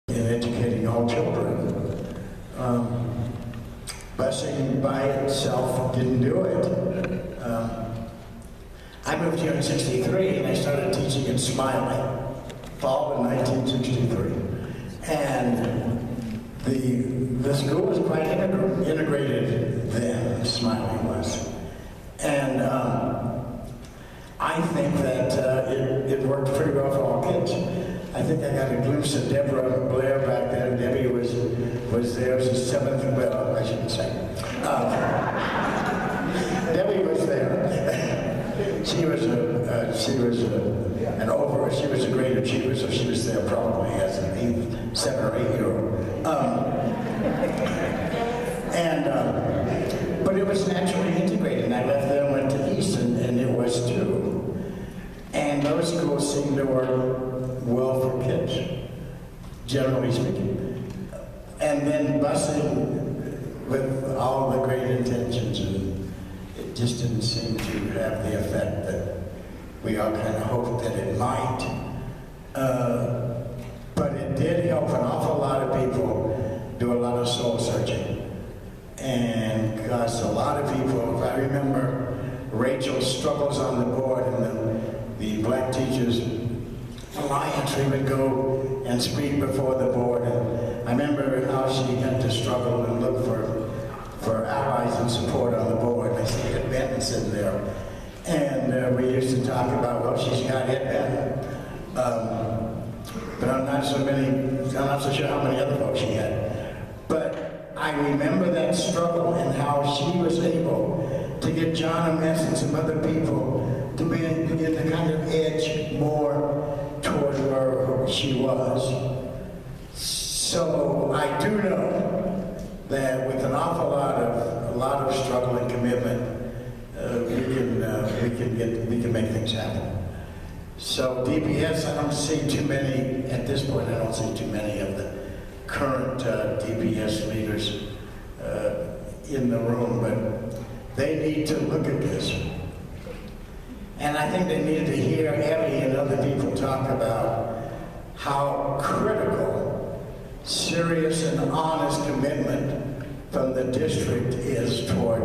in educating all children. Busing by itself didn't do it. I moved here in '63 and I started teaching in Smiley, fall of 1963. And the school was quite integrated then, Smiley was. And I think that it worked pretty well for all kids. I think I got a glimpse of Deborah Blair back then. Debbie was there. She was seventh. Well, I shouldn't say. Debbie was there. she was a great achiever, so she was there probably as an 7 or 8 year old. But it was naturally integrated. And I left there and went to East, and it was too. And those schools seemed to work well for kids, generally speaking. And then busing with all the great intentions, and it just didn't seem to have the effect that we all kind of hoped that it might. But it did help an awful lot of people do a lot of soul searching. And because a lot of people, if I remember Rachel's struggles on the board and the Black Teachers Alliance, we would go and speak before the board. And I remember how she had to struggle and look for allies and support on the board. I see Ed Benton sitting there. And we used to talk about, well, she's got Ed Benton. But I'm not so sure how many other folks she had. But I remember that struggle and how she was able to get John Amess and some other people to begin to kind of edge more toward where she was. So I do know that with an awful lot of struggle and commitment, we can make things happen. So DPS, I don't see too many at this point. I don't see too many of the current DPS leaders in the room, but they need to look at this. And I think they need to hear Abby and other people talk about how critical, serious, and honest commitment from the district is toward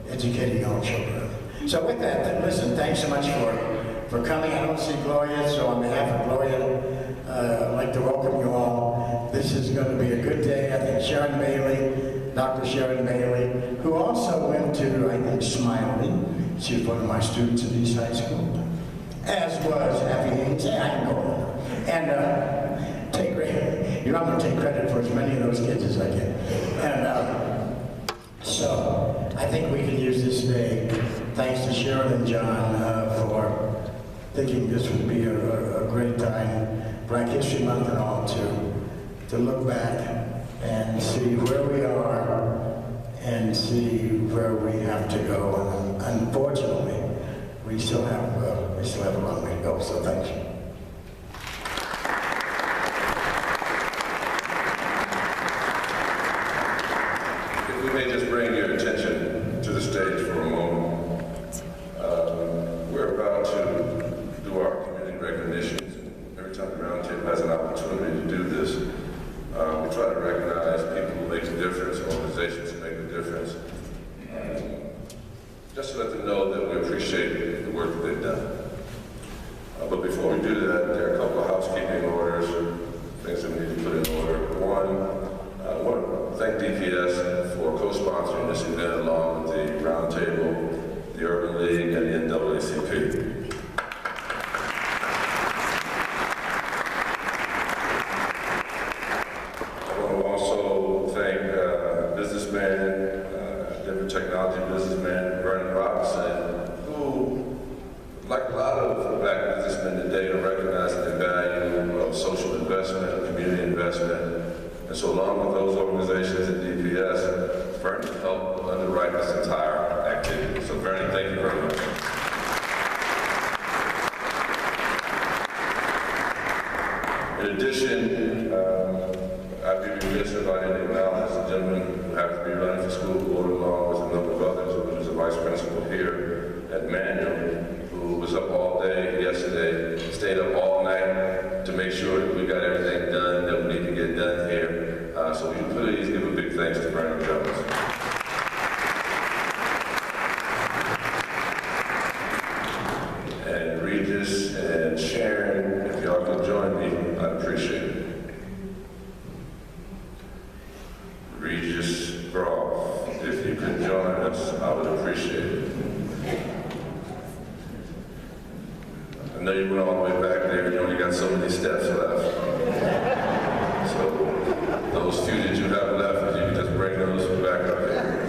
educating all children. So with that, listen, thanks so much for coming. I don't see Gloria, so on behalf of Gloria, I'd like to welcome you all. This is going to be a good day. I think Sharon Bailey, Dr. Sharon Bailey, who also went to, I think, Smiley. She was one of my students at East High School, as was Abby Haynes. I'm going. And take credit. I'm going to take credit for as many of those kids as I can. And so I think we can use this day, thanks to Sharon and John, for thinking this would be a great time, Black History Month and all, to look back and see where we are and see where we have to go. And unfortunately, we still have a long way to go. So thank you. If we may just bring your attention to the stage for a moment. We're about to do our community recognitions. Every time the Roundtable has an opportunity to do this, we try to recognize people who make a difference, organizations who make a difference, just to let them know that we appreciate the work that they've done. But before we do that, there are a couple of housekeeping orders, things that we need to put in order. One, I want to thank DPS for co-sponsoring this event along with the Roundtable, the Urban League, and the NAACP. Technology businessman Vernon Robinson, who, like a lot of Black businessmen today, are recognizing the value of social investment, community investment. And so along with those organizations at DPS, Vernon helped underwrite this entire activity. So Vernon, thank you very much. In addition, I'd be remiss if I didn't acknowledge the gentleman who happens to be running for school board along with a number of others, who was a vice principal here at Manual, who was up all day yesterday, stayed up all night to make sure that we got everything done that we need to get done. know you went all the way back there, you only got so many steps left. So those few that you have left, you can just bring those back up there.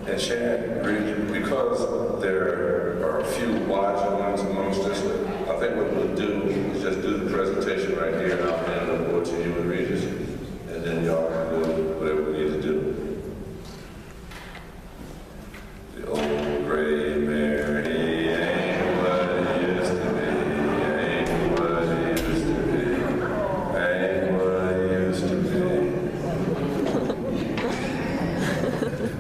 And Shannon, because there are a few wise ones amongst us, I think what we'll do is just do the presentation right here, and I'll hand it over to you and Regis, and then y'all can do whatever we need to do. The old gray mare, he ain't what he used to be, ain't what he used to be, ain't what he used to be.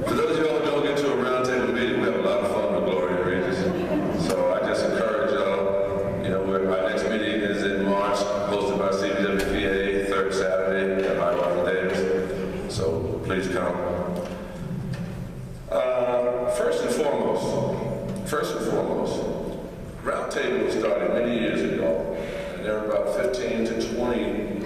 For those of y'all who don't get to a roundtable meeting, we have a lot of fun with Gloria and Regis. So I just encourage y'all, our next meeting is in March, hosted by CWPA, third Saturday at Highwater Davis. So please come. First and foremost, Roundtable was started many years ago, and there were about 15 to 20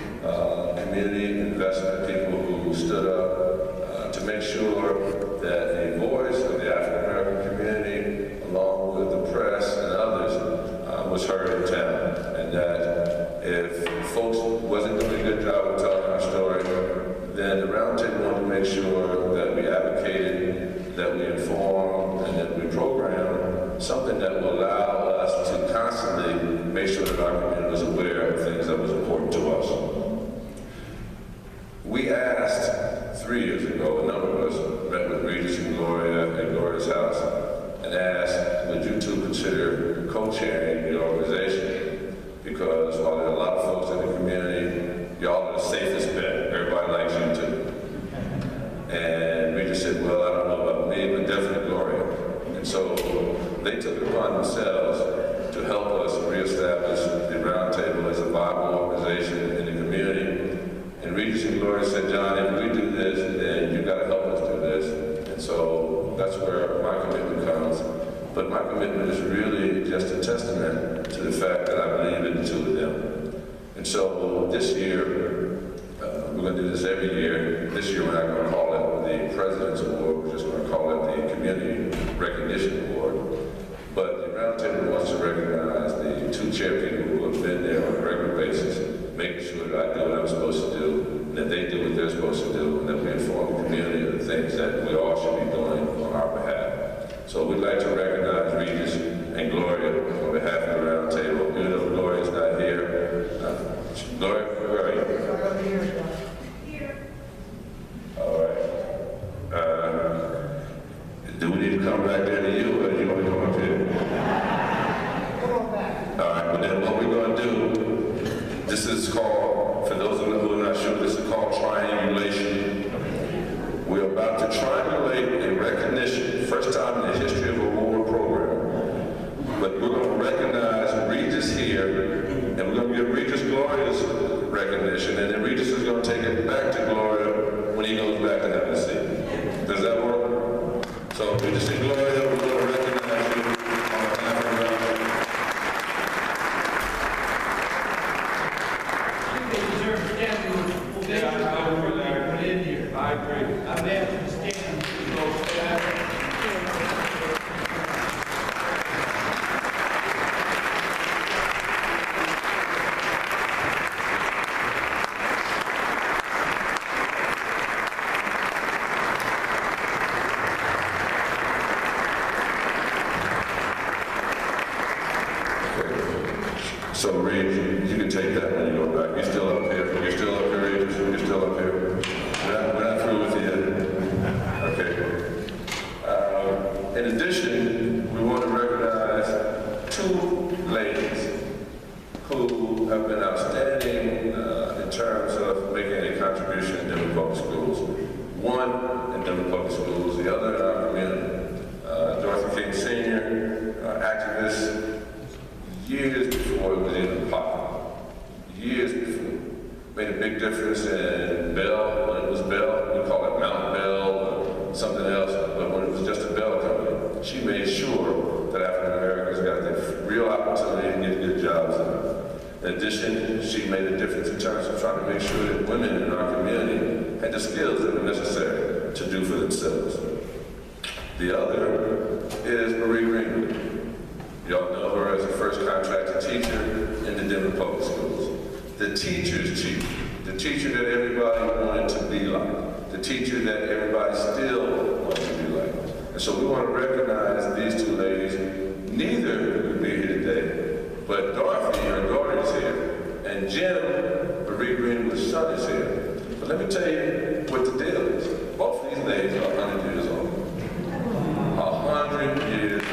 community investment people who stood up to make sure that the voice of the African American community, along with the press and others, was heard in town, and that if folks wasn't doing a good job of telling our story, then the Roundtable wanted to make sure that we advocated, that we informed, and that we programmed something that will allow us to constantly make sure that our community was aware of things that was important to us. We asked 3 years ago, a number of us met with Regis and Gloria at Gloria's house, and asked, would you two consider co-chairing the organization? Because while there are a lot of folks in the community, y'all are the safest bet. Everybody likes you too. And Regis said, well, I don't know about me, but definitely Gloria. And so they took it upon themselves to help us reestablish the Roundtable as a viable organization in the community. And Regis and Gloria said, John, if we do this, then you got to help us do this. And so that's where my commitment comes. But my commitment is really just a testament to the fact that I believe in the two of them. And so this year, we're going to do this every year. This year we're not going to call it the President's Award, we're just going to call it the Community Recognition Award. But the Roundtable wants to recognize the two chair people who have been there on a regular basis, making sure that I do what I'm supposed to do, and that they do what they're supposed to do, and that we inform the community of the things that we all should be doing on our behalf. So we'd like to recognize Regis and Gloria on behalf of the Roundtable. Even though Gloria's not here. Gloria, where are you? Here. All right. Do we need to come back there to you, or do you want to come up here? Come on back. All right, but then what we're going to do, this is called, for those of you who are not sure, this is called triangulation. We're about to triangulate a recognition, first time in the history of a award program. But we're going to recognize Regis here, and we're going to give Regis Gloria's recognition, and then Regis is going to take it back to Gloria when he goes back to have a seat. Does that work? So Regis and Gloria, we're going to recognize you on behalf of the They deserve to stand for the put in here. I agree. I'm asking to stand. So Reed, you can take that when you go back. You're still up here. You're still up here, Reed. You're still up here. We're not through with you yet. Okay. In addition, we want to recognize two ladies who have been outstanding in terms of making a contribution in Denver Public Schools. One in Denver Public Schools, the other in our community. Dorothy King Sr., activist, years before it was even popular. Years before. Made a big difference in Bell, when it was Bell. We call it Mount Bell or something else, but when it was just a Bell company, she made sure that African Americans got the real opportunity to get good jobs. In addition, she made a difference in terms of trying to make sure that women in our community had the skills that were necessary to do for themselves. The other is Marie Greenwood. Y'all know her as the first contracted teacher in the Denver Public Schools. The teacher's chief, the teacher that everybody wanted to be like, the teacher that everybody still wants to be like. And so we want to recognize these two ladies. Neither could be here today, but Dorothy, her daughter, is here, and Jim, Marie Greenwood's son, is here. But let me tell you what the deal is. Both of these ladies are 100 years old. 100 years old.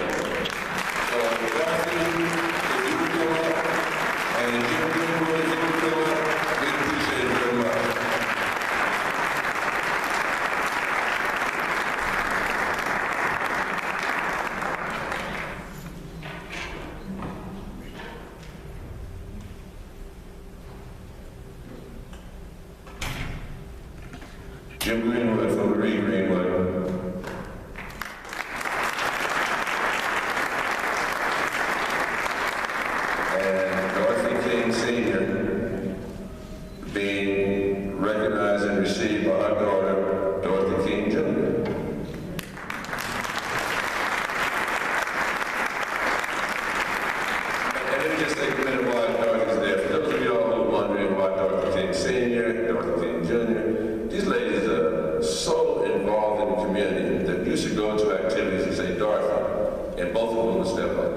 So Dorothy, if you would come up, and Jim Greenwood, if you would come up, we appreciate it very much. Jim Greenwood from Marie Greenwood. And Dorothy King Sr. being recognized and received by our daughter, Dorothy King Jr. And let me just take a minute while Dorothy's there. For those of y'all who are wondering why Dorothy King Sr., Dorothy King Jr., these ladies are so involved in the community that you should go to activities and say, Dorothy, and both of them will step up.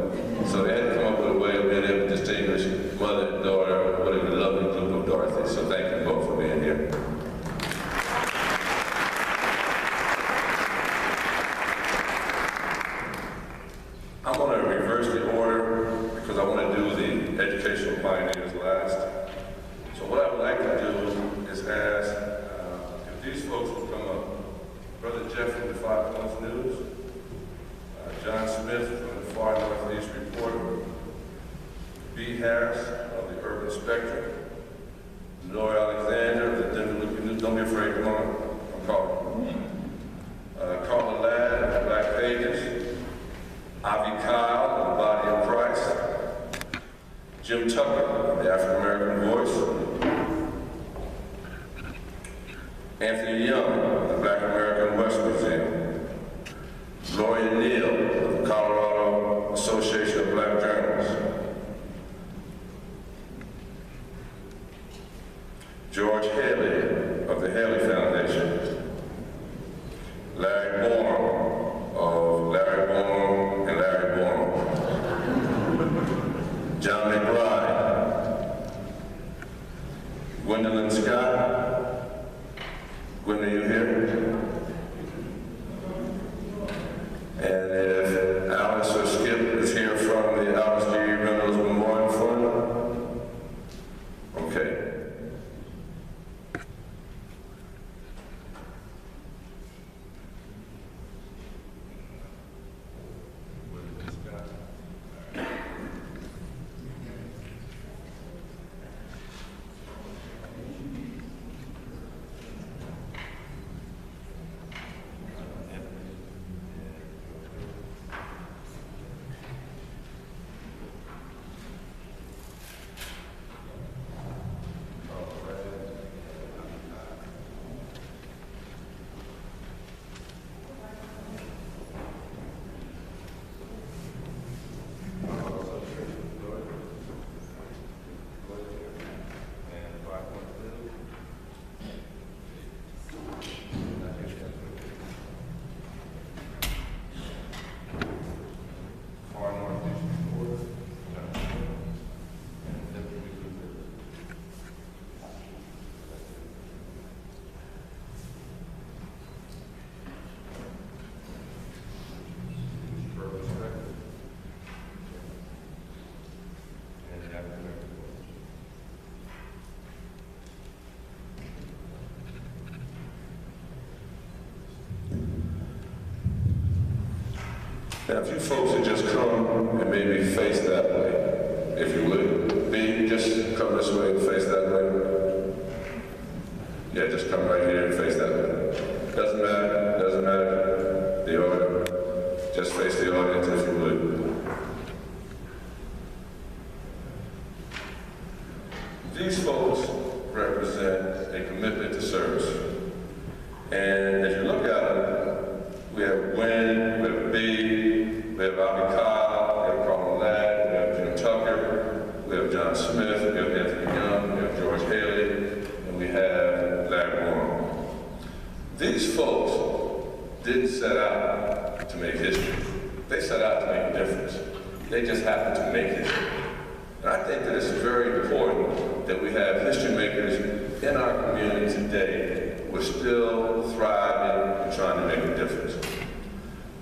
So they had to come up with a way of being able to distinguish mother and daughter. What a lovely group of Dorothy. So thank you both for being here. I'm going to reverse the order because I want to do the educational pioneers last. So what I would like to do is ask if these folks will come up. Brother Jeff from the 5 Points News, John Smith from the Far Northeast Reporter, B. Harris of the Urban Spectrum, Laura Alexander of the Denver Weekly News. Don't be afraid, come on, I'm calling. Carla Ladd of the Black Pages, Avi Kyle of the Body of Christ, Jim Tucker of the African American Voice, Anthony Young of the Black American West Museum, Gloria Neal of the Colorado Association of Black Journalists, George Haley of the Haley Foundation, Larry Bourne of Larry Bourne and Larry Bourne, John McBride, Gwendolyn Scott. Gwendolyn, you here? And if Alice or Skip is here from the Alice G. Reynolds Memorial Fund? Okay. Now, if you folks would just come and maybe face that way, if you would. B, just come this way and face that way. Yeah, just come right here and face that way. Doesn't matter, the order. Just face the audience if you would. These folks represent a commitment to service. And if you look at them, we have Gwen set out to make history. They set out to make a difference. They just happen to make history. And I think that it's very important that we have history makers in our community today who are still thriving and trying to make a difference.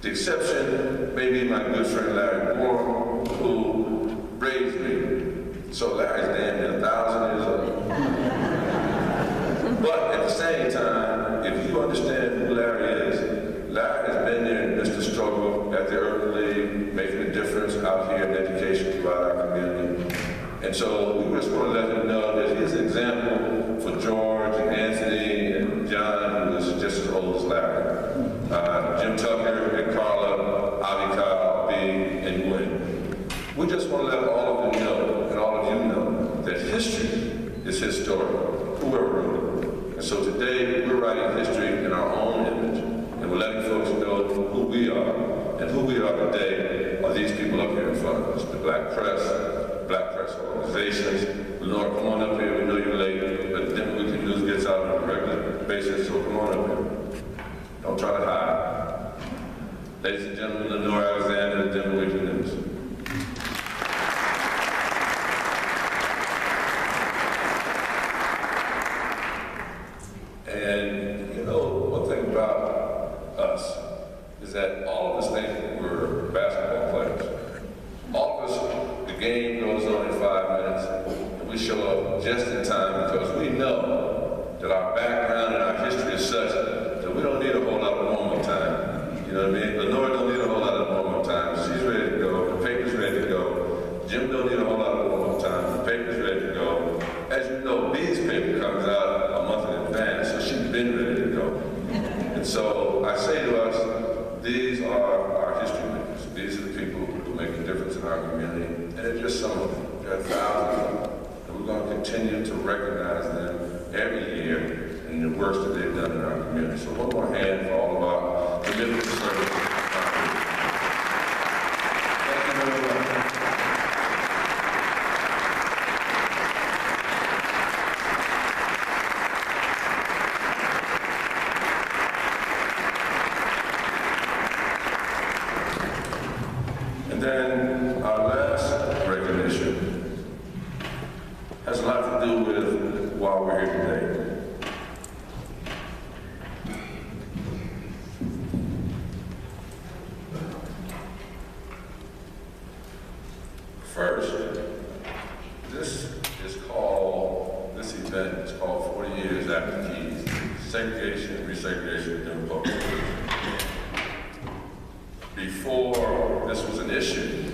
The exception may be my good friend Larry Moore, who raised me. So Larry's damn near 1,000 years old. But at the same time, if you understand who Larry is, Larry has been there and missed the struggle at the Urban League, making a difference out here in education throughout our community. And so we just want to let him know that he's an example for George and Anthony and John, who is just as old as Larry. Jim Tucker and Carla, Avi Kyle, B, and Gwen. We just want to let all of them know, and all of you know, that history is historic, whoever wrote it. And so today, we're writing history in our own image, and we're letting folks know who we are. And who we are today are these people up here in front of us, the black press organizations. Lenore, come on up here, we know you're late, but then we can news gets out on a regular basis, so come on up here. Don't try to hide. Ladies and gentlemen, Lenore Alexander, the Denver Weekly News. And you know, one thing about us is that all of us think we're basketball players. All of us, the game goes on in 5 minutes, and we show up just in time because we know that our background and our history is such that we don't need a whole lot of warm-up time. You know what I mean? Lenore don't need a whole lot of warm-up time. She's ready to go. The paper's ready to go. Jim don't need a whole lot of warm-up time. The paper's ready to go. As you know, B's paper comes out a month in advance, so she's been ready to go. And so I say to us, these are our history makers. These are the people who make a difference in our community. And they're just some of them. There are thousands of them. And we're going to continue to recognize them every year in the works that they've done in our community. So one more hand for all of our commitment to service. Thank you very much. And then our last recognition has a lot to do with why we're here today. First, this event is called 40 Years After Keys, Segregation, Resegregation, and Deferred. Before this was an issue,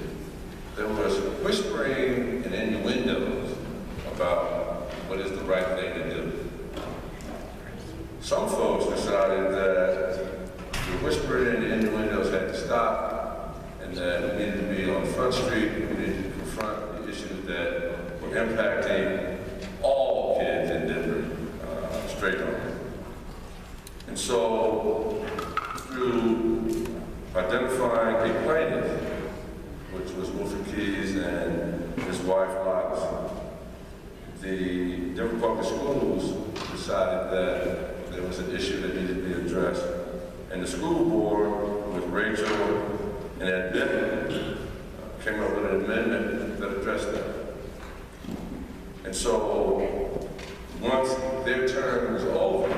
there was whispering and innuendos about what is the right thing to do. Some folks decided that the whispering and innuendos had to stop, and that we needed to be on Front Street, we needed to confront the issues that were impacting all kids in Denver, straight on. And so, through identifying a plaintiff, which was Wilfred Keys and his wife, Locks, the Denver Public Schools decided that there was an issue that needed to be addressed. And the school board, with Rachel and Ed Benton, came up with an amendment that addressed that. And so, once their term was over,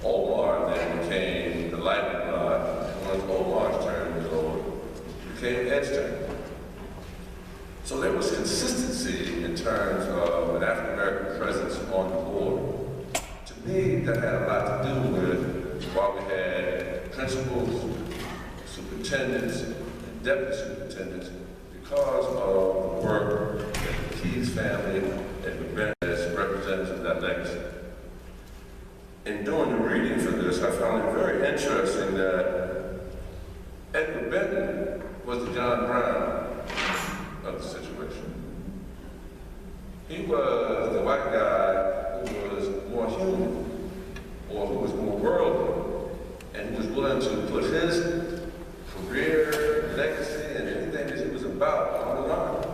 Omar then became the lightning rod. And once Omar's term was over, it became Ed's term. So there was consistency in terms of an African American presence on the board. To me, that had a lot to do with why we had principals, superintendents, and deputy superintendents, because of the work that the Keys family had been as representatives of that legacy. In doing the reading for this, I found it very interesting that Edward Benton was the John Brown of the situation. He was the white guy who was more human, or who was more worldly, and who was willing to put his career, legacy, and anything that he was about on the line.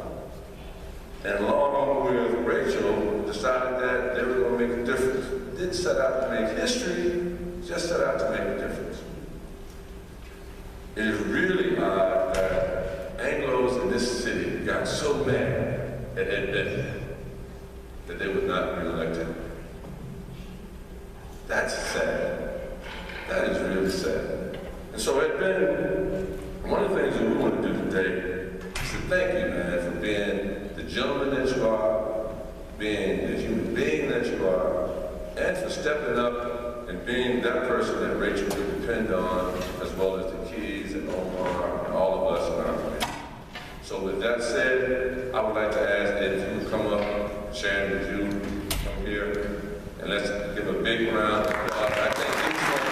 And along with Rachel, decided that they were going to make a difference. Didn't set out to make history, just set out to make a difference. It is really odd that Anglos in this city got so mad at Ed Benton that they would not be elected. That's sad. That is really sad. And so Ed Benton, one of the things that we want to do today is to thank you, man, for being the gentleman that you are, being the human being that you are, and for stepping up and being that person that Rachel could depend on, as well as the kids and Omar and all of us in our community. So with that said, I would like to ask Ed if you would come up, Sharon, would you come here, and let's give a big round of applause. I think these folks,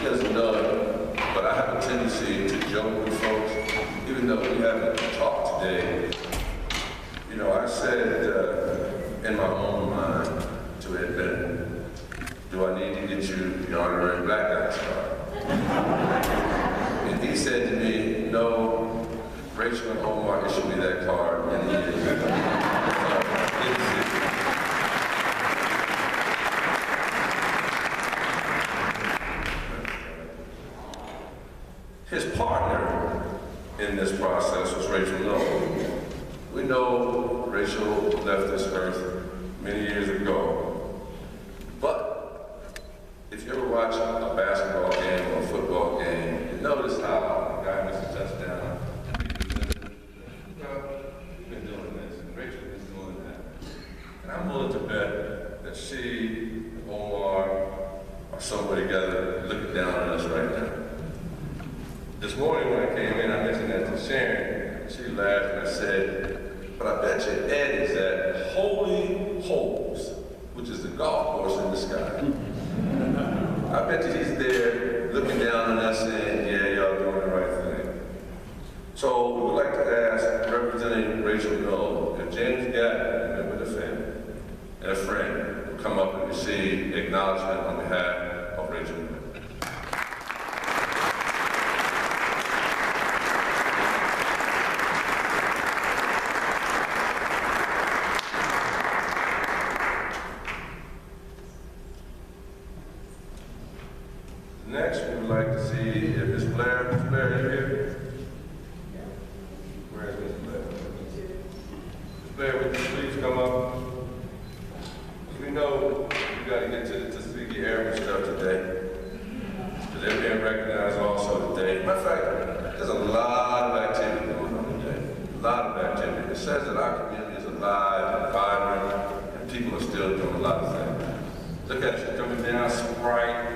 doesn't know it, but I have a tendency to joke with folks, even though we haven't talked today. You know, I said in my own mind to Ed Benton, do I need to get you the honorary black guy card? And he said to me, no, Rachel and Omar issued me that card many years ago. His partner in this process was Rachel Noel. We know Rachel left this earth many years ago. But if you ever watch a basketball game or a football game, you notice how the guy makes a touchdown. He's been doing this, and Rachel's been doing that. And I'm willing to bet that she and Omar are somewhere together looking down on us right now. This morning when I came in, I mentioned that to Sharon. She laughed and I said, but I bet you Ed is at Holy Holes, which is the golf course in the sky. I bet you he's there looking down on us saying, yeah, y'all doing the right thing. So we would like to ask, representing Rachel Noel, if James Gatton, a member of the family, and a friend, will come up and receive acknowledgement on behalf of Rachel Noel. Next, we would like to see if Ms. Blair is here. Where is Ms. Blair? Ms. Blair, would you please come up? We know you got to get to the Tuskegee Airmen stuff today, because they're being recognized also today. Matter of fact, there's a lot of activity going on today. A lot of activity. It says that our community is alive and vibrant, and people are still doing a lot of things. Look at you coming down, Sprite.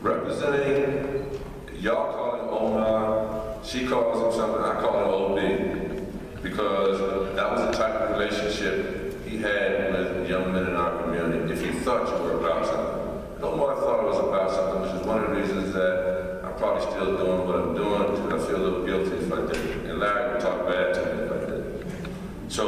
Representing, y'all call him Omar, she calls him something, I call him OB, because that was the type of relationship he had with young men in our community. If you thought you were about something, Omar thought it was about something, which is one of the reasons that I'm probably still doing what I'm doing, because I feel a little guilty if I did. And Larry would talk bad to me if I did. So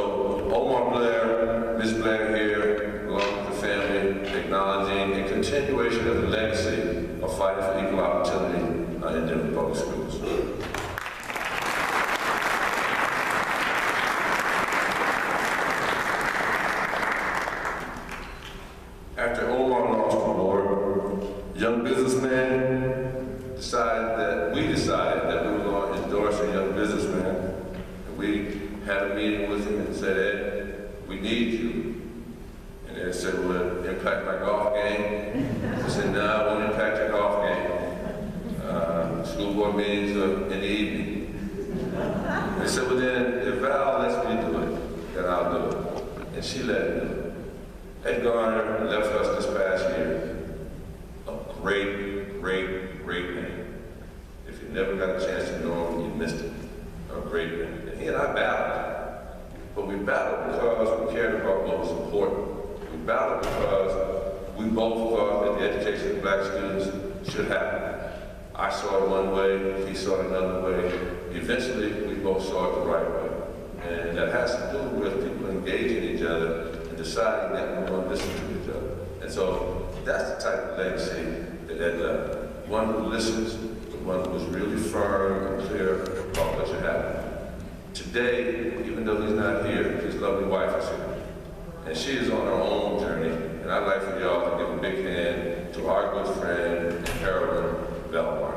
Omar Blair, Ms. Blair here, along with the family, acknowledging a continuation of the legacy of fighting for equal opportunity in Denver public schools. After Omar lost the war, young businessmen decided that we were going to endorse a young businessman. And we had a meeting with him and said, Ed, we need you. And Ed said, will it impact my golf game? I said, no, it won't impact your golf game. School board meetings are in the evening. And they said, well then, if Val lets me do it, then I'll do it. And she let me do it. Ed Garner left us this past year. A great man. If you never got a chance to know him, mystic, a great man. And he and I battled. But we battled because we cared about what was important. We battled because we both thought that the education of black students should happen. I saw it one way, he saw it another way. Eventually, we both saw it the right way. And that has to do with people engaging each other and deciding that we want to listen to each other. And so that's the type of legacy that Ed left. One who listens, but one who is really firm and clear about what should happen. Today, even though he's not here, his lovely wife is here. And she is on her own journey. And I'd like for y'all to give a big hand to our good friend and heroine, Belmar.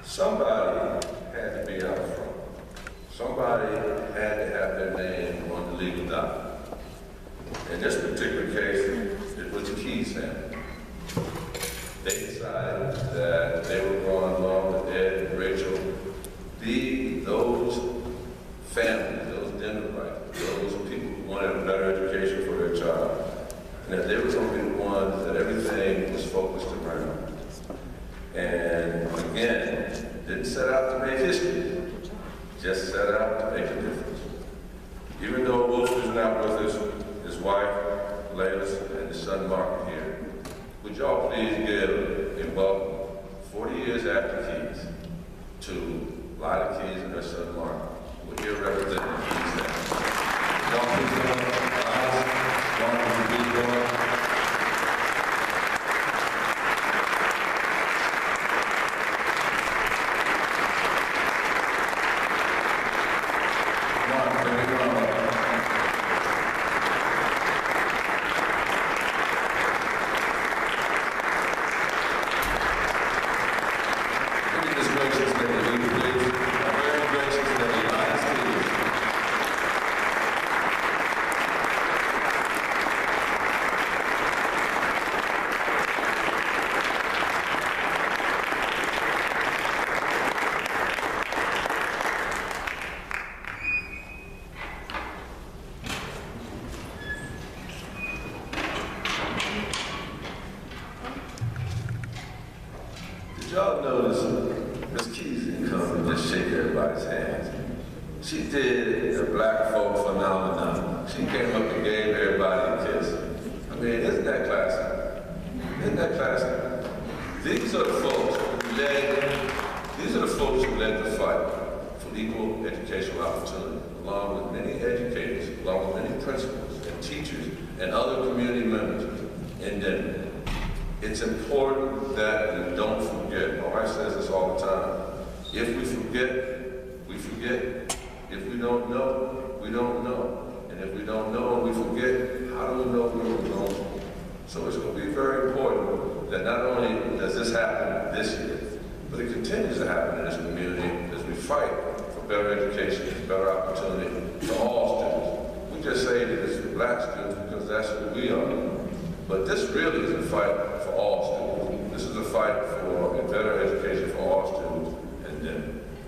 Somebody had to be out front. Somebody had to have their name on the legal document. In this particular case, it was the Keys family. They decided that they were going along with Ed and Rachel, be those families, those Denverites, those people who wanted a better education for their child, and that they were going to be the ones that everything was focused around. And again, didn't set out to make history, just set out to make a difference. Even though Wolf is not with us, his wife, Leila's, and his son Mark are here, would y'all please give a welcome, 40 years after Keys, to Lila Keys and her son Mark, who are here representing the Keys family. Y'all please welcome Mark, please welcome. Did y'all notice Miss Keys didn't come and just shake everybody's hands? She did the black folk phenomenon. She came up and gave everybody a kiss. I mean, isn't that classic? Isn't that classic? These are the folks who led the fight for equal educational opportunity, along with many educators, along with many principals and teachers and other community members in Denver. It's important that we don't forget. My wife says this all the time. If we forget, we forget. If we don't know, we don't know. And if we don't know and we forget, how do we know where we're going? So it's going to be very important that not only does this happen this year, but it continues to happen in this community as we fight for better education, better opportunity for all students. We just say that it's for black students because that's who we are. But this really is a fight for all students. This is a fight for a better education for all students.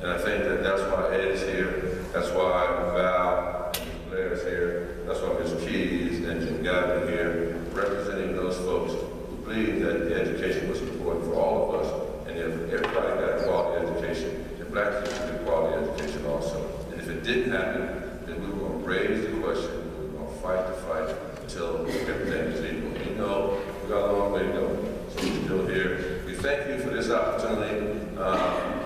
And I think that that's why Ed is here. That's why Val and Ms. Blair is here. That's why Ms. Keys and Jim Gavin are here, representing those folks who believe that the education was important for all of us. And if everybody got a quality education, then black kids should get quality education also. And if it didn't happen, then we were going to raise the question. We were going to fight the fight until everything is equal. You know, we got a long way to go. So we're still here. We thank you for this opportunity.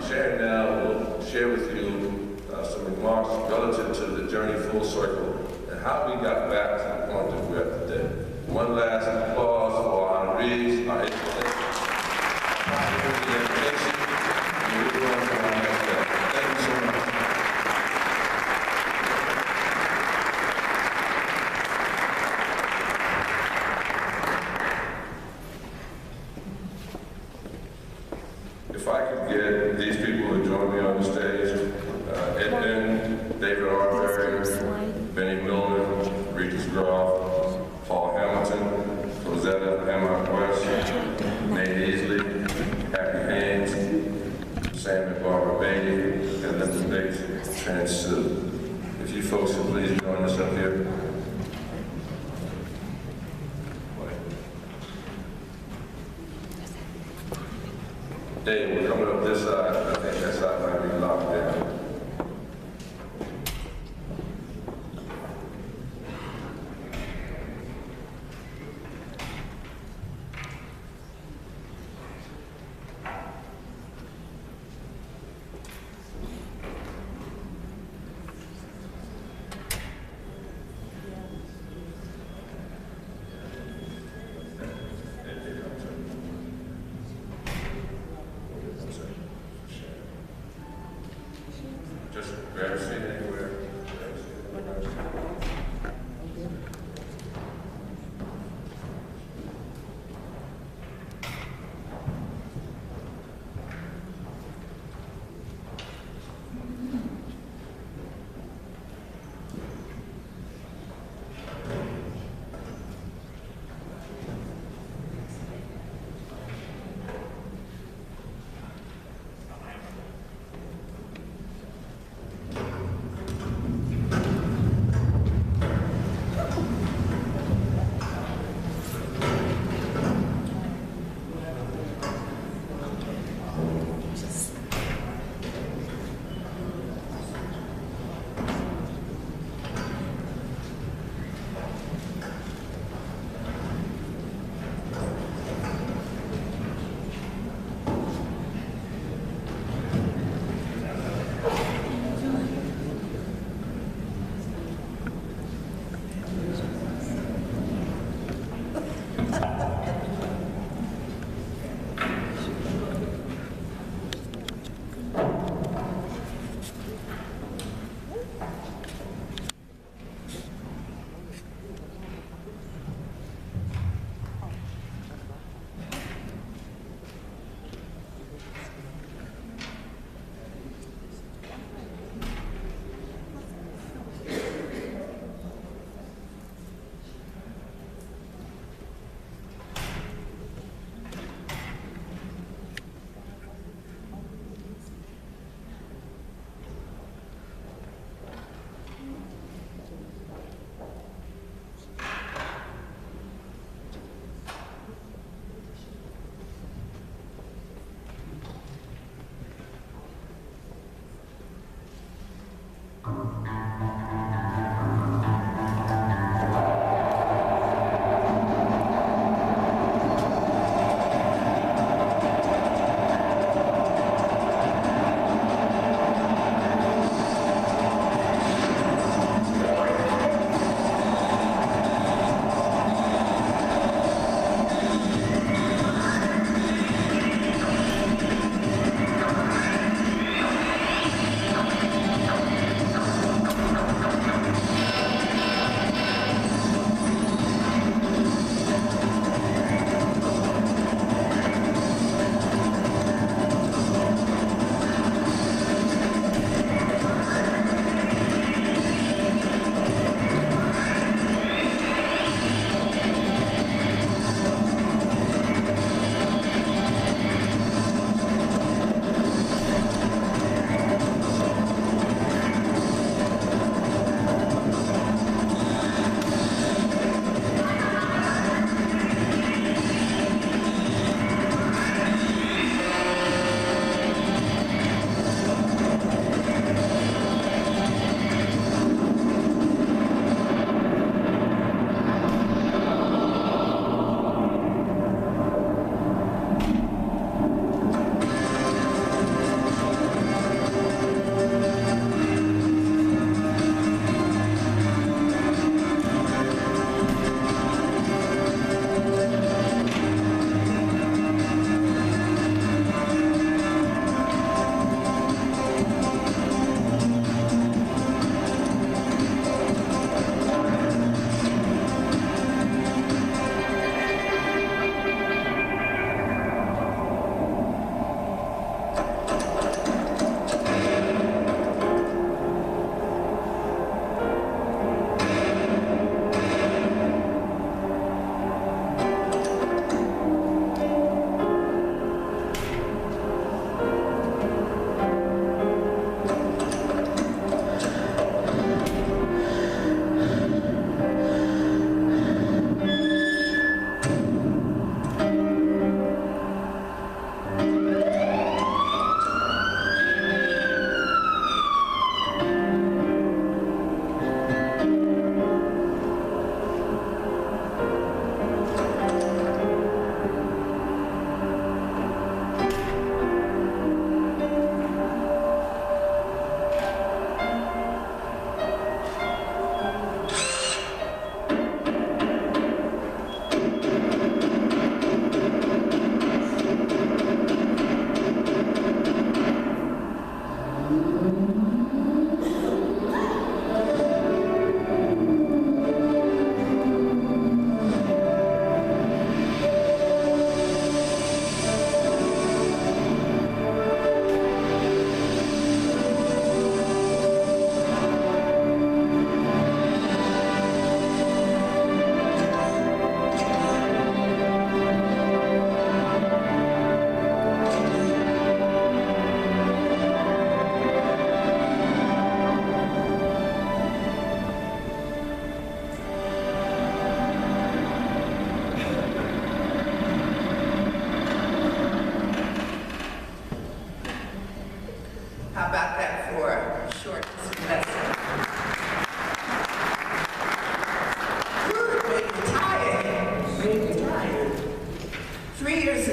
Sharon now will share with you some remarks relative to the journey full circle and how we got back to the point that we're at today. One last applause for our honorees, our education, and we're going to our next step. Thank you so much. If I could get these people to join me on the stage, Edmund, David Arbery, Benny Miller, Regis Groff, too. If you folks would please join us up here. Dave, we're coming up this side. I think that side might be locked down.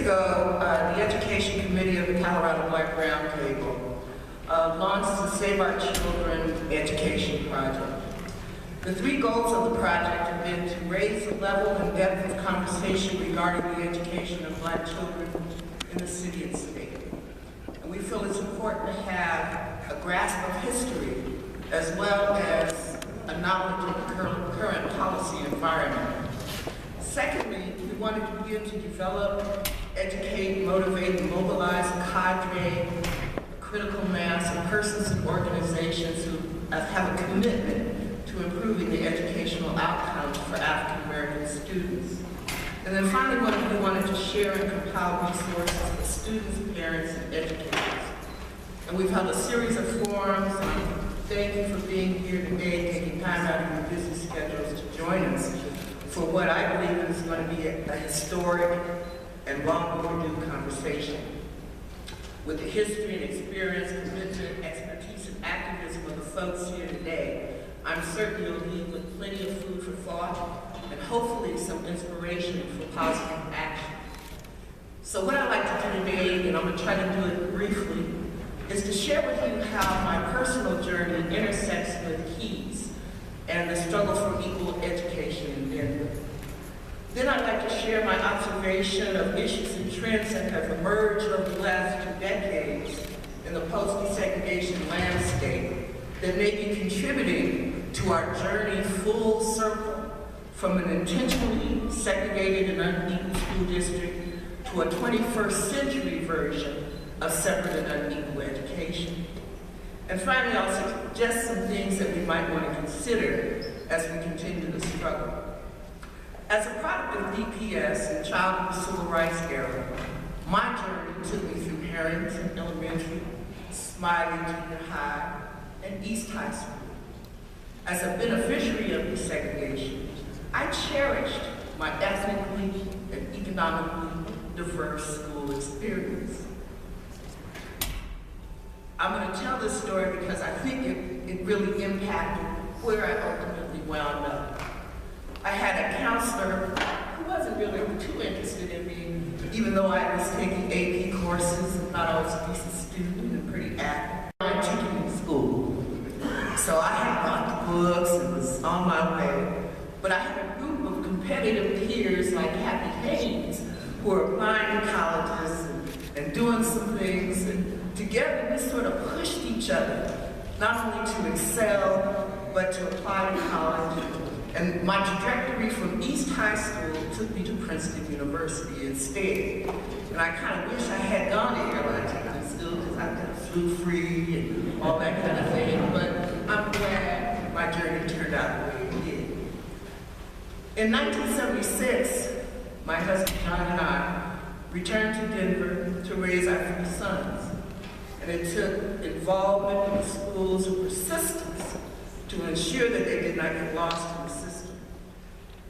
ago, the Education Committee of the Colorado Black Roundtable launched the Save Our Children Education Project. The three goals of the project have been to raise the level and depth of conversation regarding the education of Black children in the city and state. And we feel it's important to have a grasp of history as well as a knowledge of the current policy environment. Secondly, we wanted to begin to develop, educate, motivate, and mobilize a cadre, critical mass of persons and organizations who have a commitment to improving the educational outcomes for African American students. And then finally, we wanted to share and compile resources for students, parents, and educators. And we've held a series of forums. Thank you for being here today, taking time out of your busy schedules to join us for what I believe is going to be a historic and long overdue conversation. With the history and experience, commitment, expertise, and activism of the folks here today, I'm certain you'll leave with plenty of food for thought and hopefully some inspiration for positive action. So what I'd like to do today, and I'm going to try to do it briefly, is to share with you how my personal journey intersects with KEYS and the struggle for equal education in Denver. Then I'd like to share my observation of issues and trends that have emerged over the last 2 decades in the post-desegregation landscape that may be contributing to our journey full circle from an intentionally segregated and unequal school district to a 21st century version of separate and unequal education. And finally, I'll suggest some things that we might want to consider as we continue the struggle. As a product of DPS and child of the civil rights era, my journey took me through Harrington Elementary, Smiley Junior High, and East High School. As a beneficiary of desegregation, I cherished my ethnically and economically diverse school experience. I'm going to tell this story because I think it really impacted where I ultimately wound up. I had a counselor who wasn't really too interested in me, even though I was taking AP courses and thought I was a decent student and pretty active. I took me to school. So I had bought the books and was on my way. But I had a group of competitive peers like Happy Haynes who were applying to colleges and doing some things. And together we sort of pushed each other, not only to excel, but to apply to college. And my trajectory from East High School took me to Princeton University instead. And I kind of wish I had gone to airline technical school because I could have flew free and all that kind of thing. But I'm glad my journey turned out the way it did. In 1976, my husband John and I returned to Denver to raise our 3 sons. And it took involvement in the schools and persistence to ensure that they did not get lost in the system.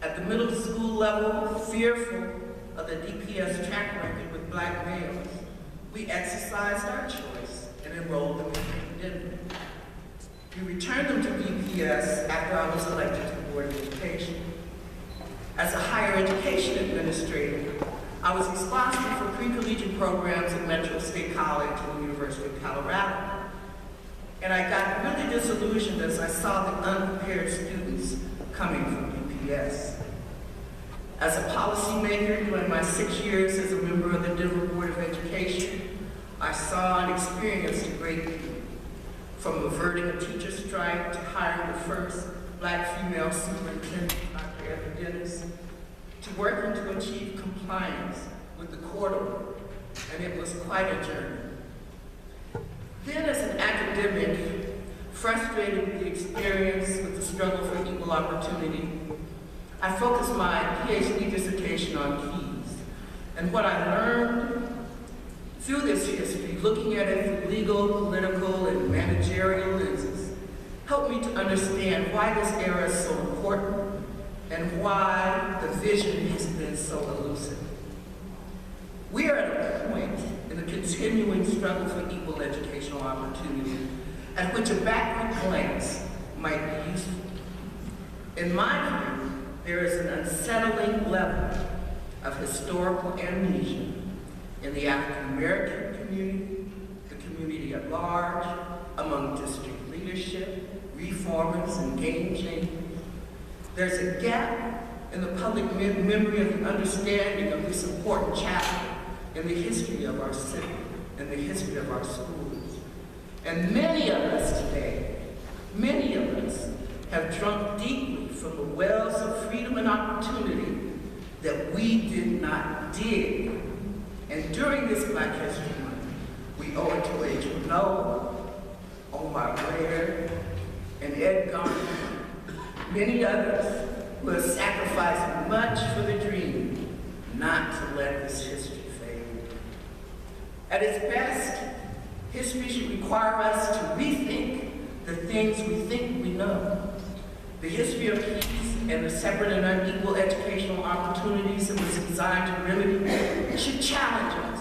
At the middle school level, fearful of the DPS track record with Black males, we exercised our choice and enrolled them in Denver. We returned them to DPS after I was elected to the Board of Education. As a higher education administrator, I was responsible for pre-collegiate programs at Metro State College and the University of Colorado. And I got really disillusioned as I saw the unprepared students coming from DPS. As a policymaker during my 6 years as a member of the Denver Board of Education, I saw and experienced a great deal. From averting a teacher strike to hiring the first Black female superintendent, Dr. Evan Dennis, to working to achieve compliance with the court order, and it was quite a journey. Then as an academic, frustrated with the experience with the struggle for equal opportunity, I focused my PhD dissertation on KEYS. And what I learned through this history, looking at it through legal, political, and managerial lenses, helped me to understand why this era is so important and why the vision has been so elusive. We are at a point in the continuing struggle for equal educational opportunity at which a backward glance might be useful. In my view, there is an unsettling level of historical amnesia in the African American community, the community at large, among district leadership, reformers, and game changers. There's a gap in the public memory of the understanding of this important chapter in the history of our city and the history of our schools. And many of us today, many of us have drunk deeply from the wells of freedom and opportunity that we did not dig. And during this Black History Month, we owe it to H. Noel, Omar Blair, and Ed Garner, many others who have sacrificed much for the dream not to let this history fade. At its best, history should require us to rethink the things we think we know. The history of peace and the separate and unequal educational opportunities it was designed to remedy should challenge us.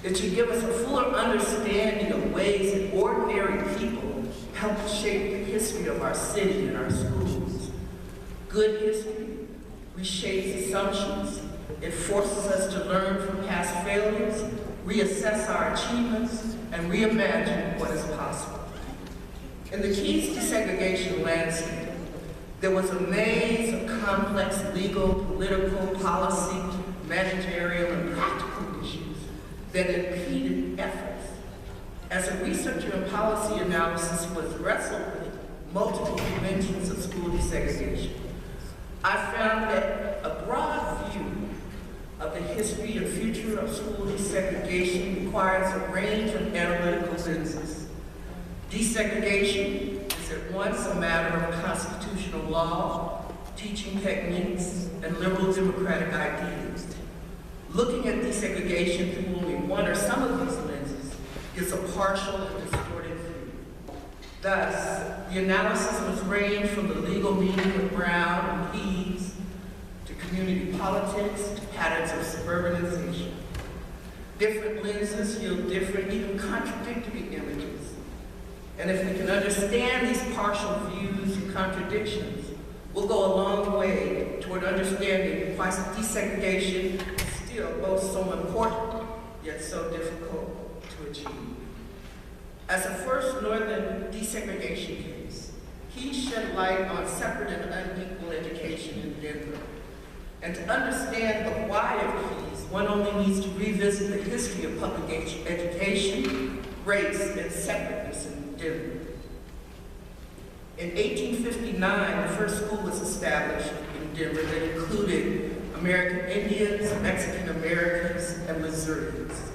It should give us a fuller understanding of ways that ordinary people help shape the history of our city and our schools. Good history reshapes assumptions. It forces us to learn from past failures, reassess our achievements, and reimagine what is possible. In the Keys desegregation landscape, there was a maze of complex legal, political, policy, managerial, and practical issues that impeded efforts. As a researcher in policy analysis was wrestled with multiple dimensions of school desegregation, I found that a broad view of the history and future of school desegregation requires a range of analytical lenses. Desegregation is at once a matter of constitutional law, teaching techniques, and liberal democratic ideas. Looking at desegregation through only one or some of these lenses gives a partial and distorted view. Thus, the analysis must range from the legal meaning of Brown and Keyes to community politics to patterns of suburbanization. Different lenses yield different, even contradictory images. And if we can understand these partial views and contradictions, we'll go a long way toward understanding why desegregation is still both so important, yet so difficult to achieve. As a first Northern desegregation case, he shed light on separate and unequal education in Denver. And to understand the why of Keys, one only needs to revisit the history of public education, race, and separateness in Denver. In 1859, the first school was established in Denver that included American Indians, Mexican Americans, and Missourians.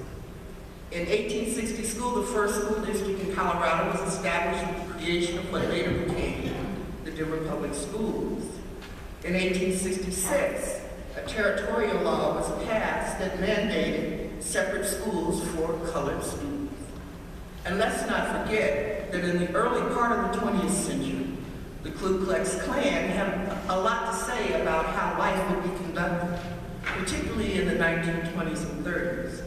In 1860 school, the first school district in Colorado was established with the creation of what later became the Denver Public Schools. In 1866, a territorial law was passed that mandated separate schools for colored students. And let's not forget that in the early part of the 20th century, the Ku Klux Klan had a lot to say about how life would be conducted, particularly in the 1920s and 30s.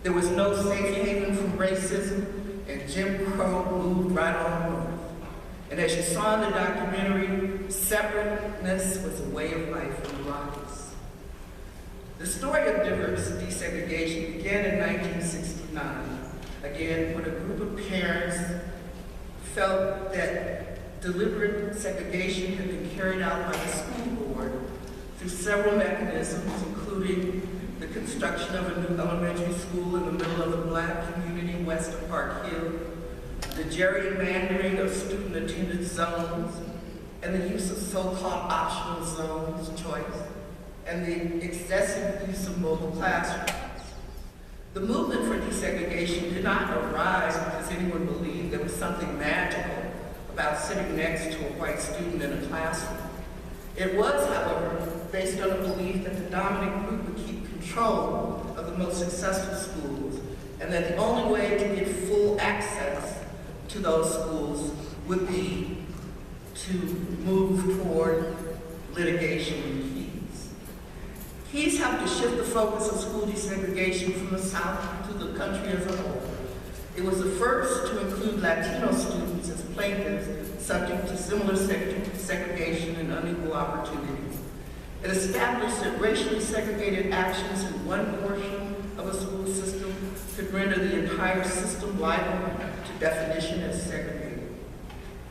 There was no safe haven from racism, and Jim Crow moved right on north. And as you saw in the documentary, separateness was a way of life in the Rockies. The story of Denver's desegregation began in 1969, again when a group of parents felt that deliberate segregation had been carried out by the school board through several mechanisms, including the construction of a new elementary school in the middle of the Black community west of Park Hill, the gerrymandering of student-attended zones, and the use of so-called optional zones choice, and the excessive use of mobile classrooms. The movement for desegregation did not arise because anyone believed there was something magical about sitting next to a white student in a classroom. It was, however, based on a belief that the dominant group would keep control of the most successful schools, and that the only way to get full access to those schools would be to move toward litigation in Keys. Keys helped to shift the focus of school desegregation from the South to the country as a whole. It was the first to include Latino students as plaintiffs subject to similar segregation and unequal opportunities. It established that racially segregated actions in one portion of a school system could render the entire system liable to definition as segregated.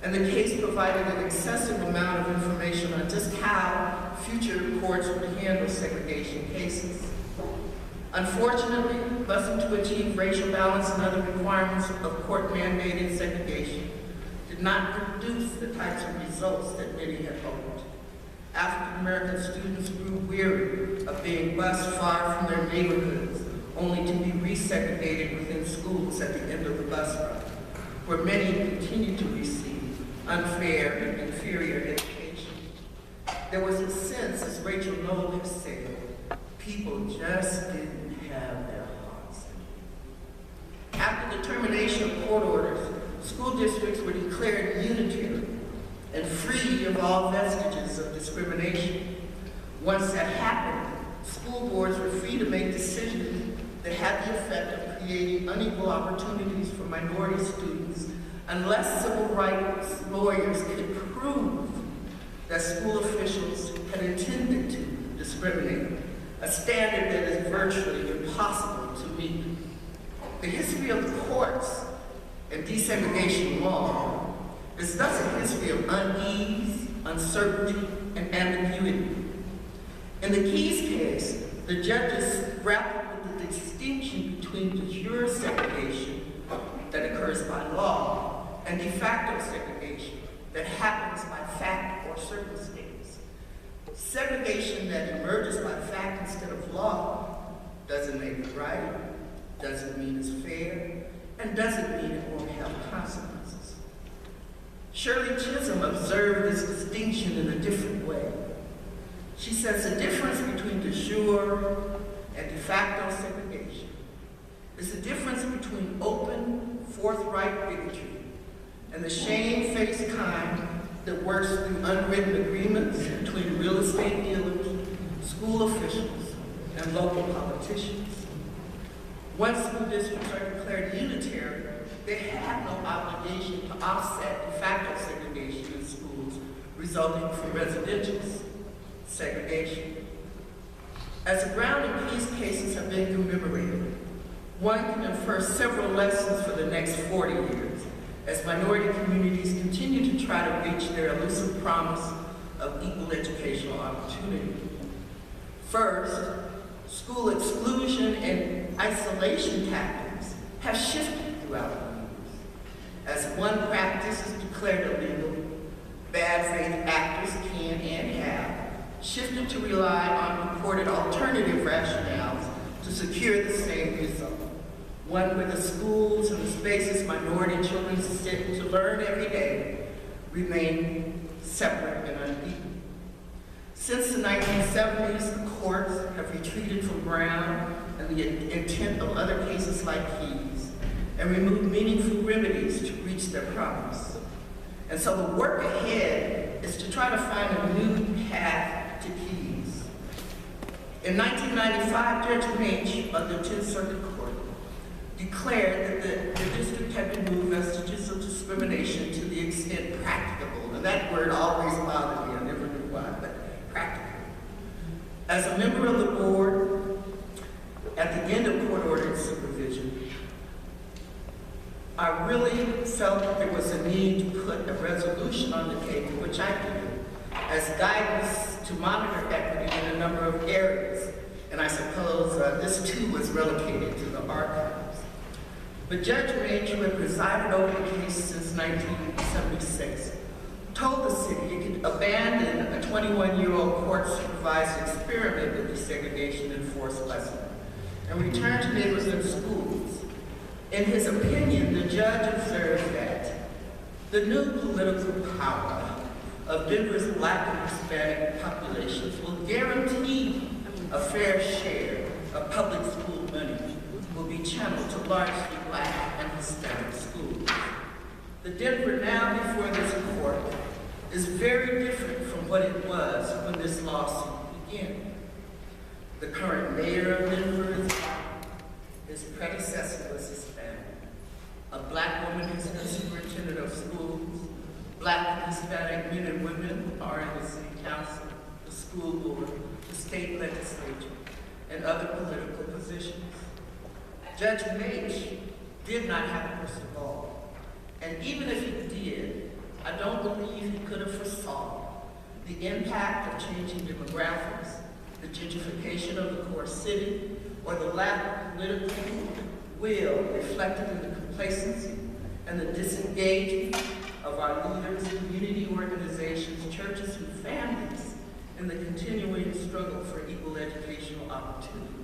And the case provided an excessive amount of information on just how future courts would handle segregation cases. Unfortunately, busing to achieve racial balance and other requirements of court-mandated segregation did not produce the types of results that many had hoped. African American students grew weary of being bused far from their neighborhoods, only to be resegregated within schools at the end of the bus ride, where many continued to receive unfair and inferior education. There was a sense, as Rachel Noel has said, people just didn't have their hearts in it. After the termination of court orders, school districts were declared unitary and free of all vestiges of discrimination. Once that happened, school boards were free to make decisions that had the effect of creating unequal opportunities for minority students unless civil rights lawyers could prove that school officials had intended to discriminate, a standard that is virtually impossible to meet. The history of the courts and desegregation law is thus a history of unease, uncertainty, and ambiguity. In the Keys case, the judges grappled with the distinction between de jure segregation that occurs by law and de facto segregation that happens by fact or circumstance. Segregation that emerges by fact instead of law doesn't make it right, doesn't mean it's fair, and doesn't mean it won't have consequences. Shirley Chisholm observed this distinction in a different way. She says the difference between de jure and de facto segregation is the difference between open, forthright bigotry and the shame-faced kind that works through unwritten agreements between real estate dealers, school officials, and local politicians. Once school districts are declared unitary, they have no obligation to offset de facto segregation in schools resulting from residential segregation. As the Brown and Peace cases have been commemorated, one can infer several lessons for the next 40 years as minority communities continue to try to reach their elusive promise of equal educational opportunity. First, school exclusion and isolation tactics have shifted throughout the years. As one practice is declared illegal, bad faith actors can and have shifted to rely on reported alternative rationales to secure the same result. One where the schools and the spaces minority children sit to learn every day remain separate and unequal. Since the 1970s, the courts have retreated from Brown and the intent of other cases like Keys and removed meaningful remedies to reach their promise. And so the work ahead is to try to find a new path to Keys. In 1995, Judge Mage of the 10th Circuit Court declared that the district had removed vestiges of discrimination to the extent practicable. And that word always bothered me, I never knew why, but practical. As a member of the board, at the end of court-ordered supervision, I really felt that there was a need to put a resolution on the table, which I did, as guidance to monitor equity in a number of areas. And I suppose this too was relocated to the archives. But Judge Mage, who had presided over the case since 1976, told the city it could abandon a 21-year-old court-supervised experiment with desegregation and forced busing and return to neighborhood schools. In his opinion, the judge observed that the new political power of Denver's Black and Hispanic populations will guarantee a fair share of public school money will be channeled to largely Black and Hispanic schools. The Denver now before this court is very different from what it was when this lawsuit began. The current mayor of Denver is Black. His predecessor was Hispanic. A Black woman is the superintendent of schools. Black and Hispanic men and women are in the city council, the school board, the state legislature, and other political positions. Judge Mage did not have a crystal ball. And even if he did, I don't believe he could have foresaw the impact of changing demographics, the gentrification of the core city, or the lack of political will reflected in the complacency and the disengagement of our leaders, community organizations, churches, and families in the continuing struggle for equal educational opportunity.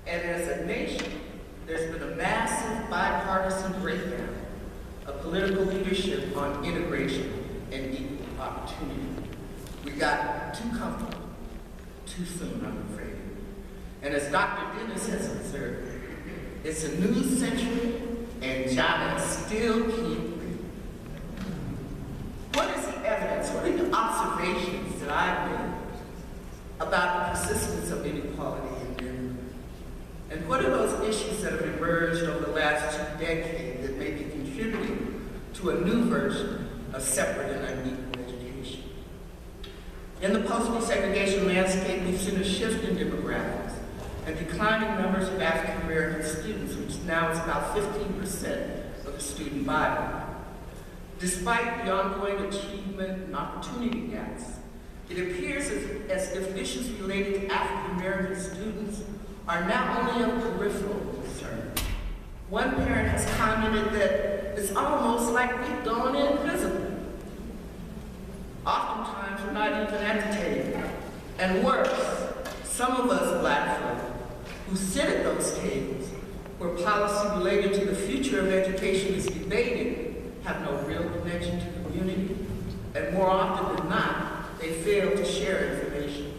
And as a nation, there's been a massive bipartisan breakdown of political leadership on integration and equal opportunity. We got too comfortable too soon, I'm afraid. And as Dr. Dennis has observed, it's a new century and giants still keep breathing. What is the evidence? What are the observations that I've made about the persistence of inequality in Denver? And what are those issues that have emerged over the last 2 decades that may be contributing to a new version of separate and unequal education? In the post-desegregation landscape, we've seen a shift in demographics and declining numbers of African American students, which now is about 15% of the student body. Despite the ongoing achievement and opportunity gaps, it appears as if issues related to African American students are now only of peripheral concern. One parent has commented that it's almost like we've gone invisible. Oftentimes, we're not even at the table. And worse, some of us Black folk who sit at those tables where policy related to the future of education is debated have no real connection to the community, and more often than not, they fail to share information.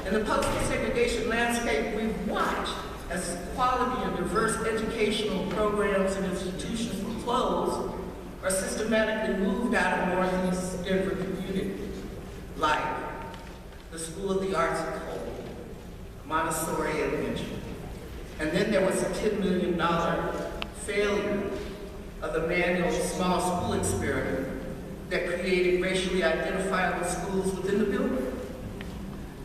In the post-desegregation landscape, we've watched as quality and diverse educational programs and institutions were closed or systematically moved out of Northeast Denver communities, like the School of the Arts at Cole, Montessori at Mitchell. And then there was a $10 million failure of the manual small school experiment that created racially identifiable schools within the building.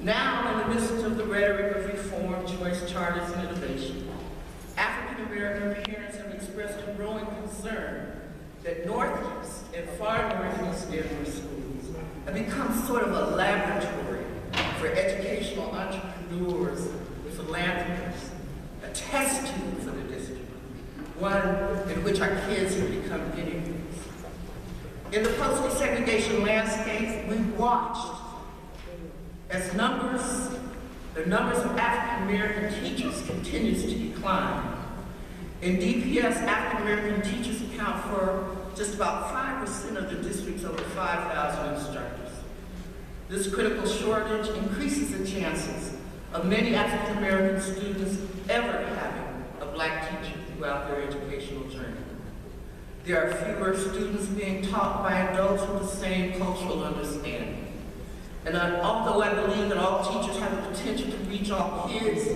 Now, in the midst of the rhetoric of reform, choice, charters, and innovation, African American parents have expressed a growing concern that Northeast and far Northeast Denver schools have become sort of a laboratory for educational entrepreneurs and philanthropists, a test tube for the district, one in which our kids have become guinea pigs. In the post-desegregation landscape, we've watched as the numbers of African American teachers continues to decline. In DPS, African American teachers account for just about 5% of the district's over 5,000 instructors. This critical shortage increases the chances of many African American students ever having a Black teacher throughout their educational journey. There are fewer students being taught by adults with the same cultural understanding. And although I believe that all teachers have the potential to reach all kids,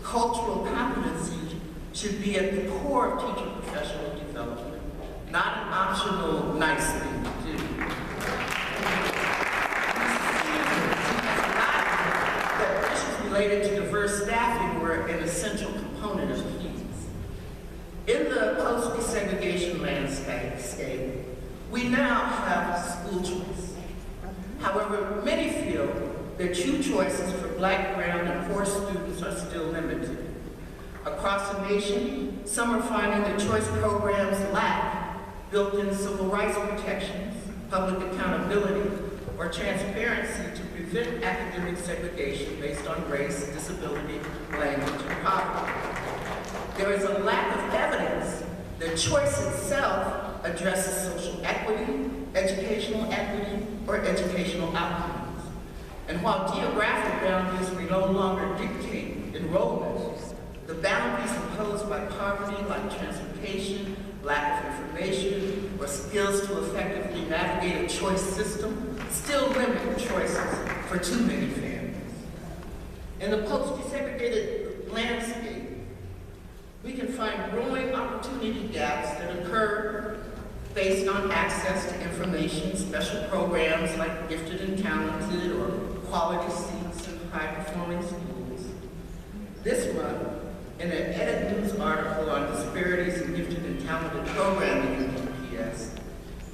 cultural competency should be at the core of teacher professional development, not an optional nice thing to do. That issues related to diverse staffing were an essential component of peace. In the post-desegregation landscape, we now have school choice. However, many feel that true choices for Black, brown, and poor students are still limited. Across the nation, some are finding that choice programs lack built-in civil rights protections, public accountability, or transparency to prevent academic segregation based on race, disability, language, and poverty. There is a lack of evidence that choice itself addresses social equity, educational equity, or educational outcomes. And while geographic boundaries may no longer dictate enrollment, the boundaries imposed by poverty, like transportation, lack of information, or skills to effectively navigate a choice system, still limit choices for too many families. In the post-desegregated landscape, we can find growing opportunity gaps that occur based on access to information, special programs like gifted and talented or quality seats in high-performing schools. This month, in an Edit News article on disparities in gifted and talented programming in DPS,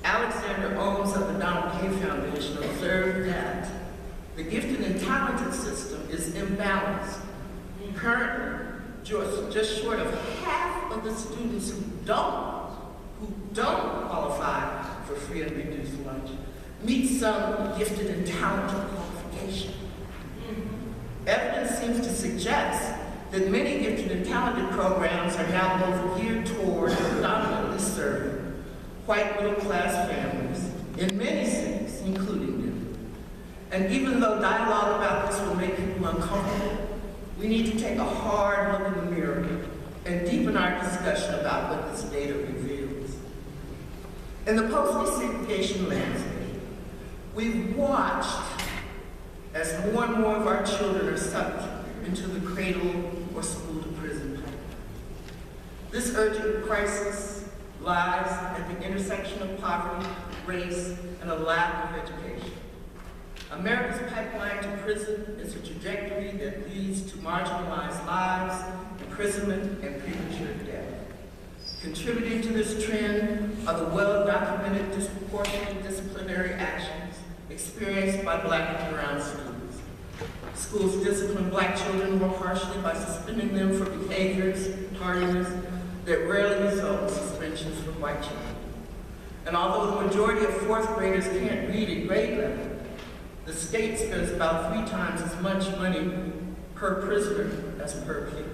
Alexander Ohms of the Donald K. Foundation observed that the gifted and talented system is imbalanced. Currently, just short of half of the students who don't qualify for free and reduced lunch meet some gifted and talented qualification. Evidence seems to suggest that many gifted and talented programs are now both geared toward and predominantly serving white middle-class families in many cities, including them. And even though dialogue about this will make people uncomfortable, we need to take a hard look in the mirror and deepen our discussion about what this data reveals. In the post-desegregation landscape, we've watched as more and more of our children are sucked into the cradle or school to prison pipeline. This urgent crisis lies at the intersection of poverty, race, and a lack of education. America's pipeline to prison is a trajectory that leads to marginalized lives, imprisonment, and premature death. Contributing to this trend are the well-documented disproportionate disciplinary actions experienced by Black and brown students. Schools discipline Black children more harshly by suspending them for behaviors, tardiness, that rarely result in suspensions for white children. And although the majority of fourth graders can't read at grade level, the state spends about 3 times as much money per prisoner as per pupil.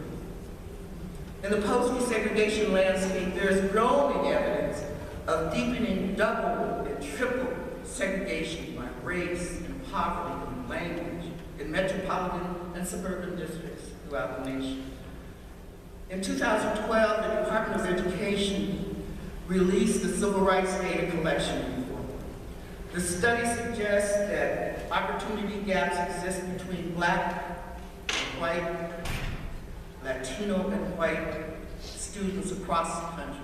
In the post-desegregation landscape, there is growing evidence of deepening double and triple segregation by race and poverty and language in metropolitan and suburban districts throughout the nation. In 2012, the Department of Education released the Civil Rights Data Collection Report. The study suggests that opportunity gaps exist between Black and white, Latino and white students across the country.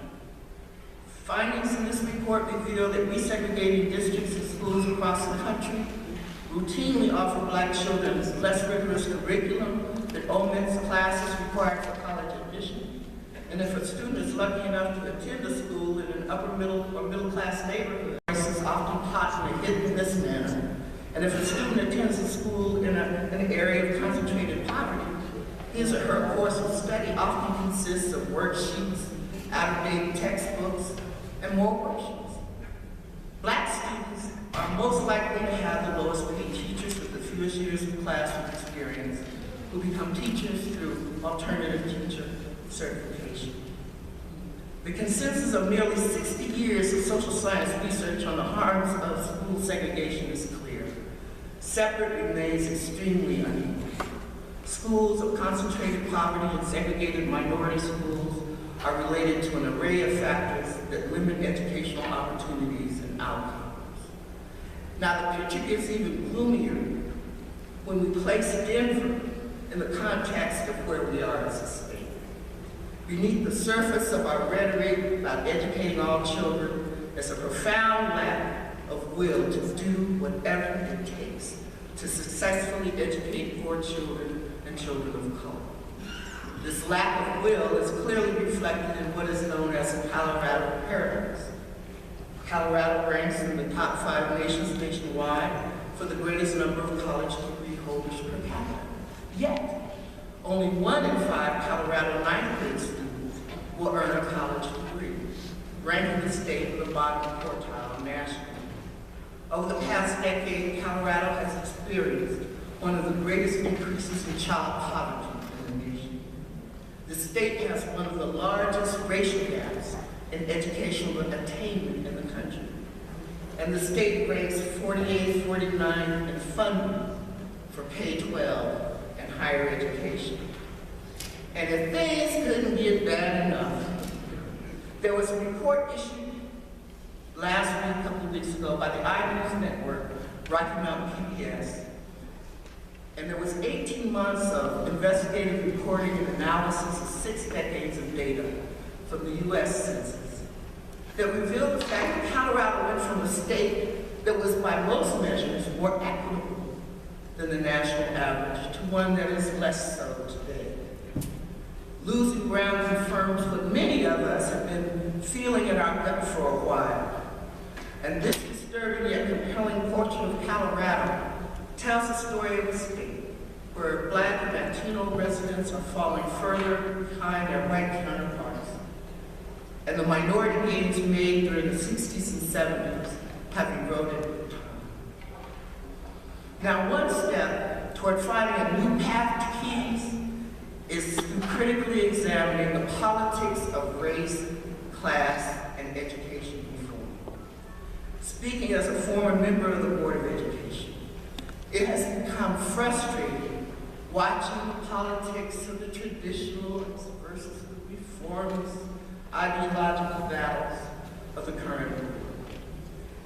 Findings in this report reveal that resegregating districts and schools across the country routinely offer Black children less rigorous curriculum that omits classes required for college admission. And if a student is lucky enough to attend a school in an upper middle or middle class neighborhood, is often taught in a hit-and-miss manner. And if a student attends a school in an area of concentrated poverty, his or her course of study often consists of worksheets, out-of-date textbooks, and more worksheets. Black students are most likely to have the lowest paid teachers with the fewest years of classroom experience, who become teachers through alternative teacher certification. The consensus of nearly 60 years of social science research on the harms of school segregation is clear. Separate remains extremely unequal. Schools of concentrated poverty and segregated minority schools are related to an array of factors that limit educational opportunities and outcomes. Now, the picture gets even gloomier when we place Denver in the context of where we are as a state. Beneath the surface of our rhetoric about educating all children is a profound lack of will to do whatever it takes to successfully educate poor children and children of color. This lack of will is clearly reflected in what is known as the Colorado paradox. Colorado ranks in the top 5 nations nationwide for the greatest number of college degree holders per capita. Yet, only 1 in 5 Colorado 9th grade students will earn a college degree, ranking the state in the bottom quartile nationally. Over the past decade, Colorado has experienced one of the greatest increases in child poverty in the nation. The state has one of the largest racial gaps in educational attainment in the country. And the state ranks 48, 49 in funding for K-12 and higher education. And if things couldn't get bad enough, there was a report issued last week, a couple of weeks ago, by the iNews Network, Rocky Mountain PBS, and there was 18 months of investigative reporting and analysis of 6 decades of data from the U.S. Census that revealed the fact that Colorado went from a state that was by most measures more equitable than the national average to one that is less so today. Losing ground confirms what many of us have been feeling in our gut for a while. And this disturbing yet compelling portrait of Colorado tells the story of a state where Black and Latino residents are falling further behind their white counterparts. And the minority gains made during the 60s and 70s have eroded with time. Now, one step toward finding a new path to peace is through critically examining the politics of race, class, and education reform. Speaking as a former member of the Board of Education, it has become frustrating watching the politics of the traditionalists versus the reformist ideological battles of the current world.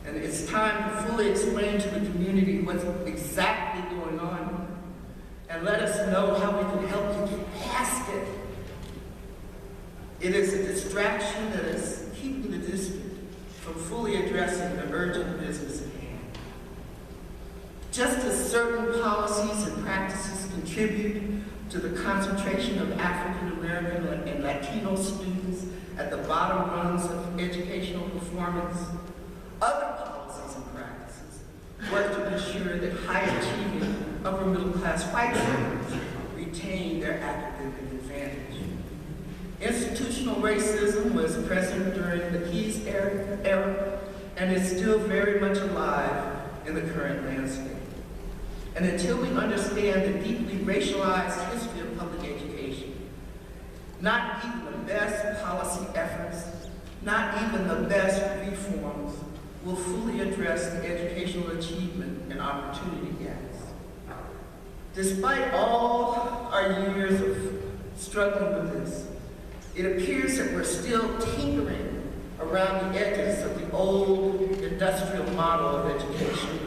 And it's time to fully explain to the community what's exactly going on and let us know how we can help you get past it. It is a distraction that is keeping the district from fully addressing the urgent business at hand. Just as certain policies and practices contribute to the concentration of African American and Latino students at the bottom rungs of educational performance, other policies and practices work to ensure that high-achieving upper-middle-class white students retain their academic advantage. Institutional racism was present during the Keys era and is still very much alive in the current landscape. And until we understand the deeply racialized history of public education, not even the best policy efforts, not even the best reforms will fully address the educational achievement and opportunity gaps. Despite all our years of struggling with this, it appears that we're still tinkering around the edges of the old industrial model of education.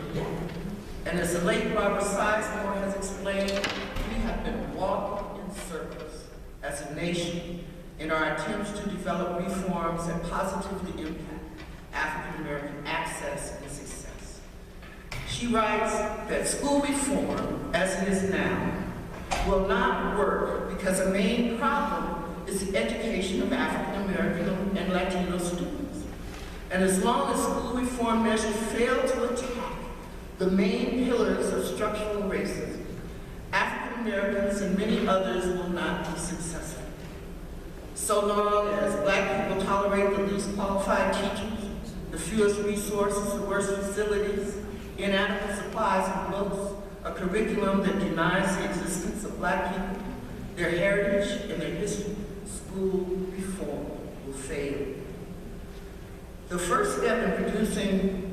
And as the late Barbara Sizemore has explained, we have been walking in circles as a nation in our attempts to develop reforms that positively impact African American access and success. She writes that school reform, as it is now, will not work because the main problem is the education of African American and Latino students. And as long as school reform measures fail to attack the main pillars of structural racism, African Americans and many others will not be successful. So long as Black people tolerate the least qualified teachers, the fewest resources, the worst facilities, inadequate supplies of books, a curriculum that denies the existence of Black people, their heritage, and their history, school reform will fail. The first step in producing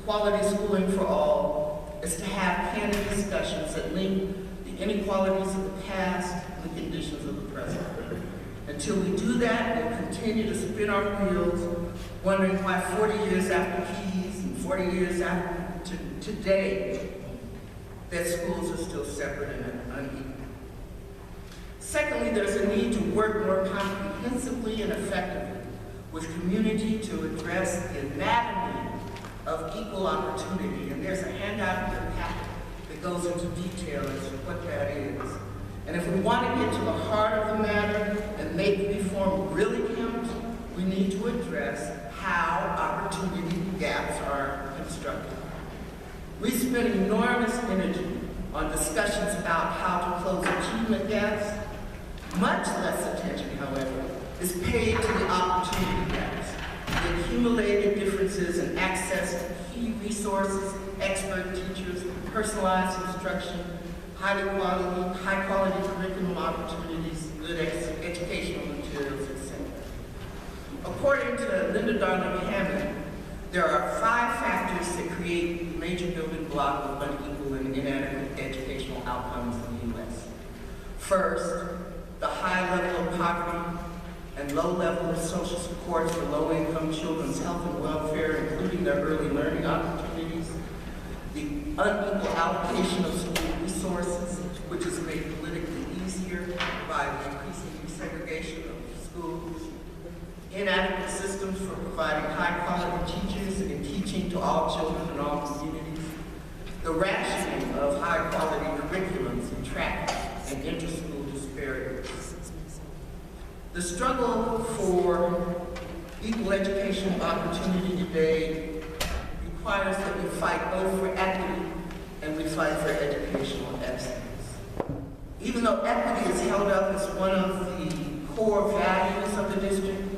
quality schooling for all is to have candid discussions that link the inequalities of the past and the conditions of the present. Until we do that, we'll continue to spin our wheels, wondering why 40 years after Keys and 40 years after today, that schools are still separate and unequal. Secondly, there's a need to work more comprehensively and effectively with community to address the anatomy of equal opportunity. And there's a handout in your packet that goes into detail as to what that is. And if we want to get to the heart of the matter and make reform really count, we need to address how opportunity gaps are constructed. We spend enormous energy on discussions about how to close achievement gaps. Much less attention, however, is paid to the opportunity gaps, the accumulated differences in access to key resources, expert teachers, personalized instruction, high quality curriculum opportunities, good educational materials, etc. According to Linda Darling-Hammond, there are 5 factors that create the major building block of unequal and inadequate educational outcomes in the U.S. First, the high level of poverty and low level of social supports for low-income children's health and welfare, including their early learning opportunities, the unequal allocation of school resources, which is made politically easier by the increasing desegregation of schools, inadequate systems for providing high-quality teachers and teaching to all children in all communities, the rationing of high-quality curriculums and track and inter-school disparities. The struggle for equal educational opportunity today requires that we fight both for equity and we fight for educational excellence. Even though equity is held up as one of the core values of the district,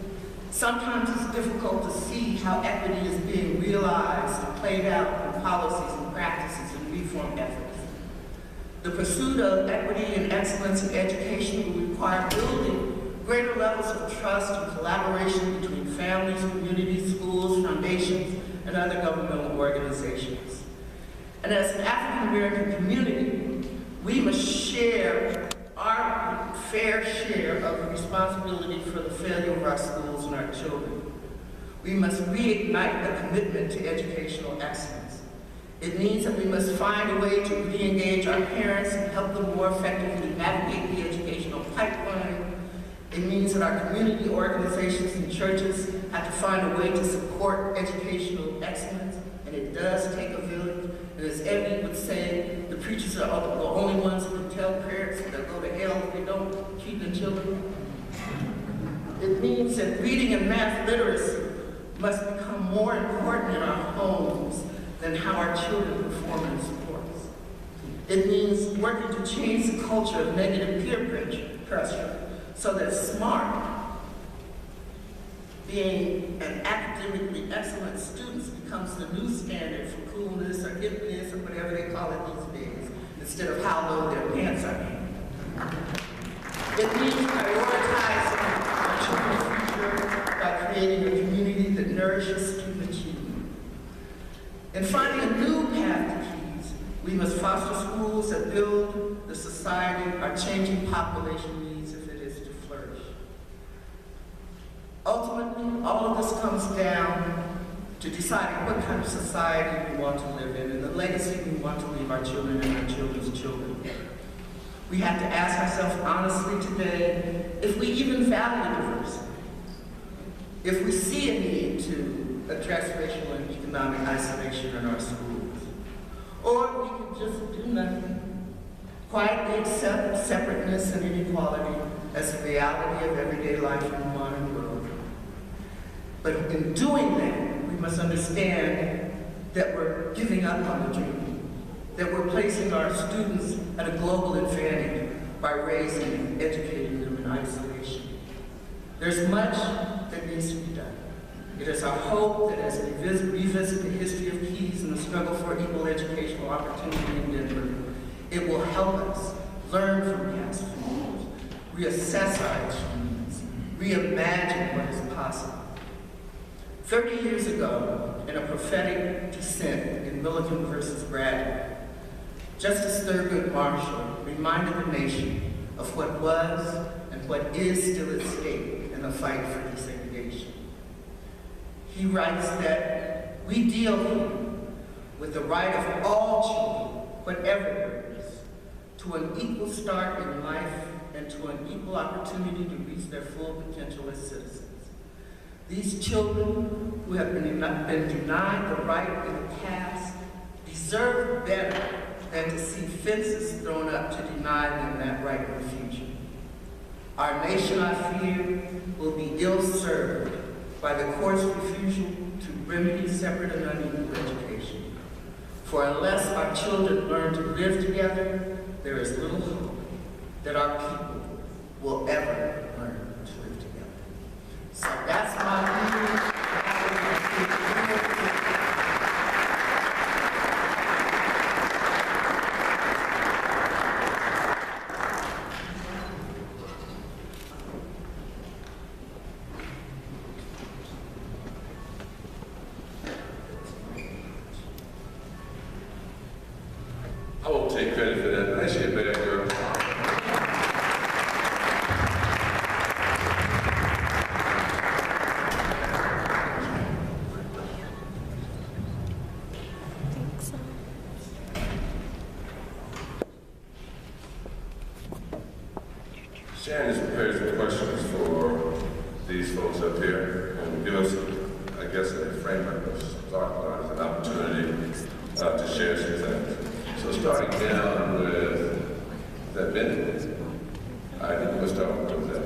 sometimes it's difficult to see how equity is being realized and played out in policies and practices and reform efforts. The pursuit of equity and excellence in education will require building greater levels of trust and collaboration between families, communities, schools, foundations, and other governmental organizations. And as an African American community, we must share our fair share of the responsibility for the failure of our schools and our children. We must reignite the commitment to educational excellence. It means that we must find a way to re-engage our parents and help them more effectively navigate the educational pipeline. It means that our community organizations and churches have to find a way to support educational excellence, and it does take a village. And as Evie would say, the preachers are the only ones who can tell parents that they'll go to hell if they don't treat their children. It means that reading and math literacy must become more important in our homes than how our children perform in sports. It means working to change the culture of negative peer pressure so that smart, being an academically excellent student becomes the new standard for coolness or hipness or whatever they call it these days, instead of how low their pants are. It means prioritizing our children's future by creating a community that nourishes student achievement. And finding a new path to peace, we must foster schools that build the society our changing population needs if it is to flourish. Ultimately, all of this comes down to deciding what kind of society we want to live in and the legacy we want to leave our children and our children's children. We have to ask ourselves honestly today if we even value diversity, if we see a need to address racial and economic isolation in our schools, or we can just do nothing, quietly accept separateness and inequality as a reality of everyday life in the modern world. But in doing that, we must understand that we're giving up on the dream, that we're placing our students at a global advantage by raising and educating them in isolation. There's much that needs to be done. It is our hope that as we revisit the history of Keys and the struggle for equal educational opportunity in Denver, it will help us learn from past failures, reassess our achievements, reimagine what is possible. 30 years ago, in a prophetic dissent in Milliken versus Bradley, Justice Thurgood Marshall reminded the nation of what was and what is still at stake in the fight for desegregation. He writes that we deal here with the right of all children, whatever their race, to an equal start in life and to an equal opportunity to reach their full potential as citizens. These children who have been denied the right in the past deserve better than to see fences thrown up to deny them that right in the future. Our nation, I fear, will be ill-served by the court's refusal to remedy separate and unequal education. For unless our children learn to live together, there is little hope that our people will ever learn to live together. So that's my view. I won't take credit for that, but I should bad girl. Sharon has prepared some questions for these folks up here and give us, I guess, a framework of thought, an opportunity to share some things. So starting down with that Ben, I think we'll start with that.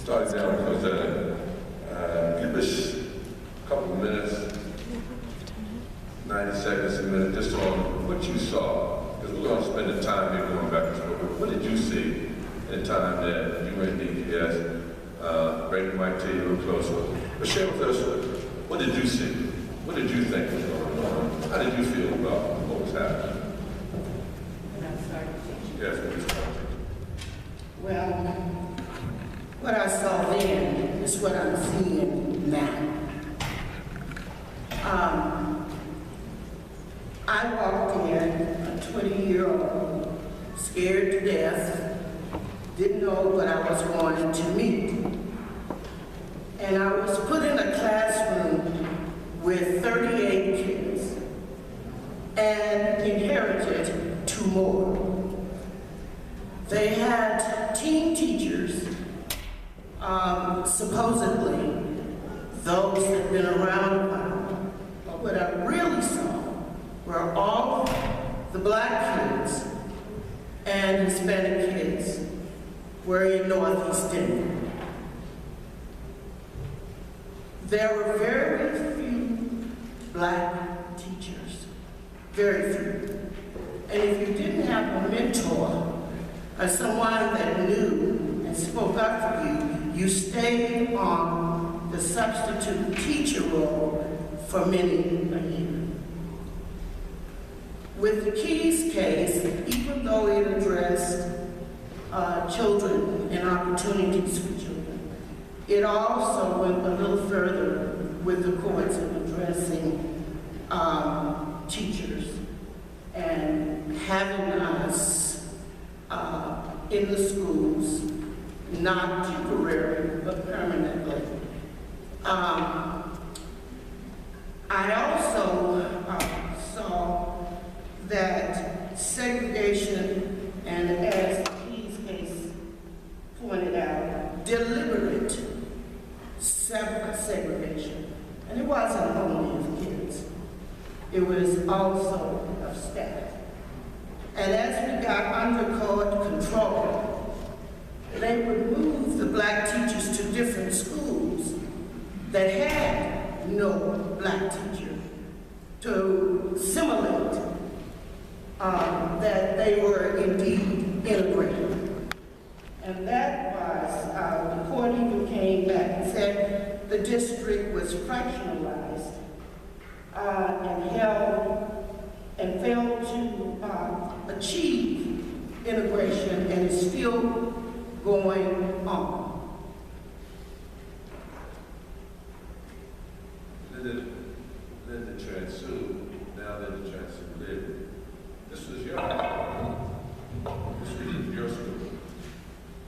Starting down with give us a couple of minutes, 90 seconds, a minute, just on what you saw. Because we're going to spend the time here going back and forth. What did you see in the time that you were in DPS? Brady might tell you a little closer. But share with us, what did you see? What did you think was going on? How did you feel about what was happening? Yes, what you started. Well, what I saw then is what I'm seeing now. I walked in, a 20-year-old, scared to death, didn't know what I was going to meet. And I was put in a classroom with 38 kids and inherited 2 more. They had teen teachers, supposedly those that had been around a while. But what I really saw were all the black kids and Hispanic kids were in Northeast Denver. There were very few black teachers, very few. And if you didn't have a mentor or someone that knew and spoke up for you, you stayed on the substitute teacher role for many a year. With the Keys case, even though it addressed children and opportunities for children, it also went a little further with the courts in addressing teachers and having us in the schools, not temporary, but permanently. I also saw that segregation, and as the Keys case pointed out, deliberate segregation. And it wasn't only of kids, it was also of staff. And as we got under court control, they would move the black teachers to different schools that had no black teacher to simulate that they were indeed integrated. And that was, the court even came back and said the district was fractionalized and failed to achieve integration, and is still going on. Linda Transu, now Linda Transu lived. This was your school.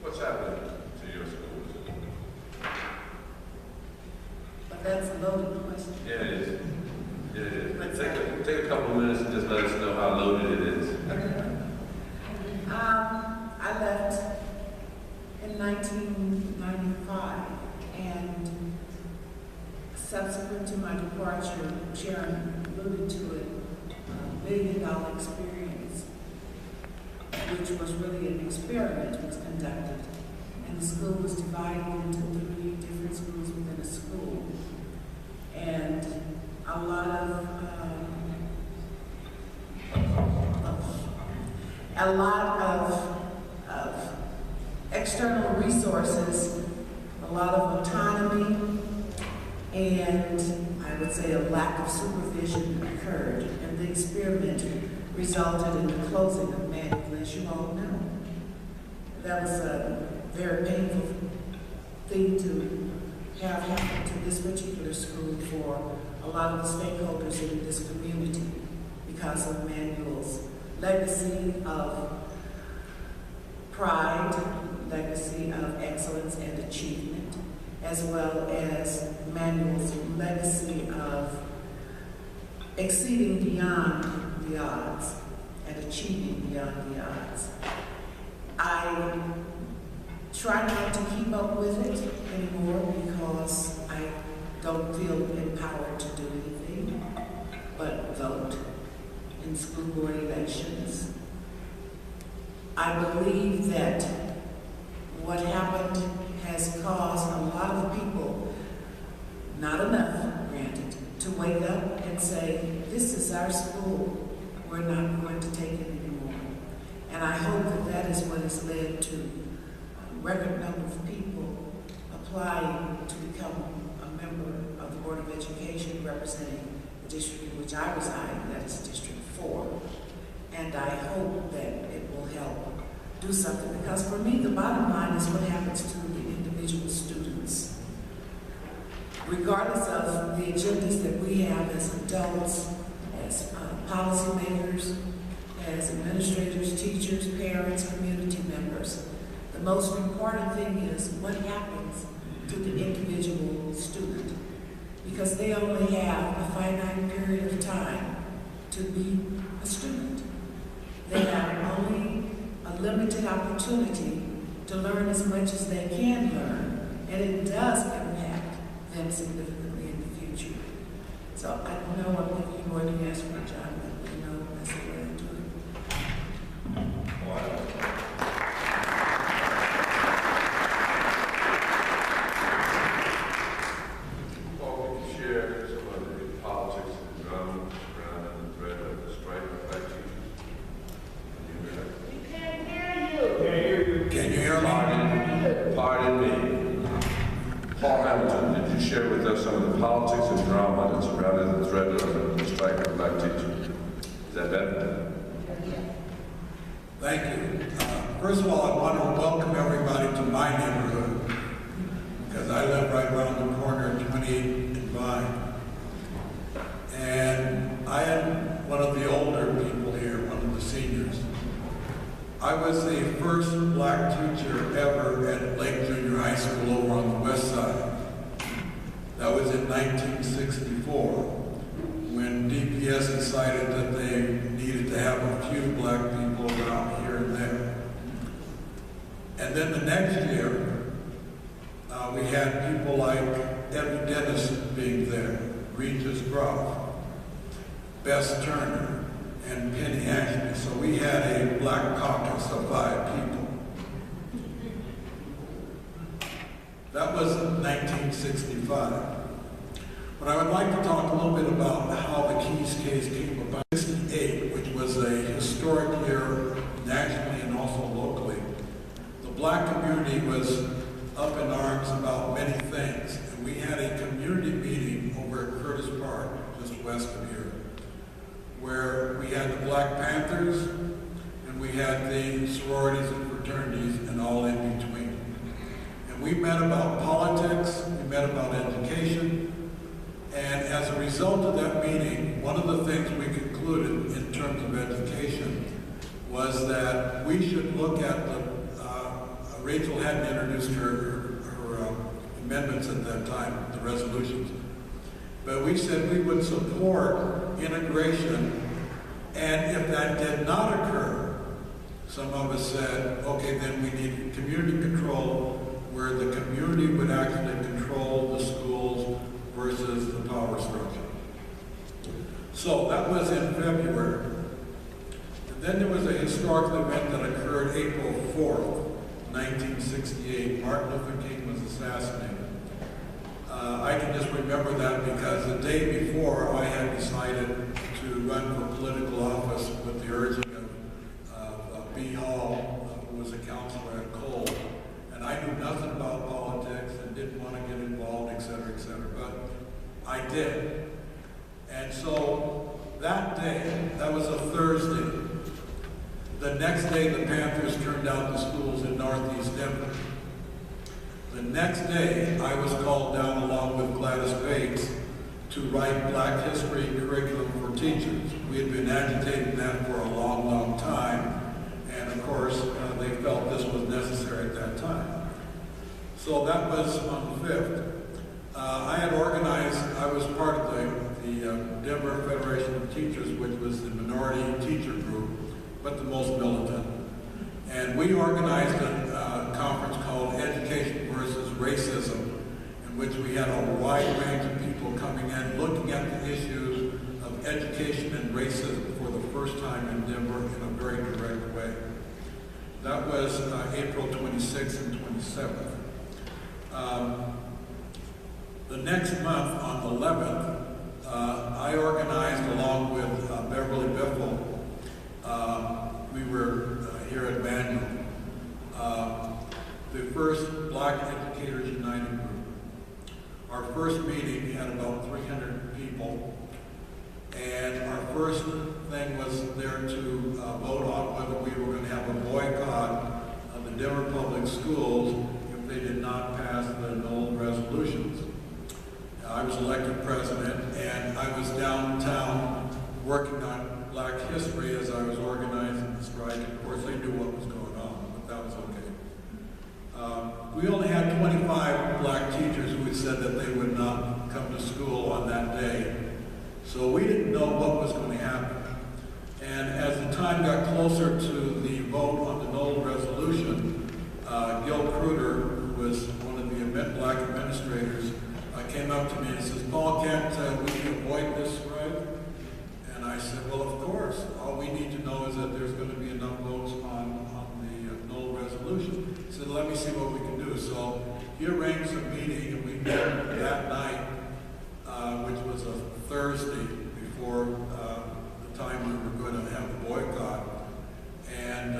What's happening to your school? But that's a loaded question. Yeah, it is. Yeah, it is. Take a couple of minutes and just let us know how loaded it is. I left in 1995, and subsequent to my departure, Sharon alluded to it, $1 million experience, which was really an experiment, was conducted. And the school was divided into 3 different schools within a school. And a lot of external resources, a lot of autonomy, and I would say a lack of supervision occurred, and the experiment resulted in the closing of Manual, as you all know. That was a very painful thing to have happen to this particular school for a lot of the stakeholders in this community because of Manual's legacy of pride, legacy of excellence and achievement, as well as Manual's legacy of exceeding beyond the odds and achieving beyond the odds. I try not to keep up with it anymore because I don't feel empowered to do anything but vote in school board elections. I believe that what happened has has caused a lot of people, not enough, granted, to wake up and say, this is our school. We're not going to take it anymore. And I hope that that is what has led to a record number of people applying to become a member of the Board of Education representing the district in which I reside, that is District 4. And I hope that it will help do something, because for me, the bottom line is what happens to the individual students. Regardless of the agendas that we have as adults, as policymakers, as administrators, teachers, parents, community members, the most important thing is what happens to the individual student, because they only have a finite period of time to be a student. They have only a limited opportunity to learn as much as they can learn, and it does impact them significantly in the future. So I know I'm thinking you already asked for a job, but you know that's the way I do it. Paul, could you share some of the politics and drama surrounding the threat of the strike of black teachers? Can you hear me? Pardon me. Paul Hamilton, did you share with us some of the politics and drama that surrounded the threat of the strike of black teachers? Is that better? Thank you. First of all, I want to welcome everybody to my neighborhood, because I live right around the corner at 28 and Vine. And I am one of the older people here, one of the seniors. I was the first black teacher ever at Lake Junior High School over on the west side. That was in 1964, when DPS decided that they needed to have a few black people around here and there. And then the next year, we had people like Evie Dennis being there, Regis Groff, Bess Turner, and Penny Ashby. So we had a black caucus of 5 people. That was 1965. But I would like to talk a little bit about how the Keyes case came about. 1968, which was a historic year nationally and also locally. The black community was up in arms about many things. And we had a community meeting over at Curtis Park, just west of here, where we had the Black Panthers and we had the sororities and fraternities and all in between. And we met about politics, we met about education, and as a result of that meeting, one of the things we concluded in terms of education was that we should look at the, Rachel hadn't introduced her amendments at that time, the resolutions, but we said we would support integration, and if that did not occur, some of us said, okay, then we need community control, where the community would actually control the schools versus the power structure. So that was in February. And then there was a historical event that occurred April 4th, 1968. Martin Luther King was assassinated. I can just remember that because the day before I had decided to run for political office with the urging of B. Hall, who was a counselor at Cole. And I knew nothing about politics and didn't want to get involved, et cetera, but I did. And so that day, that was a Thursday. The next day, the Panthers turned out the schools in Northeast Denver. The next day, I was called down along with Gladys Bates to write Black History curriculum for teachers. We had been agitating that for a long, long time. And of course, they felt this was necessary at that time. So that was on the 5th. I had organized, I was part of the Denver Federation of Teachers, which was the minority teacher group, but the most militant. And we organized a conference called Education versus Racism, in which we had a wide range of people coming in, looking at the issues of education and racism for the first time in Denver in a very direct way. That was April 26th and 27th. The next month, on the 11th, I organized along with Beverly Biffle, we were here at Manual, the first Black Educators United group. Our first meeting had about 300 people, and our first thing was there to vote on whether we were going to have a boycott of the Denver Public Schools if they did not pass the Knoll resolutions. I was elected president, and I was downtown working on Black history as I was organizing the strike. Of course, they knew what was going on, but that was okay. We only had 25 Black teachers who had said that they would not come to school on that day. So we didn't know what was going to happen. And as the time got closer to the vote on the Knoll resolution, Gil Kruger, who was one of the Black administrators, came up to me and says, "Paul, can't we avoid this strike?" And I said, "Well, of course. All we need to know is that there's going to be enough votes on the Knoll resolution." He said, "Let me see what we can do." So he arranged a meeting, and we met that night, which was a Thursday before the time we were going to have the boycott. And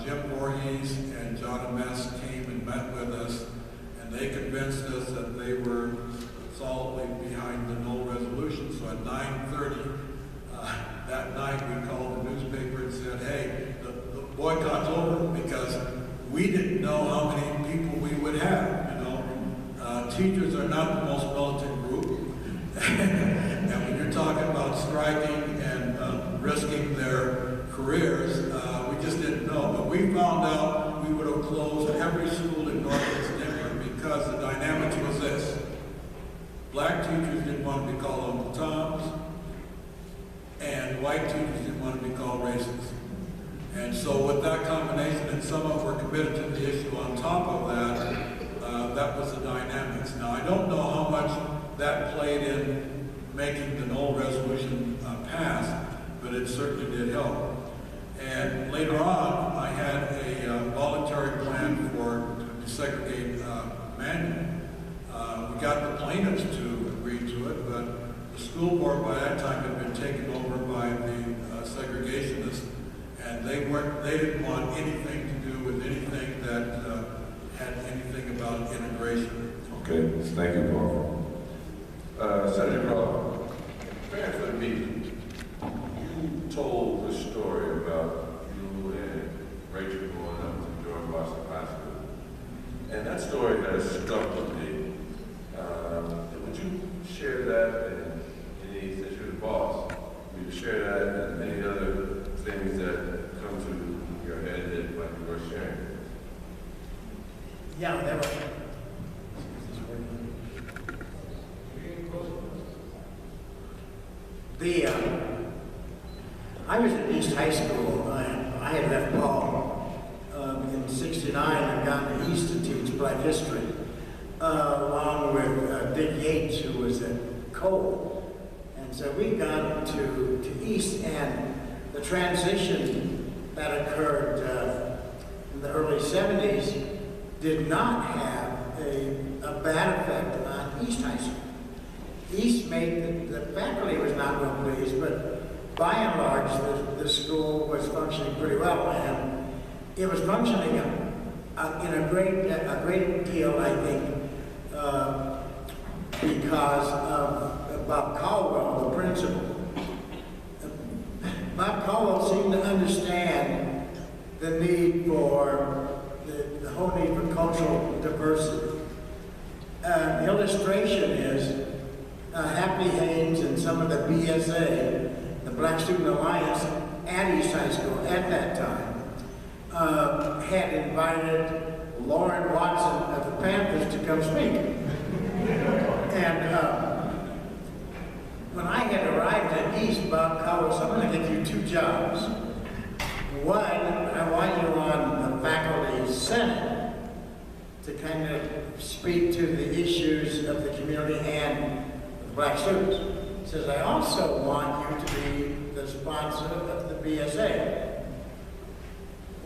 Jim Voorhees and John Mess came and met with us, and they convinced us that they were solidly behind the Knoll resolution. So at 9:30 that night, we called the newspaper and said, "Hey, the boycott's over," because we didn't know how many people we would have. You know, teachers are not the most militant group, and when you're talking about striking and risking their careers, we just didn't know. But we found out we would have closed every school in Northeast Denver because the dynamics was this. Black teachers didn't want to be called Uncle Toms, and white teachers didn't want to be called racist. And so with that combination, and some of them were committed to the issue on top of that, that was the dynamics. Now, I don't know how much that played in making the Knoll resolution pass, but it certainly did help. And later on, I had a voluntary plan to desegregate Manual. We got the plaintiffs to agree to it, but the school board by that time had been taken over by the segregationists, and they didn't want anything to do with anything that had anything about integration. Okay, thank you, Paul. Senator Crawford, preparing for the meeting, you told the story about you and Rachel going up to George Washington High School, and that story has stuck with me. Would you share that and since you're the boss, would you share that and any other things that come to your head that might be worth sharing? Yeah, that was. I was at East High School. I had left Paul in '69 and gone to East to teach Black history, along with Dick Yates, who was at Cole. And so we got to East, and the transition that occurred in the early '70s did not have a bad effect on East High School. East made the faculty was not real pleased, but by and large, the school was functioning pretty well, and it was functioning in a great deal, I think, because of Bob Caldwell, the principal. Bob Caldwell seemed to understand the need for the whole need for cultural diversity. The illustration is Happy Haynes and some of the BSA, the Black Student Alliance at East High School at that time, had invited Lauren Watson of the Panthers to come speak. And when I had arrived at East, Bob Caldwell said, "I'm going to get you two jobs. One, I want you on the faculty senate to kind of speak to the issues of the community and the Black students." He says, "I also want you to be the sponsor of the BSA."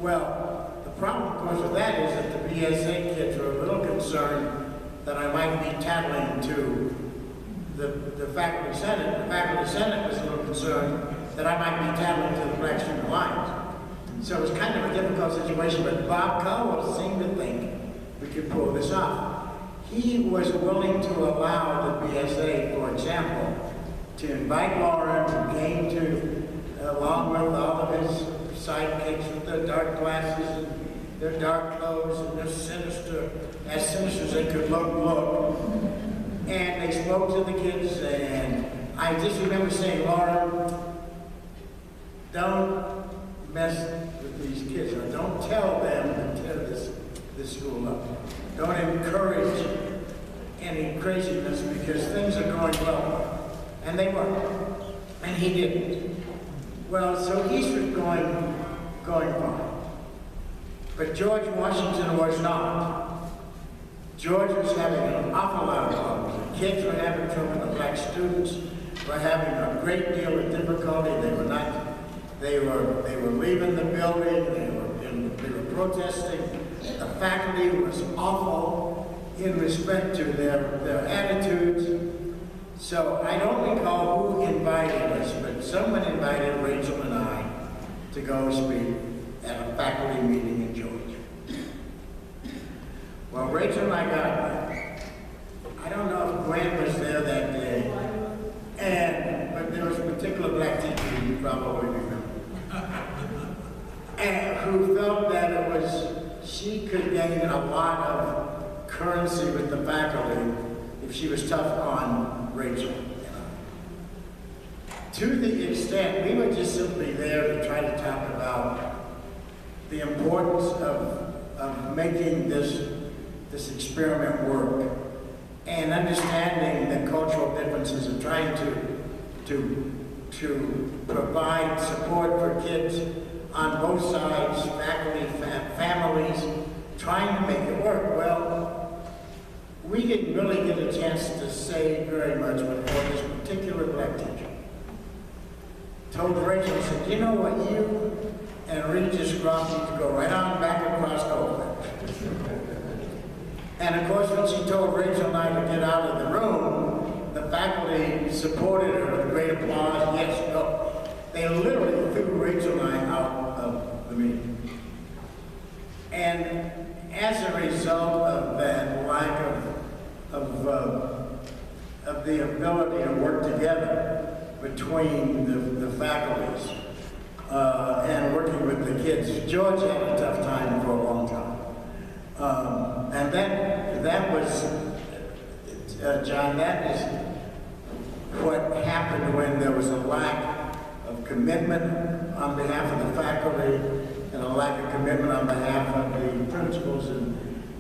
Well, the problem, of course, with that is that the BSA kids were a little concerned that I might be tattling to the faculty senate. The faculty senate was a little concerned that I might be tattling to the Black Student Alliance. So it was kind of a difficult situation, but Bob Caldwell seemed to think we could pull this off. He was willing to allow the BSA, for example, to invite Lauren, who came to, along with all of his sidekicks with their dark glasses and their dark clothes and their sinister, as sinister as they could look. And they spoke to the kids, and I just remember saying, Lauren, don't mess with these kids, or don't tell them to tear this school up. Don't encourage any craziness because things are going well. And they were. And he didn't. Well, so he's going fine. But George Washington was not. George was having an awful lot of problems. The kids were having trouble. The black students were having a great deal of difficulty. They were leaving the building. They were protesting. The faculty was awful in respect to their attitudes. So I don't recall who invited us, but someone invited Rachel and I to go speak at a faculty meeting in Georgia. Well, Rachel and I got there. I don't know if Gwen was there that day, but there was a particular black teacher you probably remember, and who felt that she could gain a lot of currency with the faculty if she was tough on Rachel. To the extent, we were just simply there to try to talk about the importance of making this experiment work and understanding the cultural differences and trying to provide support for kids on both sides, faculty, families, trying to make it work. Well, we didn't really get a chance to say very much before this particular black teacher told Rachel, he said, you know what, you and Regis Groff need to go right on back across over. And of course, when she told Rachel and I to get out of the room, the faculty supported her with great applause. Yes, no. They literally threw Rachel and I out of the meeting. And as a result of that lack of the ability to work together between the faculties and working with the kids, George had a tough time for a long time. And that was, John, that is what happened when there was a lack of commitment on behalf of the faculty and a lack of commitment on behalf of the principals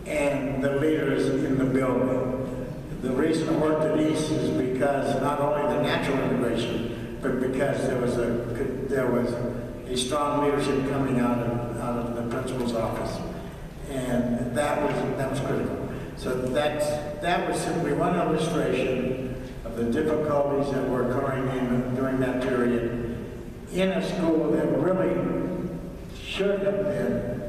and the leaders in the building. The reason I worked at East is because not only the natural integration, but because there was a strong leadership coming out of the principal's office, and that was critical. So that was simply one illustration of the difficulties that were occurring during that period in a school that really should have been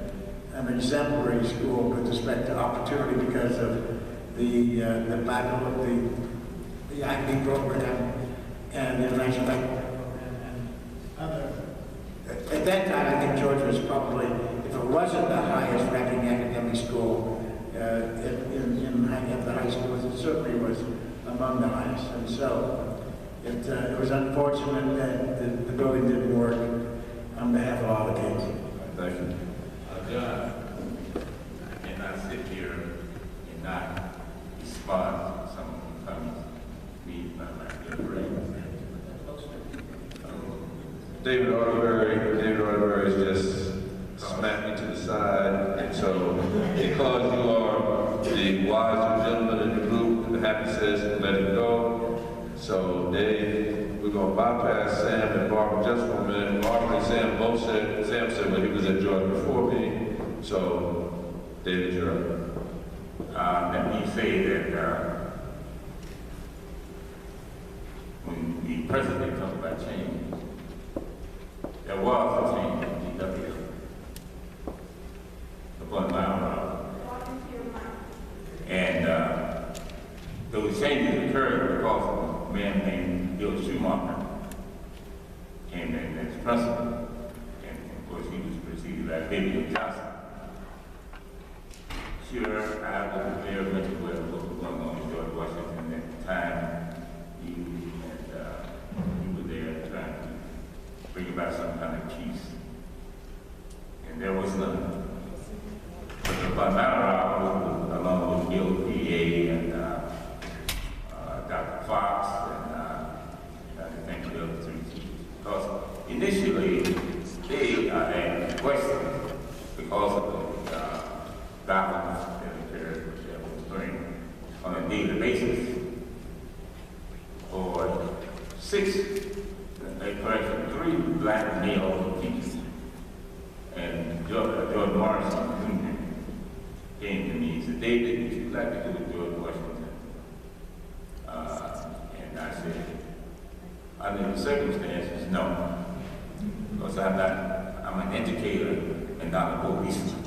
an exemplary school with respect to opportunity because of the battle of the IB program and the international program and other. At that time, I think Georgia was probably, if it wasn't the highest ranking academic school in the high schools, it certainly was among the highest. And so it was unfortunate that the building didn't work on behalf of all the kids. Thank you. John, I cannot sit here and not respond to some of the comments made by my good friend. David Arterbury has just smacked me to the side, and so because you are the wiser gentleman in the group, the happy says let it go. So Dave, we're gonna bypass Sam and Barbara just for a minute. Barbara and Sam both said, Sam said, well, he was at Georgia before me. So David, you're up. Let me say that when the president talked about change, there was a change in DW. Upon my own. And sure I was very much aware of what was going on in George Washington at the time. You were there trying to bring about some kind of peace. And there was none. But about an hour along with Bill P.A. and Dr. Fox and I think the other three teachers. Because initially, they had questions because of the violence that was occurring on a daily basis. For three black male teachers, and George Morrison Jr. came to me and said, David, would you like to go with George Washington? And I said, under the circumstances, no. Because I'm an educator and not a policeman.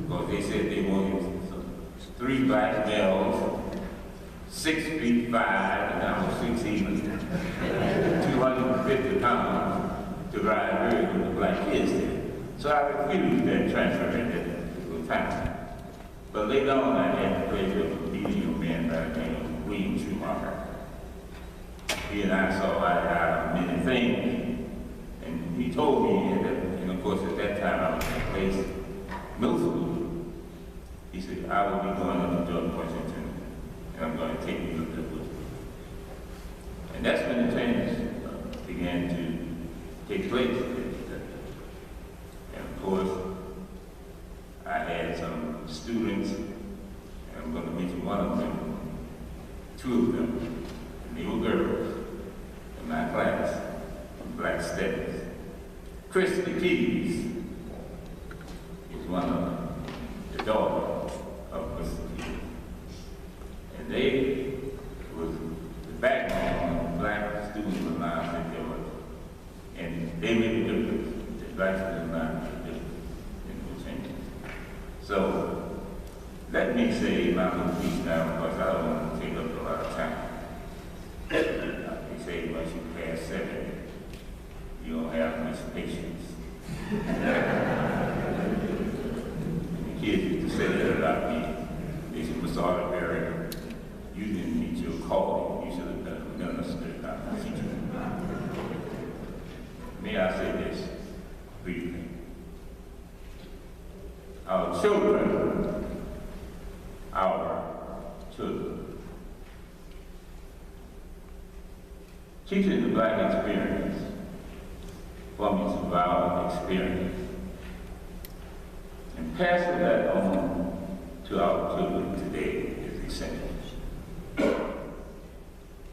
Because they said they wanted three black males, 6'5", and I was 6 even, 250 pounds to ride herd with the black kids there. So I refused that transfer at that particular time. But later on, I had the pleasure of meeting a man by the name of William Schumacher. He and I saw eye to eye on many things. And he told me, and of course at that time I was in a place, middle school. He said, I will be going up to George Washington, and I'm going to take you up there with me. And that's when the changes began to take place. And of course, I had some students, and I'm going to mention one of them, two of them, and they were girls in my class, Black Studies. Christy Keys is one of them, the daughter of Mr. Keys. And they was the backbone of black students of mine at Georgia. And they made a difference. The black students of mine made a difference in the changes. So let me say my little piece now, because I don't want to take up a lot of time. They say once you pass 70, you don't have much patience. The kids used to say that about me. They said, Mr. Oliver, you didn't meet your calling. You should have been a minister, not a teacher. May I say this briefly? Our children, teaching the black experience from its violent experience and passing that on to our children today is essential.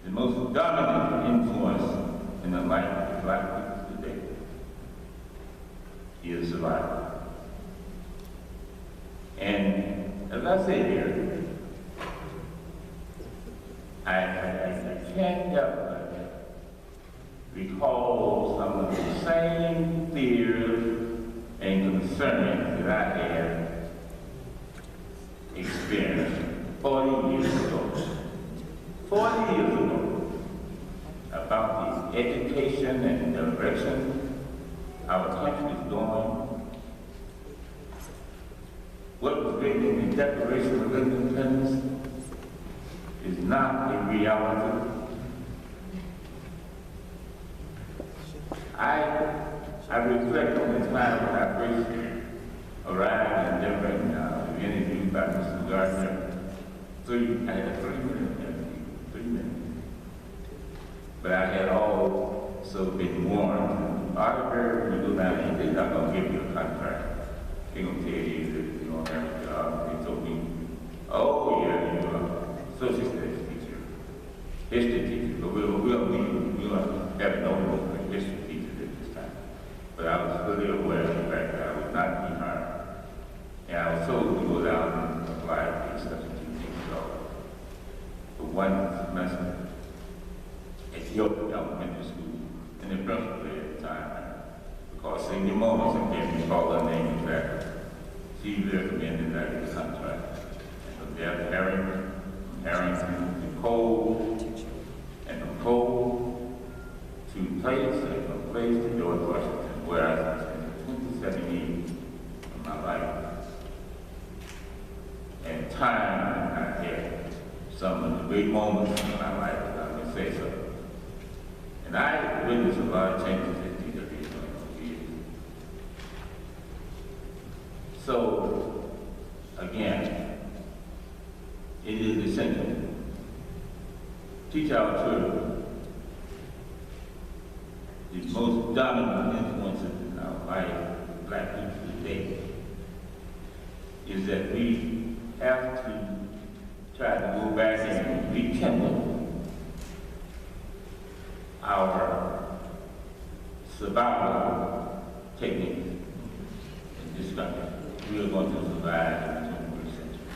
The most dominant influence in the life of black people today is survival. And as I say here, I can't help but recall some of the same fears and concerns that I had experienced 40 years ago. 40 years ago, about the education and direction our country is going. What was written in the Declaration of Independence is not a reality. I reflect on the time when I first arrived in Denver and interviewed by Mr. Gardner. I had a 3-minute interview, 3 minutes. But I had also been warned. Oliver, when you go down there, they're not going to give you a contract. They're going to tell you that you don't have a job. They told me, oh yeah, you're a social studies teacher, history teacher, but we'll have no history teachers at this time. But I was fully aware of the fact that I would not be hired. And I was told to go down and apply for these substitute teachers for one semester at York Elementary School, and the principal at the time. Because senior moments and then we call her name exactly. She recommended that I get a contract. And from there, Harrington to Cole, and from Cole to place, and from place to George Washington, where I spent 27 years of my life. time I had some of the great moments in my life, if I may say so. And I witnessed a lot of changes at DWA over the years. So, again, it is essential to teach our children the most dominant influences in our life, black people today, is that we have to try to go back and rekindle our survival techniques in this country. We are going to survive in the 21st century.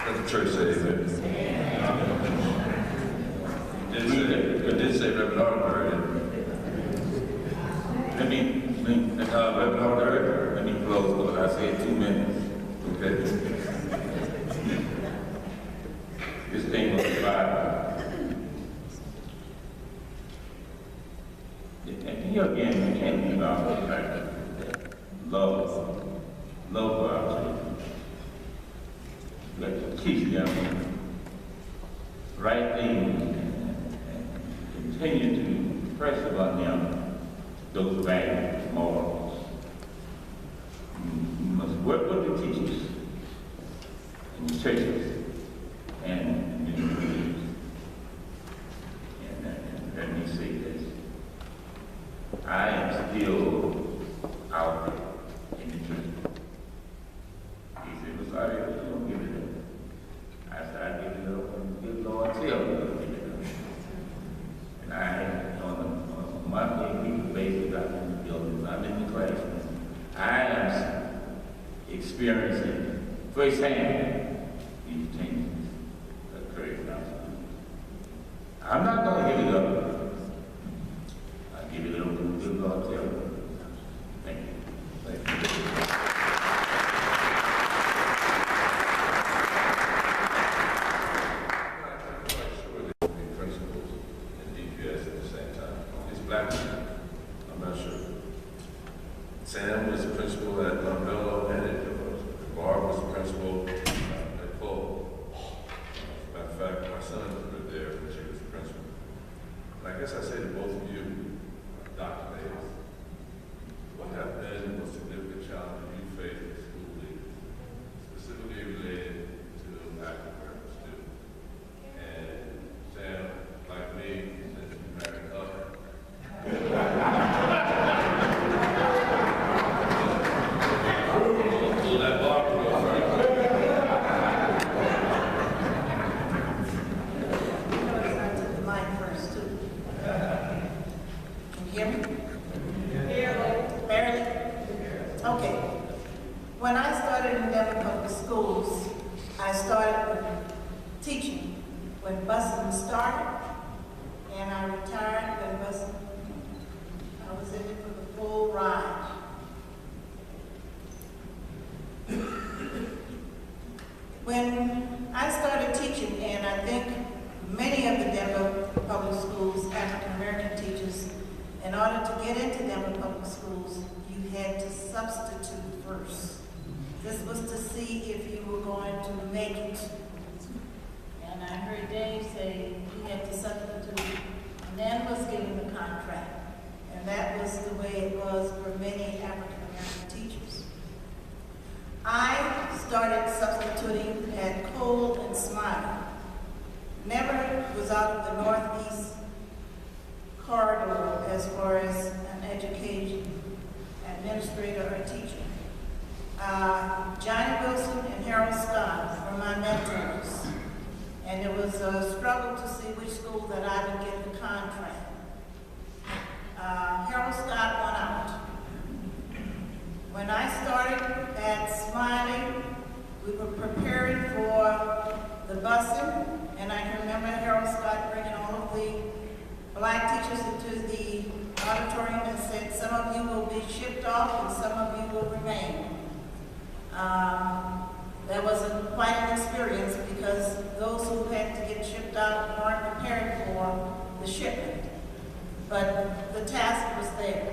Let the church say amen. It did say Reverend Hardenberg. Let me close, but I said 2 minutes. Okay? This thing was survival. And here again, we can't leave out the fact that love for our children. We have to teach them right things and continue to impress upon them those values, morals. You must work with the teachers and the churches and the communities. And let me say this. I am still out in the church. He said, "Well, sorry, you don't give it up." I said, "I give it up when the Lord tells me to give it up." And I, on a monthly, weekly basis, I'm in the buildings, I'm in the classroom. I am experiencing firsthand these changes that occur in our school. I'm not going to give it up. I give it up when the Lord tells me. Thank you. Thank you. Sam was the principal at Montbello, and Barb was the principal at Cole. As a matter of fact, my son lived there when she was the principal. And I guess I say to both of you, Dr. Davis, what have been the most significant challenges you face as school leaders, specifically related to African American students? And Sam, like me, since you married up, When I started in Denver Public Schools, I started with teaching when busing started, and I retired when busing. I was in it for the full ride. When I started teaching, and I think many of the Denver Public Schools, African American teachers, in order to get into Denver Public Schools, you had to substitute first. This was to see if you were going to make it. And I heard Dave say he had to substitute, and then was given the contract. And that was the way it was for many African American teachers. I started substituting at Cole and Smiley. Never was out of the Northeast corridor as far as an education administrator or teacher. Johnny Wilson and Harold Scott were my mentors, and it was a struggle to see which school that I would get the contract. Harold Scott went out. When I started at Smiley, we were preparing for the busing, and I can remember Harold Scott bringing all of the black teachers into the auditorium and said, "Some of you will be shipped off and some of you will remain." That was quite an experience because those who had to get shipped out weren't prepared for the shipment. But the task was there.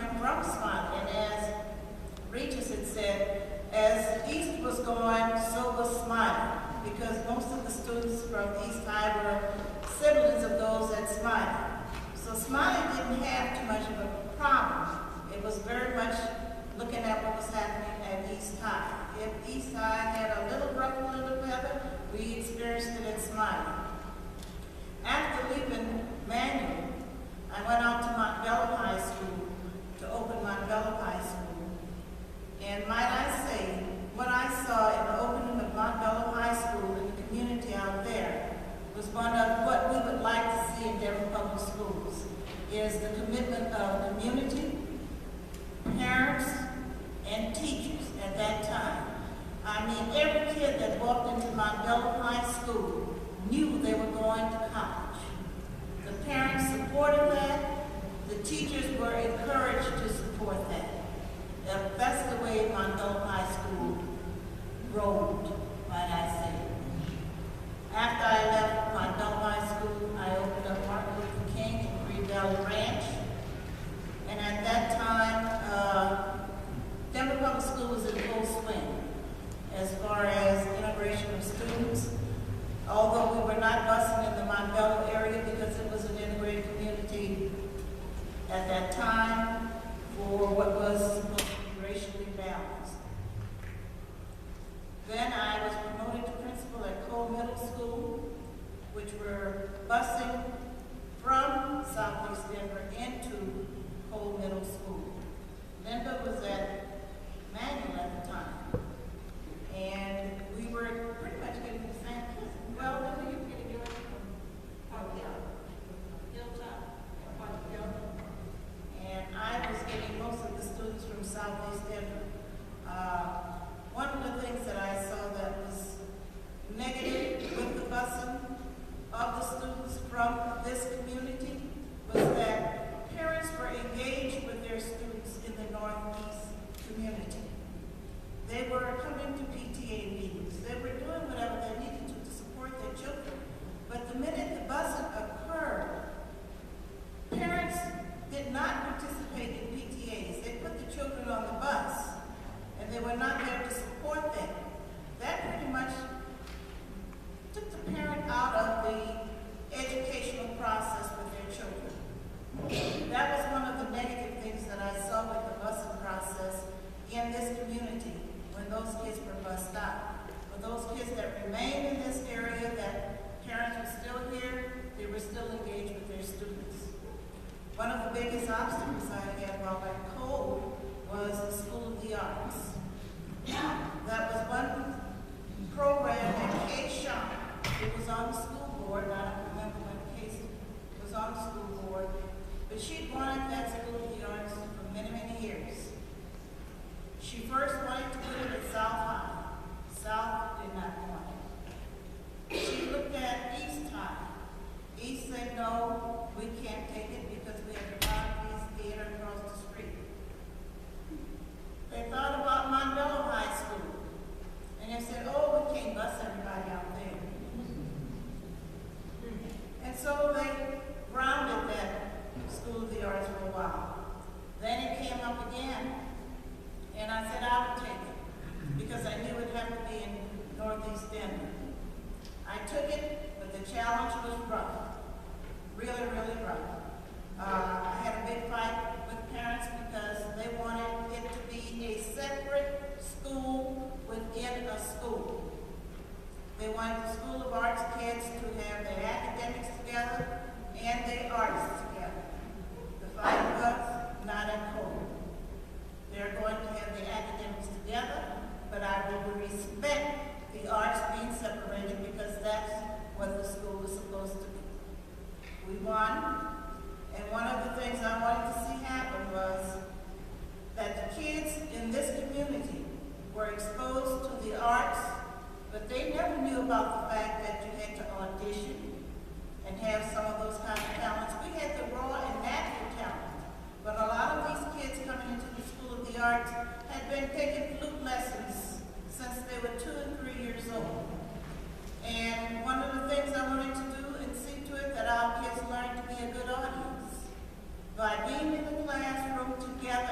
coming from Smiley, and as Regis had said, as East was going, so was Smiley, because most of the students from East High were siblings of those at Smiley. So Smiley didn't have too much of a problem. It was very much looking at what was happening at East High. If East High had a little ruffle in the feather, we experienced it at Smiley. After leaving Manual, I went out to Montbello High School to open Montbello High School. And might I say, what I saw in the opening of Montbello High School in the community out there was one of what we would like to see in Denver Public Schools, is the commitment of community, parents, and teachers at that time. I mean, every kid that walked into Montbello High School knew they were going to college. The parents supported that. The teachers were encouraged to support that. That's the way Montbello High School rolled, might I say. After I left Montbello High School, I opened up Martin Luther King in Green Valley Ranch. And at that time, Denver Public School was in full swing as far as integration of students. Although we were not busing in the Montbello area because it was an integrated community at that time for what was supposed to be racially balanced. Then I was promoted to principal at Cole Middle School, which were busing from Southeast Denver into Cole Middle School. Linda was at Manual at the time, and we were pretty much getting the same kids. Well, Linda, you were getting yours from Hilltop, and I was getting most of the students from Southeast Denver. One of the things that I saw that was negative with the busing of the students from this community was that parents were engaged with their students in the Northeast community. They were coming to PTA meetings. They were doing whatever they needed to support their children. But the minute the busing occurred, parents did not participate in PTAs. They put the children on the bus, and they were not there to support them. That pretty much took the parent out of the educational process with their children. That was one of the negative things that I saw with the busing process in this community when those kids were bused out. For those kids that remained in this area, that parents were still here, they were still engaged with their students. One of the biggest obstacles I had while at Cole was the School of the Arts. That was one program that Kate Shaw, who was on the school board, and I don't remember when Kate was on the school board, but she'd wanted that School of the Arts for many, many years. She first wanted to put it at South High. South did not want it. She looked at East High. East said, no, we can't take it because we have the Barclays Theater across the street. They thought about Montbello High School. And they said, oh, we can't bus everybody out there. And so they grounded that School of the Arts for a while. Then it came up again. And I said, I would take it because I knew it had to be in Northeast Denver. I took it, but the challenge was rough. Really, really rough. I had a big fight with parents because they wanted it to be a separate school within a school. They wanted the School of Arts kids to have their academics together and their arts together. The fight was not at Cole. They're going to have their academics together, but I will respect the arts being separated because that's what the school is supposed to be. We won, and one of the things I wanted to see happen was that the kids in this community were exposed to the arts, but they never knew about the fact that you had to audition and have some of those kind of talents. We had the raw and natural talent, but a lot of these kids coming into the School of the Arts had been taking flute lessons since they were 2 and 3 years old. And one of the things I wanted to do and see to it that our kids learn to be a good audience. By being in the classroom together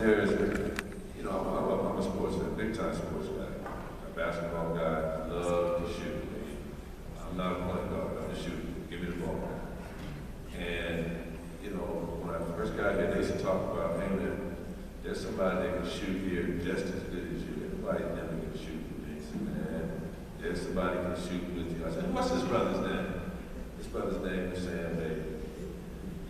there's, you know, I'm a sports guy, big time sports guy. A basketball guy, love to shoot. I'm not a point guard, I'm a shooter. Give me the ball. And, you know, when I first got here, they used to talk about, hey man, there's somebody that can shoot here just as good as you. Everybody never can shoot with me. So, man, there's somebody can shoot with you. I said, what's his brother's name? His brother's name is Sam Bailey.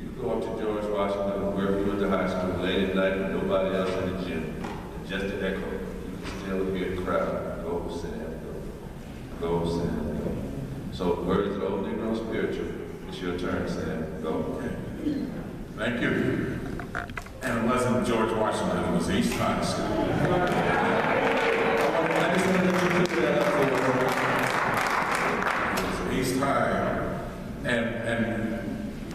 You go up to George Washington, wherever you went to high school, late at night with nobody else in the gym, and just an echo, you can still hear the crowd. Go, Sam, go. Go, Sam, go. So, words of old Negro spiritual. It's your turn, Sam. Go. Thank you. And it wasn't George Washington, it was East High School. I just wanted to put that up for it was East High. And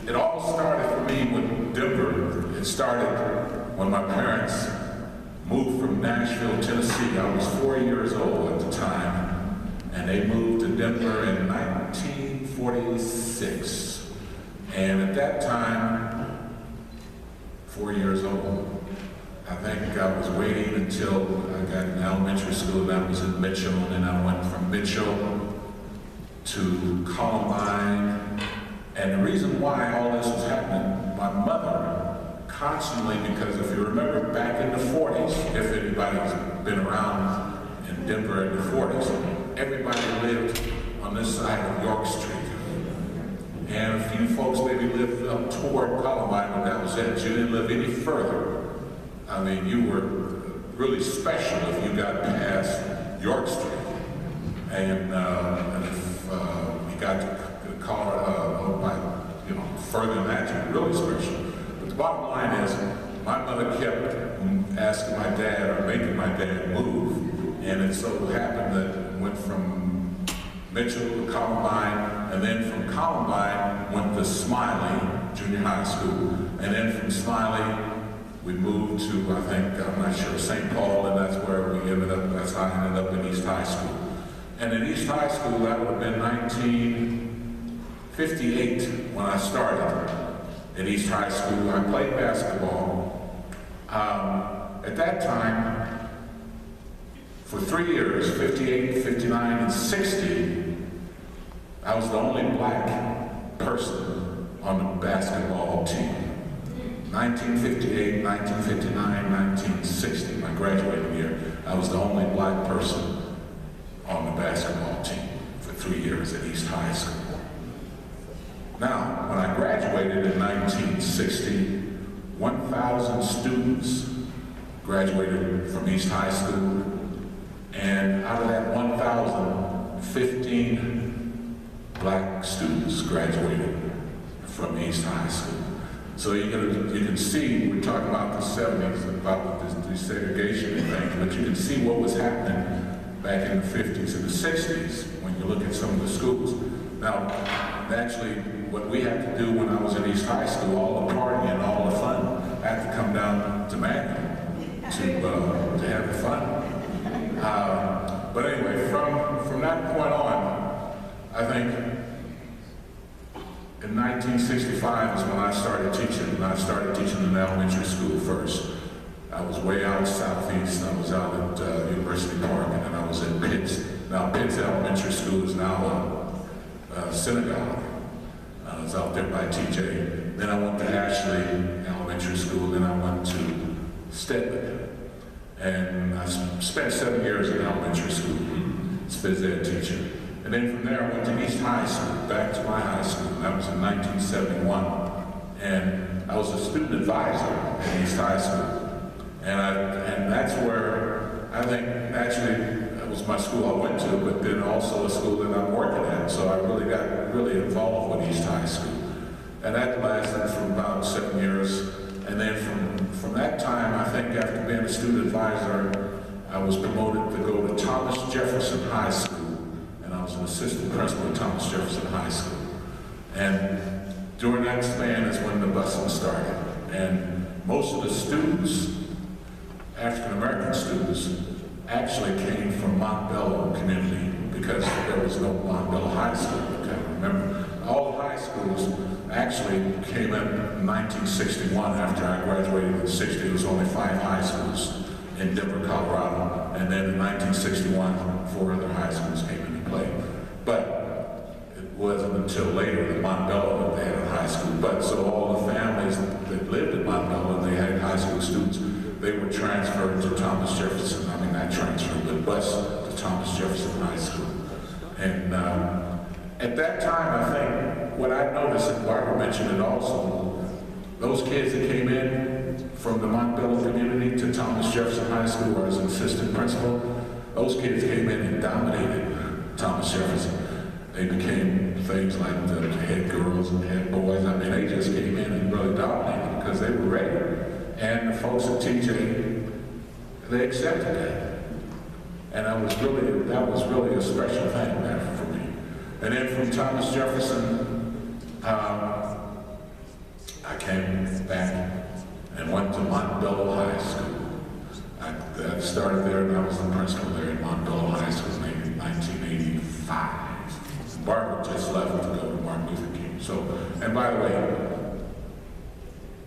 it all started for me with Denver. It started when my parents moved from Nashville, Tennessee. I was 4 years old at the time, and they moved to Denver in 1946. And at that time, 4 years old, I think I was waiting until I got in elementary school, and I was in Mitchell, and then I went from Mitchell to Columbine. And the reason why all this was happening, my mother constantly, because if you remember back in the 40s, if anybody's been around in Denver in the 40s, everybody lived on this side of York Street. And a few folks maybe lived up toward Columbine, but that was it. You didn't live any further. I mean, you were really special if you got past York Street. And if you got to further than that, you were really special. But the bottom line is, my mother kept asking my dad or making my dad move. And it so happened that it went from Mitchell to Columbine, and then from Columbine went to Smiley Junior High School, and then from Smiley we moved to, I think, I'm not sure, St. Paul, and that's where we ended up, that's how I ended up in East High School. And in East High School, that would have been 1958 when I started at East High School. I played basketball. At that time, for 3 years, 58, 59, and 60, I was the only black person on the basketball team. 1958, 1959, 1960, my graduating year, I was the only black person on the basketball team for 3 years at East High School. Now, when I graduated in 1960, 1,000 students graduated from East High School, and out of that 1,000, 15 black students graduated from East High School. So you can see, we're talking about the 70s, about this desegregation and things, but you can see what was happening back in the 50s and the 60s when you look at some of the schools. Now, naturally, what we had to do when I was in East High School, all the partying and all the fun, I had to come down to Manhattan to have the fun. But anyway, from that point on, I think in 1965 is when I started teaching, and I started teaching in elementary school first. I was way out southeast. I was out at University Park, and then I was in Pitts. Now, Pitts Elementary School is now a synagogue. I was out there by TJ. Then I went to Ashley Elementary School, then I went to Stedman. And I spent 7 years in elementary school as phys ed teacher. And then from there I went to East High School, back to my high school. That was in 1971. And I was a student advisor at East High School. And that's where I think naturally that was my school I went to, but then also a school that I'm working at. So I really got really involved with East High School. And that lasted for about 7 years. And then from that time, I think after being a student advisor, I was promoted to go to Thomas Jefferson High School. And I was an assistant principal at Thomas Jefferson High School. And during that span is when the busing started. And most of the students, African American students, actually came from Montbello community because there was no Montbello High School. I can't remember. All the high high schools actually came in 1961 after I graduated in 60. There was only 5 high schools in Denver, Colorado. And then in 1961, 4 other high schools came into play. But it wasn't until later that Montbello that they had a high school. But so all the families that lived in Montbello and they had high school students, they were transferred to Thomas Jefferson. I mean, not transferred, but bused to Thomas Jefferson High School. And at that time, I think what I noticed, and Barbara mentioned it also, those kids that came in from the Montbello community to Thomas Jefferson High School where I was an assistant principal, those kids came in and dominated Thomas Jefferson. They became things like the head girls and head boys. I mean, they just came in and really dominated because they were ready. And the folks at TJ, they accepted that. And that was really a special thing there for me. And then from Thomas Jefferson, I came back and went to Montbello High School. I started there and I was the principal there at Montbello High School in 1985. Barbara just left to go to Martin Luther King. So, and by the way,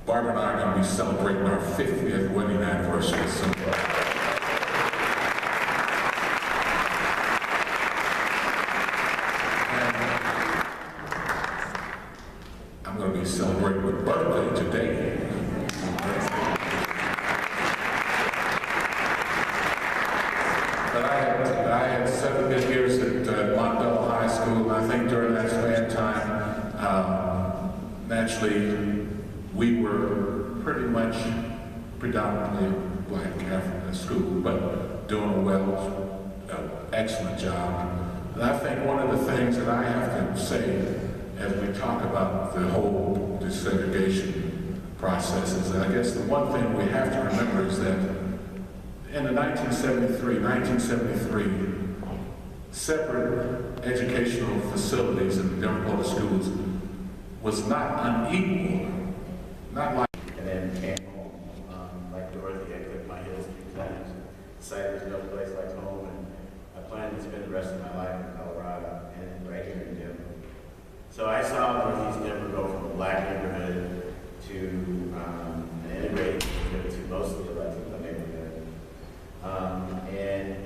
Barbara and I are going to be celebrating our 50th wedding anniversary. So, I'm going to be celebrating her birthday today. But I had 7 good years at Montbello High School, and I think during that span of time, naturally, we were pretty much predominantly black Catholic school, but doing well, excellent job. And I think one of the things that I have to say as we talk about the whole desegregation process is that I guess the one thing we have to remember is that in the 1973, separate educational facilities in the Denver public schools was not unequal, not like. And then came home. Like Dorothy, I clicked my heels 3 times. Decided there's no place like home, and I plan to spend the rest of my life in Colorado and right here in Denver. So I saw Northeast Denver go from a black neighborhood to an integrated neighborhood to mostly a Latino neighborhood. And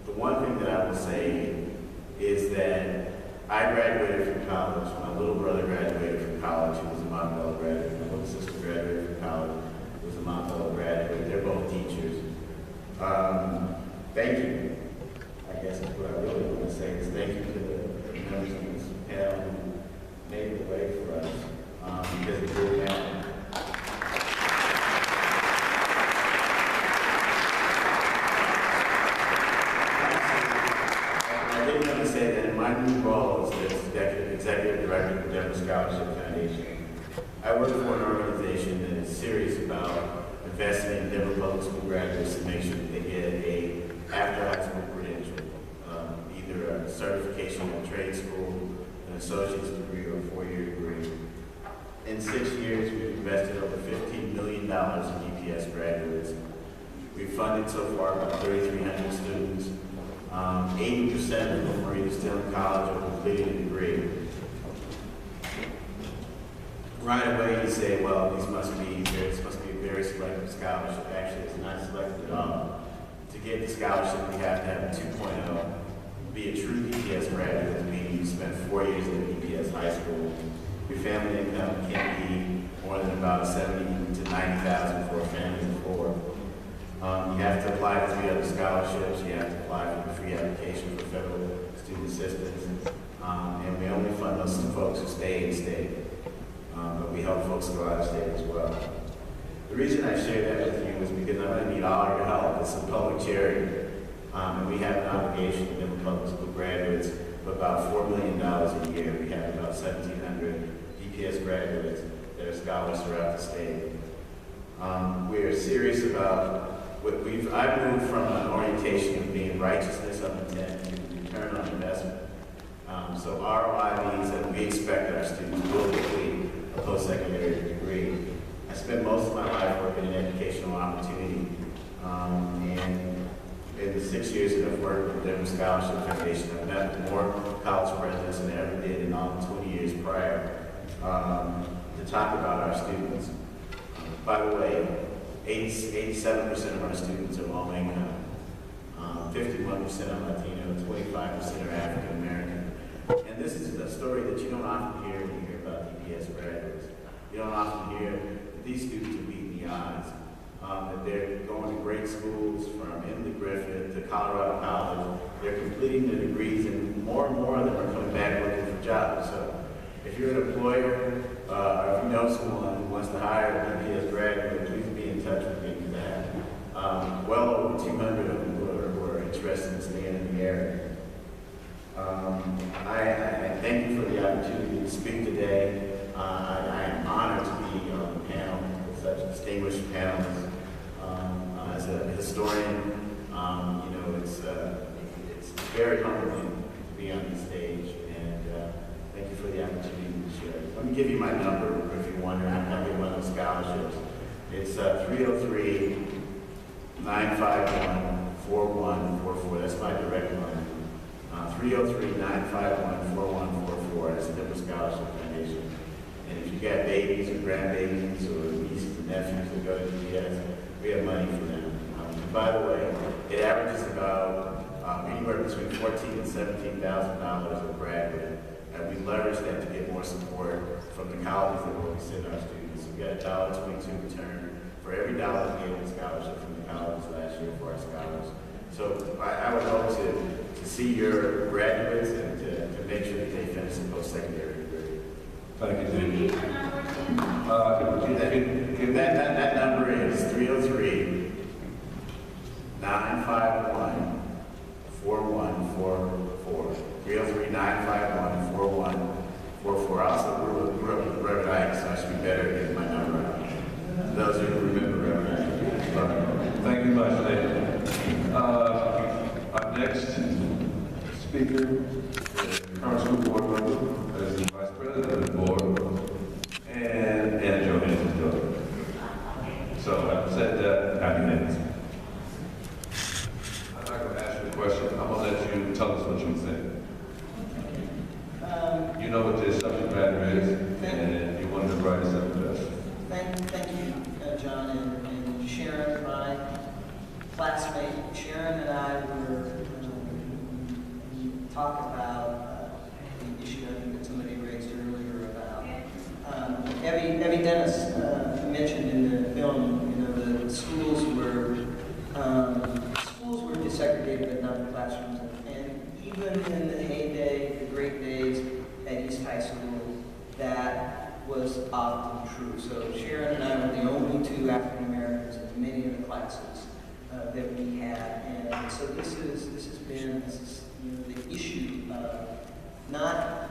the one thing that I will say is that I graduated from college. My little brother graduated from college. He was a Montbello graduate. My little sister graduated from college. He was a Montbello graduate. They're both teachers. Thank you. I guess that's what I really want to say is thank you to the members of this panel who made the way for us because it really happened. I did want to say that in my new role as the executive director of the Denver Scholarship Foundation, I work for an organization that is serious about investing in Denver public school graduates to make sure that they get a after high school credential, either a certification in trade school, an associate's degree, or a 4-year degree. In 6 years, we've invested over $15 million in EPS graduates. We've funded so far about 3,300 students. 80% of them are either still in college or completing a degree. Right away, you say, well, this must be a very selective scholarship. Actually, it's not selective at all. To get the scholarship, you have to have a 2.0, be a true EPS graduate, meaning you spent 4 years in EPS high school. Your family income can't be more than about $70,000 to $90,000 for a family of 4. You have to apply for 3 other scholarships. You have to apply for the free application for federal student assistance. And we only fund those folks who stay in state. But we help folks go out of state as well. The reason I share that with you is because I'm going to need all your help. It's a public charity. And we have an obligation to Denver public school graduates of about $4 million a year. We have about 1,700 DPS graduates that are scholars throughout the state. We are serious about what I've moved from an orientation of being righteousness of intent to return on investment. So ROI means that we expect our students will complete a post-secondary degree. I spent most of my life working in educational opportunity, and in the 6 years that I've worked with the Denver Scholarship Foundation, I've met with more college presidents than I ever did in all the 20 years prior, to talk about our students. By the way, 87% of our students are low income, 51% are Latino, 25% are African American. And this is a story that you don't often hear when you hear about DPS graduates. You don't often hear that these students are beating the odds, that they're going to great schools from Emily Griffith to Colorado College. They're completing their degrees, and more of them are coming back looking for jobs. So if you're an employer, or if you know someone who wants to hire a DPS graduate, please be in touch with me, because I have well over 200 of them who are interested in staying in the area. I thank you for the opportunity to speak today. I am honored to be on the panel with such distinguished panelists. As a historian, it's very humbling to be on the stage, and thank you for the opportunity to share. Let me give you my number if you wonder. I'm having one of the scholarships. It's 303-951-4144. That's my direct line. 303-951-4144. That's the Deferred Scholarship Foundation. And if you got babies or grandbabies or nieces and nephews that go to DPS, we have money for them. And by the way, it averages about anywhere between $14,000 and $17,000 a graduate. And we leverage that to get more support from the colleges that will send our students. We got a $1.22 return for every dollar we gave in scholarship from the colleges last year for our scholars. So I would hope to see your graduates and to make sure that they finish the post-secondary degree. Thank you, David. That number is 303-951-4144. 303-951-4144. I also grew up with Reverend Ike, so I should be better at getting my number out. Those of you who remember Reverend Ike. Thank you much, David. Our next speaker is current school board member, as the vice president of the board, and Johannes Dillon. So having said that, happy days. I'm not going to ask you a question. I'm going to let you tell us what you think. You know what this subject matter is, and you wanted to write us up with us. Thank you, John, and Sharon, my classmate. Sharon and I were talking about the issue I think that somebody raised earlier about Evie Dennis mentioned in the film, the schools were desegregated but not the classrooms, and even in the heyday, the great days at East High School, that was often true. So Sharon and I were the only two African Americans in many of the classes that we had, and so this has been the issue of not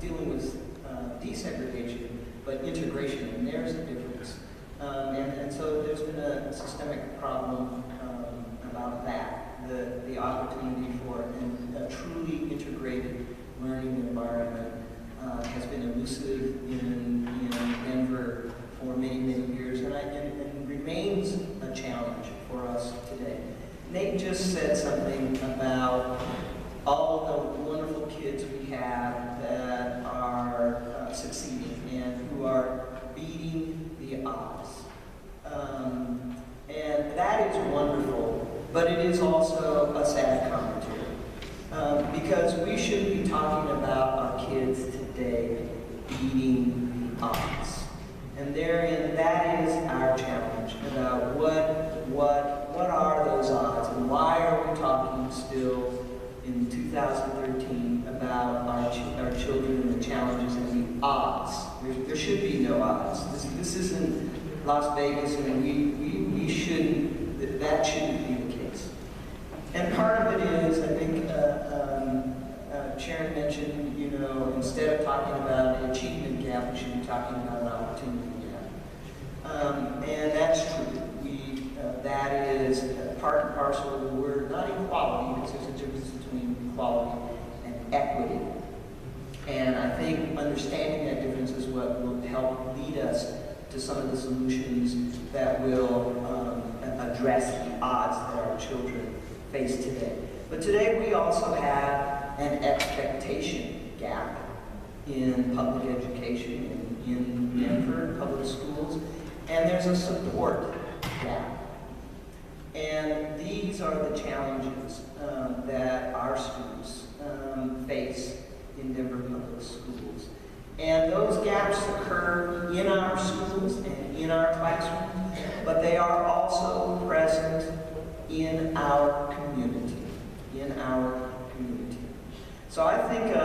dealing with desegregation, but integration, and there's a difference. And so there's been a systemic problem about that, the opportunity for a truly integrated learning environment has been elusive in Denver for many, many years, and remains a challenge for us today. Nate just said something about all the wonderful kids we have that are succeeding and who are beating the odds. And that is wonderful, but it is also a sad commentary. Because we should be talking about our kids today beating the odds. And therein, that is our challenge about what are those odds, and why are we talking still in 2013 about our children and the challenges and the odds. There should be no odds. This isn't Las Vegas, and we shouldn't, that shouldn't be the case. And part of it is, I think Sharon mentioned, instead of talking about an achievement gap, we should be talking about an opportunity gap. And that's true. That is part and parcel of the word, not equality, because there's a difference between equality and equity. And I think understanding that difference is what will help lead us to some of the solutions that will address the odds that our children face today. But today we also have an expectation gap in public education in Denver public schools, and there's a support gap. And these are the challenges that our students face in Denver public schools. And those gaps occur in our schools and in our classrooms, but they are also present in our community, So I think of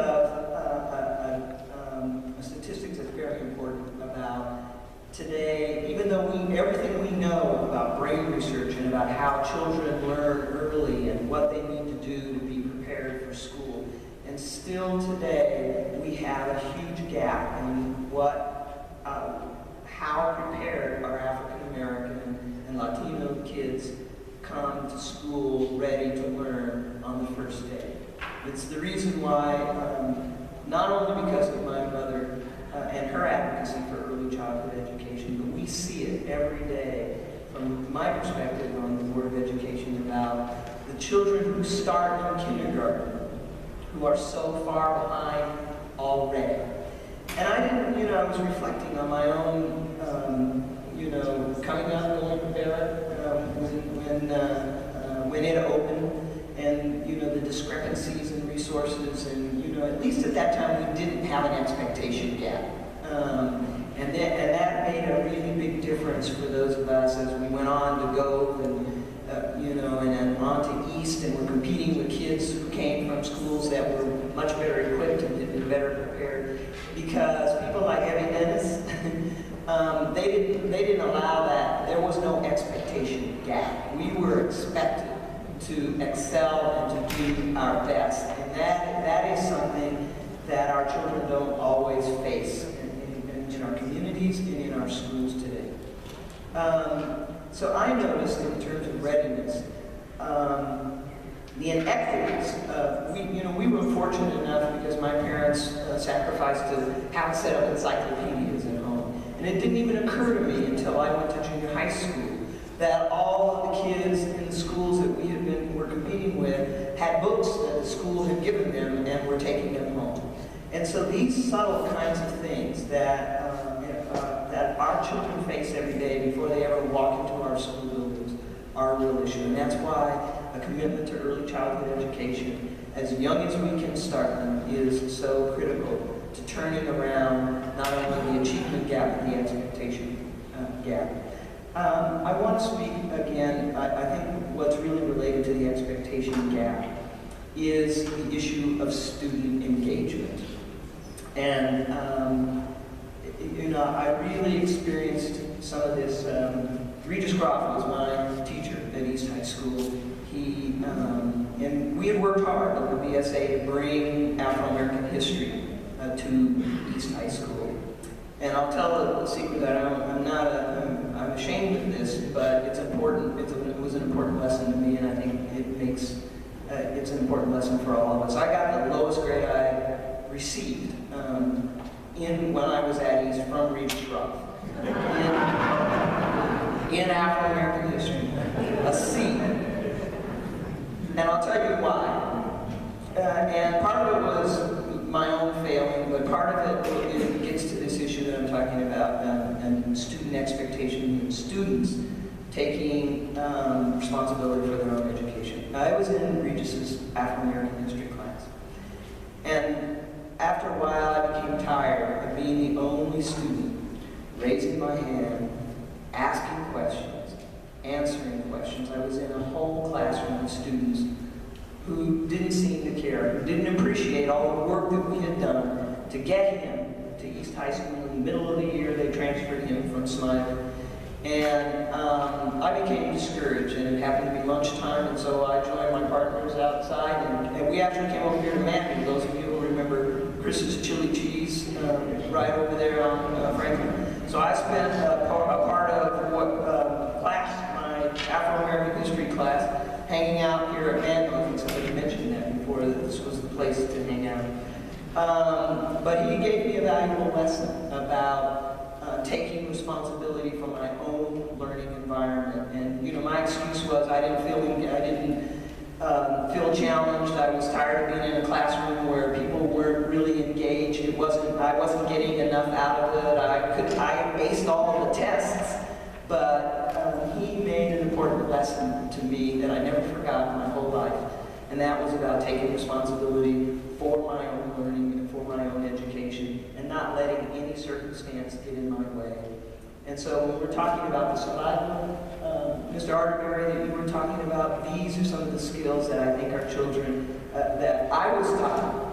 a statistic that's very important about today, even though everything we know about brain research and about how children learn early and what they need to do to be prepared for school, and still today we have a huge gap in how prepared our African American and Latino kids come to school ready to learn on the first day. It's the reason why, not only because of my mother and her advocacy for early childhood education, but we see it every day from my perspective on the Board of Education about the children who start in kindergarten who are so far behind already. And I didn't, I was reflecting on my own, coming up going to Deferred when it opened, and the discrepancies in resources, and at least at that time we didn't have an expectation gap, and that made a really big difference for those of us as we went on to go and then on to East, and we're competing with kids who came from schools that were much better equipped and better prepared, because people like Abby Dennis, they didn't allow that. There was no expectation gap. We were expected to excel and to do our best, and that is something that our children don't always face in our communities and in our schools today. So I noticed in terms of readiness, the inequities. We were fortunate enough because my parents sacrificed to have a set of encyclopedias at home, and it didn't even occur to me until I went to junior high school that all of the kids in the schools that we were competing with had books that the school had given them and were taking them home. And so these subtle kinds of things that our children face every day before they ever walk into our school buildings are a real issue. And that's why a commitment to early childhood education, as young as we can start them, is so critical to turning around not only the achievement gap, but the expectation gap. I want to speak again, I think what's really related to the expectation gap is the issue of student engagement. And, I really experienced some of this. Regis Croft was my teacher at East High School. And we had worked hard on the BSA to bring Afro-American history to East High School. And I'll tell a secret that I'm ashamed of this, but it's important. It was an important lesson to me, and I think it's an important lesson for all of us. I got the lowest grade I received when I was at East from Regis Croft in Afro-American history, a C. And I'll tell you why. And part of it was my own failing, but part of it gets to this issue that I'm talking about, and student expectation and students taking responsibility for their own education. I was in Regis's Afro-American history class, and after a while I became tired of being the only student raising my hand, asking questions, answering questions. I was in a whole classroom of students who didn't seem to care, who didn't appreciate all the work that we had done to get him to East High School. In the middle of the year, they transferred him from Smiley. And I became discouraged, and it happened to be lunchtime, and so I joined my partners outside, and we actually came over here to Manhattan. Those of you who remember Chris's Chili Cheese right over there on Franklin. So I spent a part of what class, my Afro-American history class, hanging out here at Manhattan. I think somebody mentioned that before, that this was the place to hang out. But he gave me a valuable lesson about taking responsibility for my own learning environment. And my excuse was I didn't feel challenged. I was tired of being in a classroom where people weren't really engaged I wasn't getting enough out of it. I aced all of the tests, but he made an important lesson to me that I never forgot my whole life, and that was about taking responsibility for my own learning and for my own education, and not letting any circumstance get in my way. And so when we're talking about the survival, Mr. Arterberry, that you were talking about, these are some of the skills that I think our children, that I was taught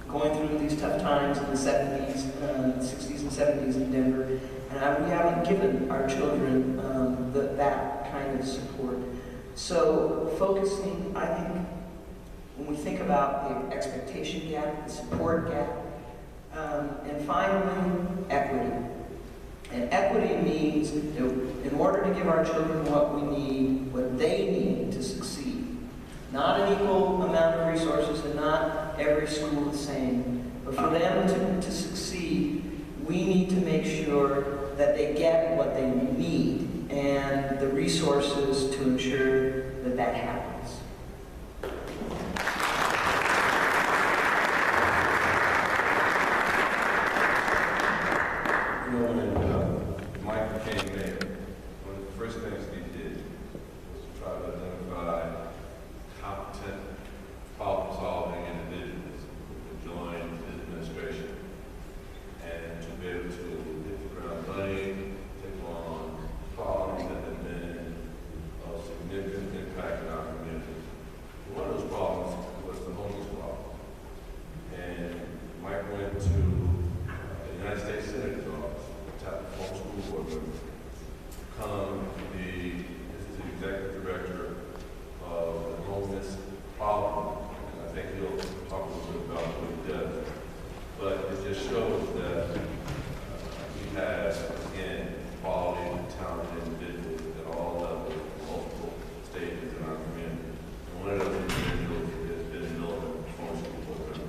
going through these tough times in the 70s, 60s and 70s in Denver. And we haven't given our children that kind of support. So focusing, I think, when we think about the expectation gap, the support gap, and finally, equity. And equity means that in order to give our children what we need, what they need to succeed, not an equal amount of resources and not every school the same, but for them to succeed, we need to make sure that they get what they need and the resources to ensure that that happens. You know, when Mike became mayor, one of the first things he did was to try to identify competent, problem-solving individuals who could join his administration and to be able to hit the ground running, take on problems that have been of significant impact in our community. One of those problems was the homeless problem. And Mike went to the United States Senator's office, tapped the former school board member, this is the executive director of the homeless problem. And I think he'll talk a little bit about what he does. But it just shows that we have, again, quality and talented individuals at all levels, multiple stages in our community. And one of those individuals has been Miller, former school board member.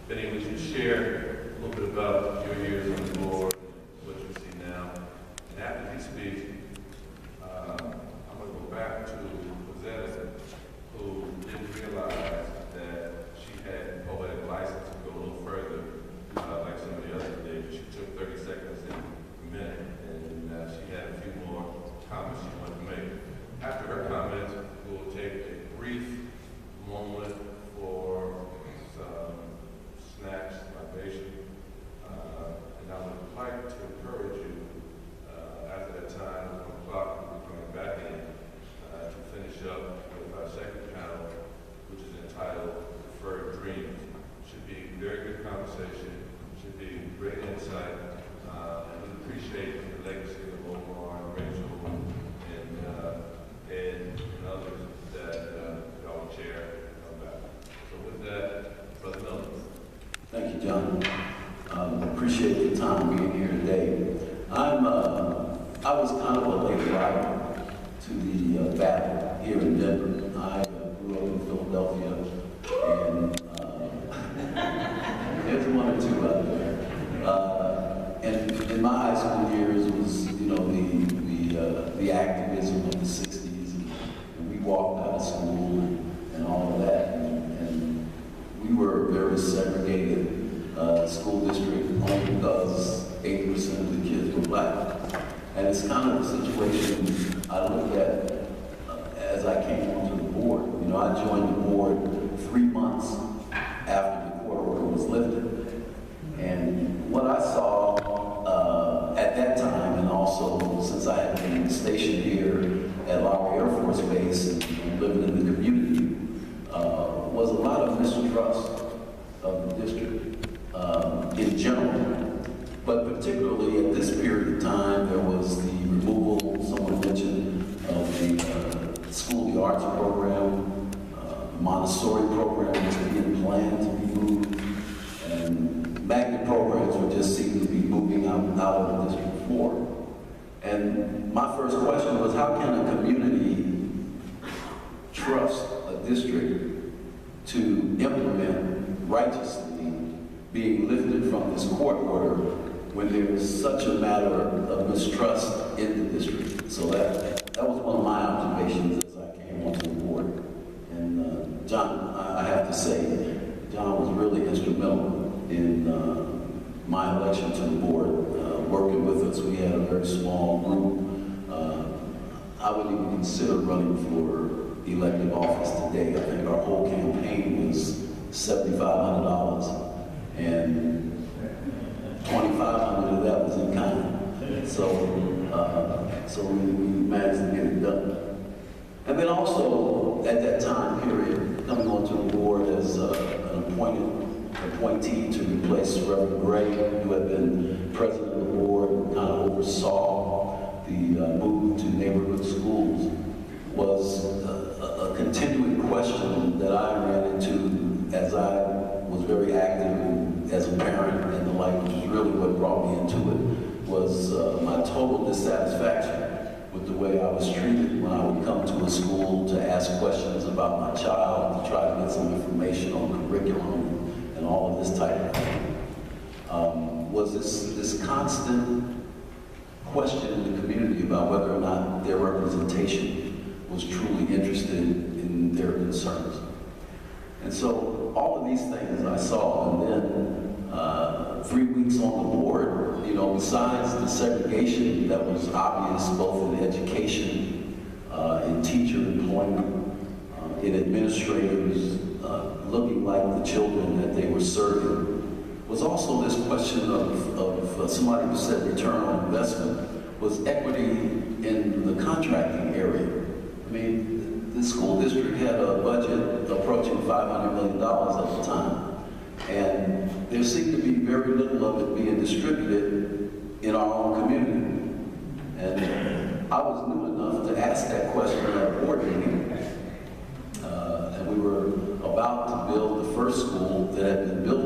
Benny, would you share a little bit about your years on the board, what you see now? And after he speaks, I'm going to go back to Rosetta, who didn't realize that she had a poetic license to go a little further, like some of the others did. She took 30 seconds in a minute, and she had a few more comments she wanted to make. After her comments, we'll take a brief moment for some snacks, libation, and I would like to encourage you, after that time, 1 o'clock, we'll be coming back in to finish up with our second panel, which is entitled Deferred Dreams. Should be very good conversation, should be great insight, and we appreciate the legacy of Omar and Rachel and Ed and others that y'all chair about. So with that, Brother Miller. Thank you, John. Appreciate the time being here today. I was kind of a late rider to the battle here in Denver. I grew up in Philadelphia, and there's one or two out there. And in my high school years, it was, you know, the activism of the 60s, and we walked out of school and all of that, and we were a very segregated school district only because 8% of the kids were black. And it's kind of the situation I looked at as I came onto the board. You know, I joined the board 3 months after the court order was lifted. And what I saw at that time, and also since I had been stationed here at Lowry Air Force Base and living in the community, was a lot of mistrust of the district in general. But particularly at this period of time, there was the removal, someone mentioned, of the School of the Arts program, Montessori program was being planned to be moved, and magnet programs were just seem to be moving out of District 4. And my first question was, how can a community trust a district to implement righteously being lifted from this court order when there is such a matter of mistrust in the district? So that was one of my observations as I came onto the board. And John, I have to say, John was really instrumental in my election to the board. Working with us, we had a very small group. I wouldn't even consider running for elective office today. I think our whole campaign was $7,500, and $2,500 of that was in kind. So we managed to get it done. And then also, at that time period, coming onto the board as an appointee to replace Reverend Gray, who had been president of the board and kind of oversaw the move to neighborhood schools, was a continuing question that I ran into as I was very active as a parent and the like, which is really what brought me into it, was my total dissatisfaction with the way I was treated when I would come to a school to ask questions about my child, to try to get some information on curriculum and all of this type of thing. Was this constant question in the community about whether or not their representation was truly interested in their concerns. And so all of these things I saw, and then 3 weeks on the board, you know, besides the segregation that was obvious both in education, in teacher employment, in administrators, looking like the children that they were serving, was also this question of somebody who said return on investment, was equity in the contracting area. I mean, the school district had a budget approaching $500 million at the time, and there seemed to be very little of it being distributed in our own community. And I was new enough to ask that question at a board meeting, and we were about to build the first school that had been built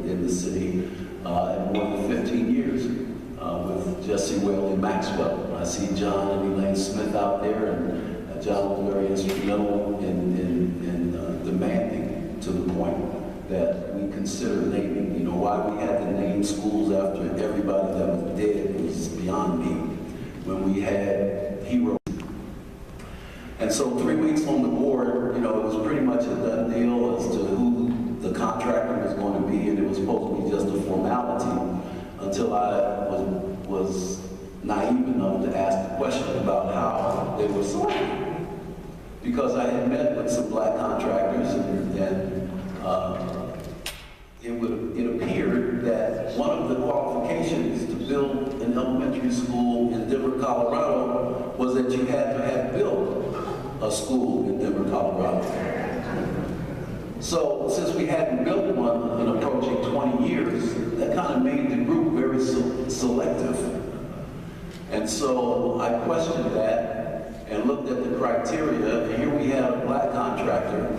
in the city in more than 15 years with Jesse Whaley Maxwell. I see John and Elaine Smith out there, and John was very instrumental in demanding to the point that we consider naming. You know, why we had to name schools after everybody that was dead was beyond me, when we had heroes. And so 3 weeks on the board, you know, it was pretty much a done deal as to who the contractor was going to be, and it was supposed to be just a formality until I was naive enough to ask the question about how they were selected. Because I had met with some black contractors, and it appeared that one of the qualifications to build an elementary school in Denver, Colorado, was that you had to have built a school in Denver, Colorado. So since we hadn't built one in approaching 20 years, that kind of made the group very selective. And so I questioned that and looked at the criteria, and here we had a black contractor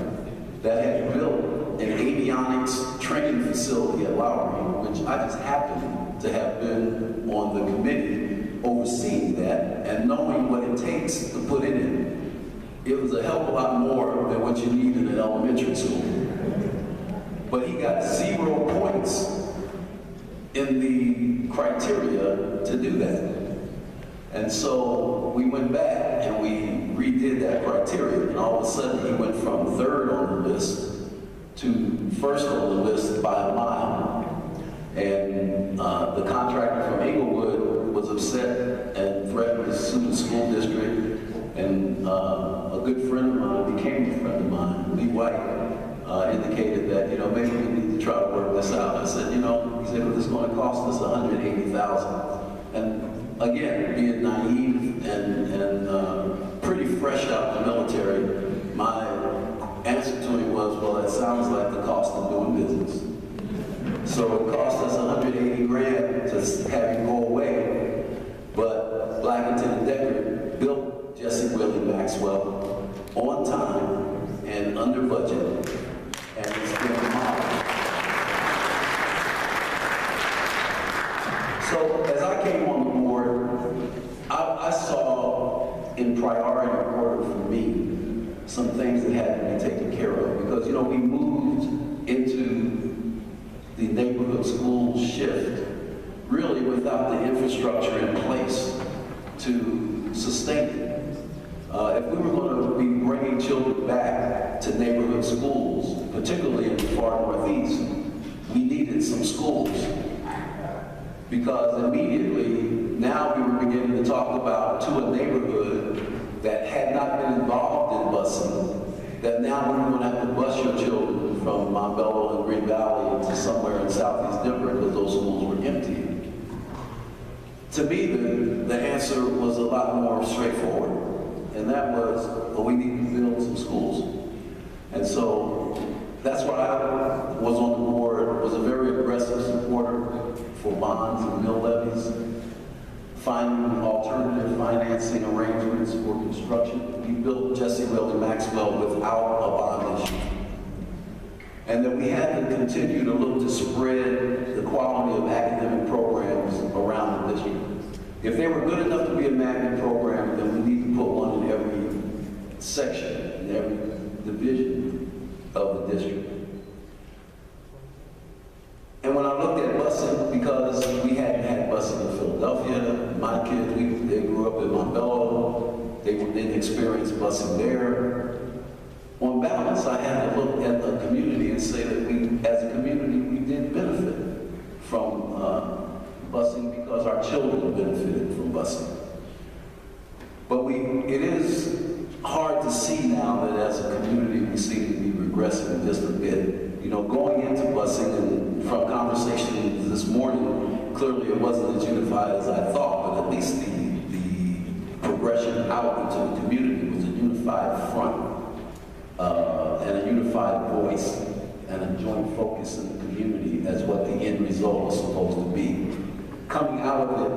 that had built an avionics training facility at Lowry, which I just happened to have been on the committee overseeing that and knowing what it takes to put in it. It was a hell of a lot more than what you need in an elementary school. But he got 0 points in the criteria to do that. And so we went back and we redid that criteria, and all of a sudden he went from 3rd on the list to 1st on the list by a mile. And the contractor from Inglewood was upset and threatened to sue the school district. And a good friend of mine became a friend of mine, Lee White, indicated that, you know, maybe we need to try to work this out. I said, you know, he said, well, this is going to cost us $180,000. And again, being naive and pretty fresh out of the military, my answer to him was, well, that sounds like the cost of doing business. So it cost us $180 grand to have him go away, but Blackington and Decker built Jesse Willie Maxwell on time and under budget, and it's been a model. So as I came on the board, I saw in priority order for me some things that had to be taken care of, because, you know, we moved into the neighborhood school shift really without the infrastructure in place to sustain it. If we were going to be bringing children back to neighborhood schools, particularly in the far northeast, we needed some schools. because immediately now we were beginning to talk about to a neighborhood that had not been involved in busing, that now we're going to have to bus your children from Montbello and Green Valley to somewhere in southeast Denver because those schools were empty. To me, the answer was a lot more straightforward, and that was, well, we need to build some schools. And so that's why I was on the board, was a very aggressive supporter for bonds and mill levies, finding alternative financing arrangements for construction. We built Jesse Willie Maxwell without a bond issue. And that we had to continue to look to spread the quality of academic programs around the district. If they were good enough to be a magnet program, then we need to put one in every section, in every division of the district. And when I looked at busing, because we hadn't had busing in Philadelphia, my kids, they grew up in Montbello, they didn't experience busing there. On balance, I had to look at the community and say that we, as a community, we did benefit from busing because our children benefited from busing. But it is hard to see now that as a community we seem to be regressing just a bit. You know, going into busing, and from conversations this morning, clearly it wasn't as unified as I thought, but at least the progression out into the community was a unified front and a unified voice and a joint focus in the community as what the end result was supposed to be. Coming out of it,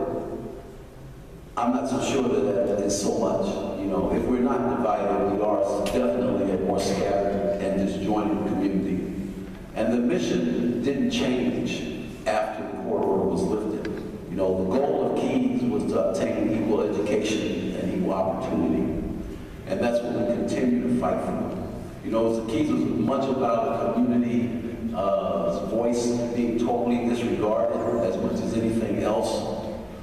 I'm not so sure that that is so much. You know, if we're not divided, we are definitely a more scattered and disjointed community. And the mission didn't change after the court order was lifted. You know, the goal of Keys was to obtain equal education and equal opportunity. And that's what we continue to fight for. You know, Keys was much about a community voice being totally disregarded as much as anything else.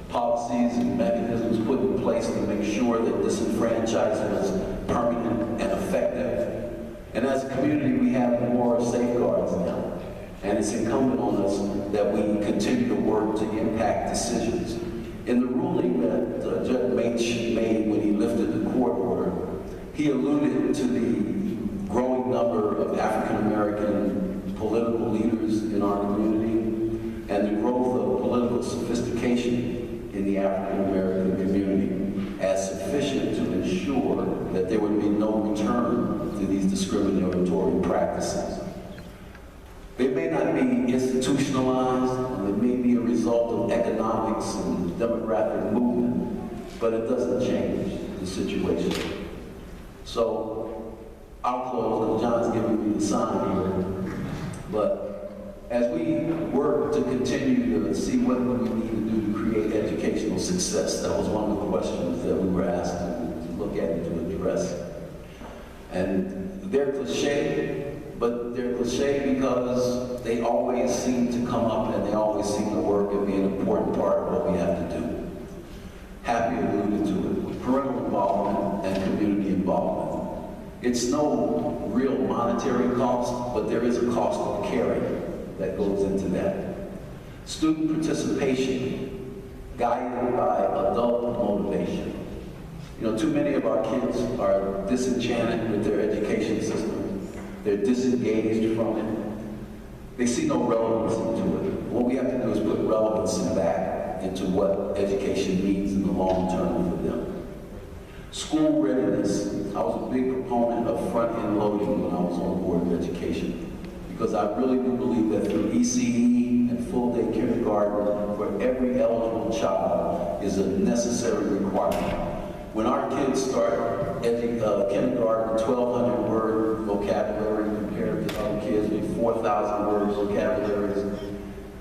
Policies and mechanisms put in place to make sure that disenfranchisement is permanent and effective. And as a community, we have more safeguards now. And it's incumbent on us that we continue to work to impact decisions. In the ruling that Judge Maitch made when he lifted the court order, he alluded to the growing number of African-American political leaders in our community and the growth of political sophistication in the African-American community as sufficient to ensure that there would be no return to these discriminatory practices. They may not be institutionalized, and they may be a result of economics and demographic movement, but it doesn't change the situation. So I'll close, and John's giving me the sign here, but as we work to continue to see what we need to do to create educational success, that was one of the questions that we were asked to look at and to address. And they're cliche, but they're cliche because they always seem to come up and they always seem to work and be an important part of what we have to do. Happy alluded to it. Parental involvement and community involvement. It's no real monetary cost, but there is a cost of caring that goes into that. Student participation, guided by adult motivation. You know, too many of our kids are disenchanted with their education system. They're disengaged from it. They see no relevance into it. What we have to do is put relevancy back into what education means in the long term for them. School readiness. I was a big proponent of front-end loading when I was on the Board of Education, because I really do believe that through ECE and full-day kindergarten for every eligible child is a necessary requirement. When our kids start kindergarten, 1,200 word vocabulary compared to other kids with 4,000 word vocabularies,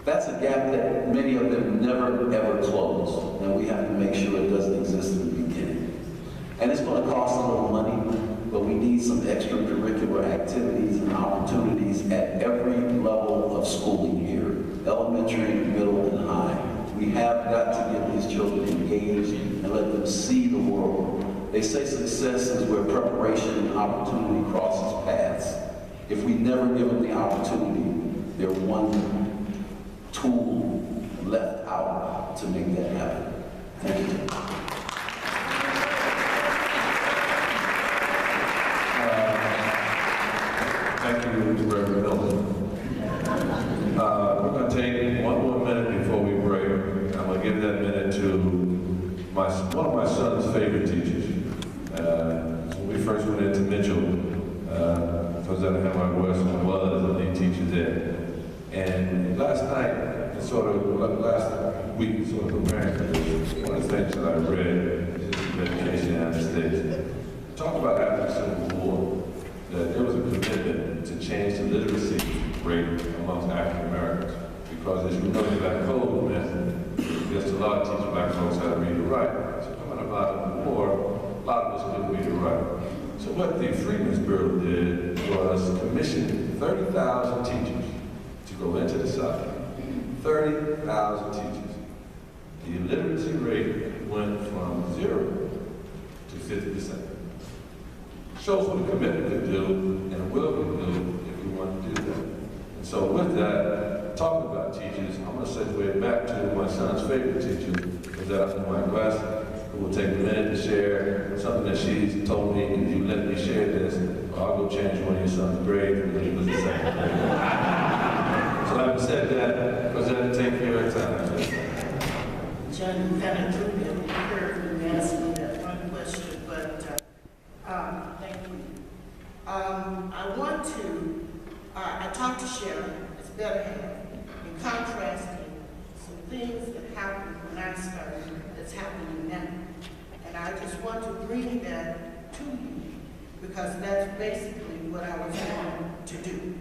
that's a gap that many of them never ever close, and we have to make sure it doesn't exist in the beginning. And it's going to cost a little money, but we need some extracurricular activities and opportunities at every level of schooling here, elementary, middle, and high. We have got to get these children engaged and let them see the world. They say success is where preparation and opportunity crosses paths. If we never give them the opportunity, they're one tool left out to make that happen. Thank you. Thank you, Reverend Milton. We're going to take one more minute before we break. I'm going to give that minute to one of my son's favorite teachers. When we first went into Mitchell, President Henry Wilson was the lead teacher there. And last week, sort of preparing for this, one of the things that I read is Education in the United States. Talk about after the Civil War, that there was a commitment to change the literacy rate amongst African Americans. Because as you know, the Black Code meant just a lot of teaching Black folks how to read and write. So coming about the war, a lot of us couldn't read and write. So what the Freedmen's Bureau did was commission 30,000 teachers to go into the South. 30,000 teachers. The illiteracy rate went from 0 to 50%. Shows what a commitment could do and a will could do if we want to do that. And so with that, talking about teachers, I'm going to segue back to my son's favorite teacher, President Mike West, who will take a minute to share something that she's told me. If you let me share this, I'll go change one of your son's grades because he was the second grade. So having said that, President, take your time. John, you kind of threw me a little curve when you asked me that one question, but thank you. I talked to Sharon, it's better in contrasting some things that happened when I started that's happening now. And I just want to bring that to you because that's basically what I was going to do.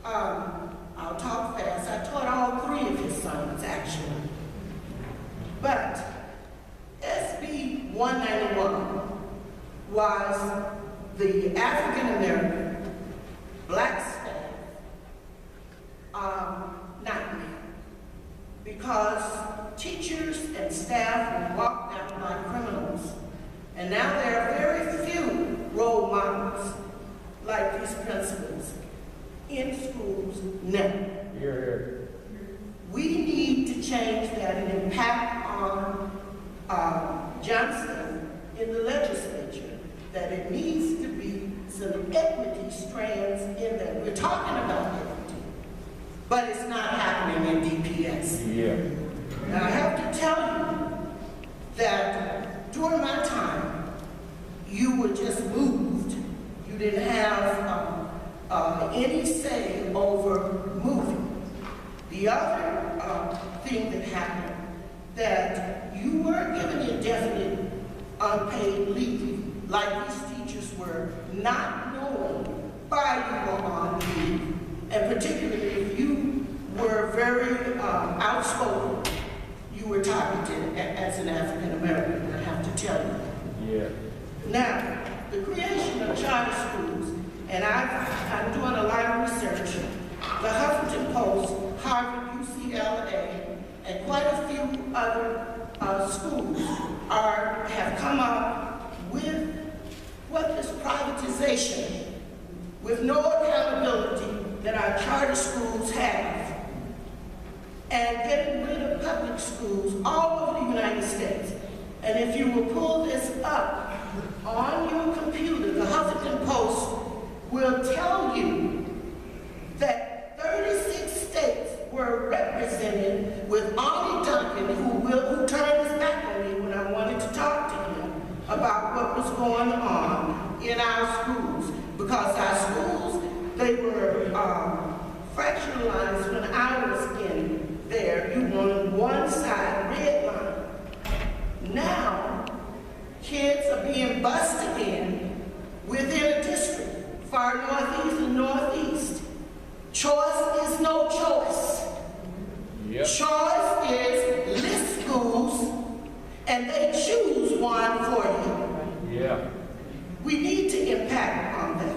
I'll talk fast. I taught all three of his sons, actually. But SB 191 was the African American black staff nightmare because teachers and staff were walked down like criminals. And now there are very few role models like these principals in schools now. We need to change that and impact on Johnson in the legislature, that it needs to be some equity strands in that. We're talking about equity, but it's not happening in DPS. Yeah. Now I have to tell you that during my time, you were just moved. You didn't have any say over moving. The other thing that happened, that you were given indefinite unpaid leave, like these teachers were, not knowing why you were on leave, and particularly if you were very outspoken, you were targeted as an African American, I have to tell you. Yeah. Now, the creation of charter schools, and I'm doing a lot of research, the Huffington Post, Harvard, UCLA, and quite a few other schools have come up with what this privatization, with no accountability that our charter schools have, and getting rid of public schools all over the United States. And if you will pull this up on your computer, the Huffington Post will tell you that 36 states were represented with Arnie Duncan, who turned his back on me when I wanted to talk to him about what was going on in our schools. Because our schools, they were fractionalized when I was in there. You wanted one side, red line. Now, kids are being busted in within a district, far northeast and northeast. Choice is no choice. Yep. Choice is list schools, and they choose one for you. Yeah. We need to impact on that.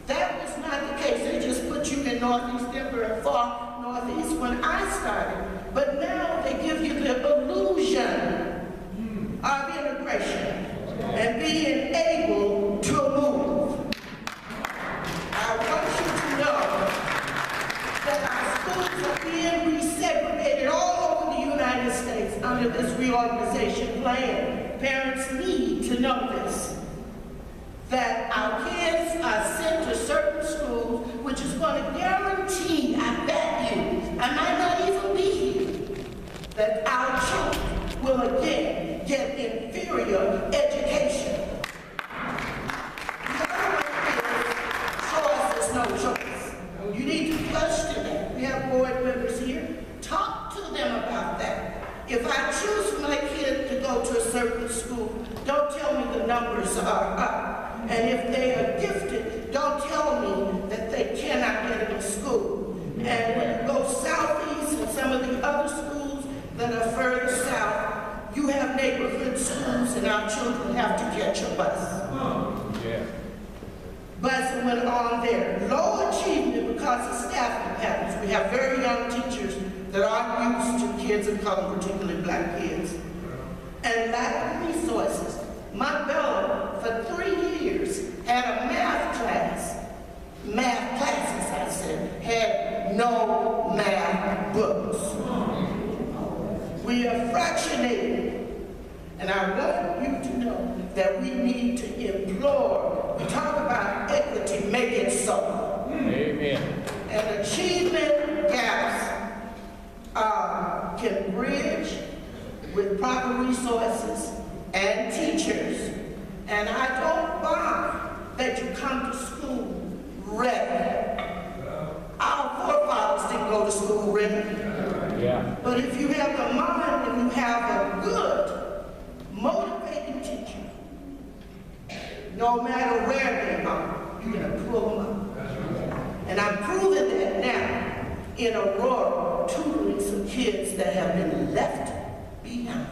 That was not the case. They just put you in Northeast Denver and far Northeast when I started. But now they give you the illusion of integration and being able to move. I want you to know that our schools are being resegregated know this, that our kids are sent to certain schools, which is going to guarantee, I bet you, I might not even be here, that our children will again get inferior education. The other one is choice is no choice. You need to question that. We have board members here. Talk to them about that. If I choose for my kid to go to a certain school, don't tell me the numbers are up. And if they are gifted, don't tell me that they cannot get into school. And when you go southeast and some of the other schools that are further south, you have neighborhood schools and our children have to catch a bus. Bus went on there. Low achievement because of staffing patterns. We have very young teachers that aren't used to kids of color, particularly black kids. And lack of resources. My Bella, for 3 years, had a math classes, I said, had no math books. We are fractionated. And I want you to know that we need to implore. We talk about equity, make it so. Amen. And achievement gaps can bridge with proper resources and teachers. And I don't buy that you come to school ready. Our forefathers didn't go to school ready. Yeah. But if you have the mind and you have a good, motivated teacher, no matter where they are, you're going to pull them up. And I'm proving that now in Aurora, tutoring some kids that have been left behind.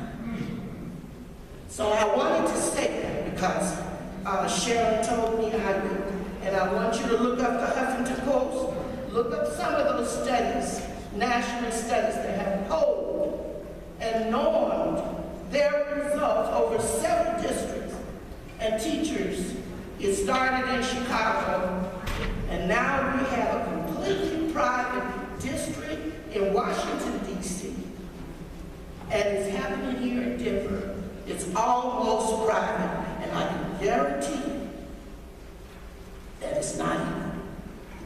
So I wanted to say that because Sharon told me I would. And I want you to look up the Huffington Post, look up some of those studies, national studies that have polled and normed their results over several districts and teachers. It started in Chicago, and now we have a completely private district in Washington, D.C. And it's happening here in Denver. It's almost private, and I can guarantee you that it's not here.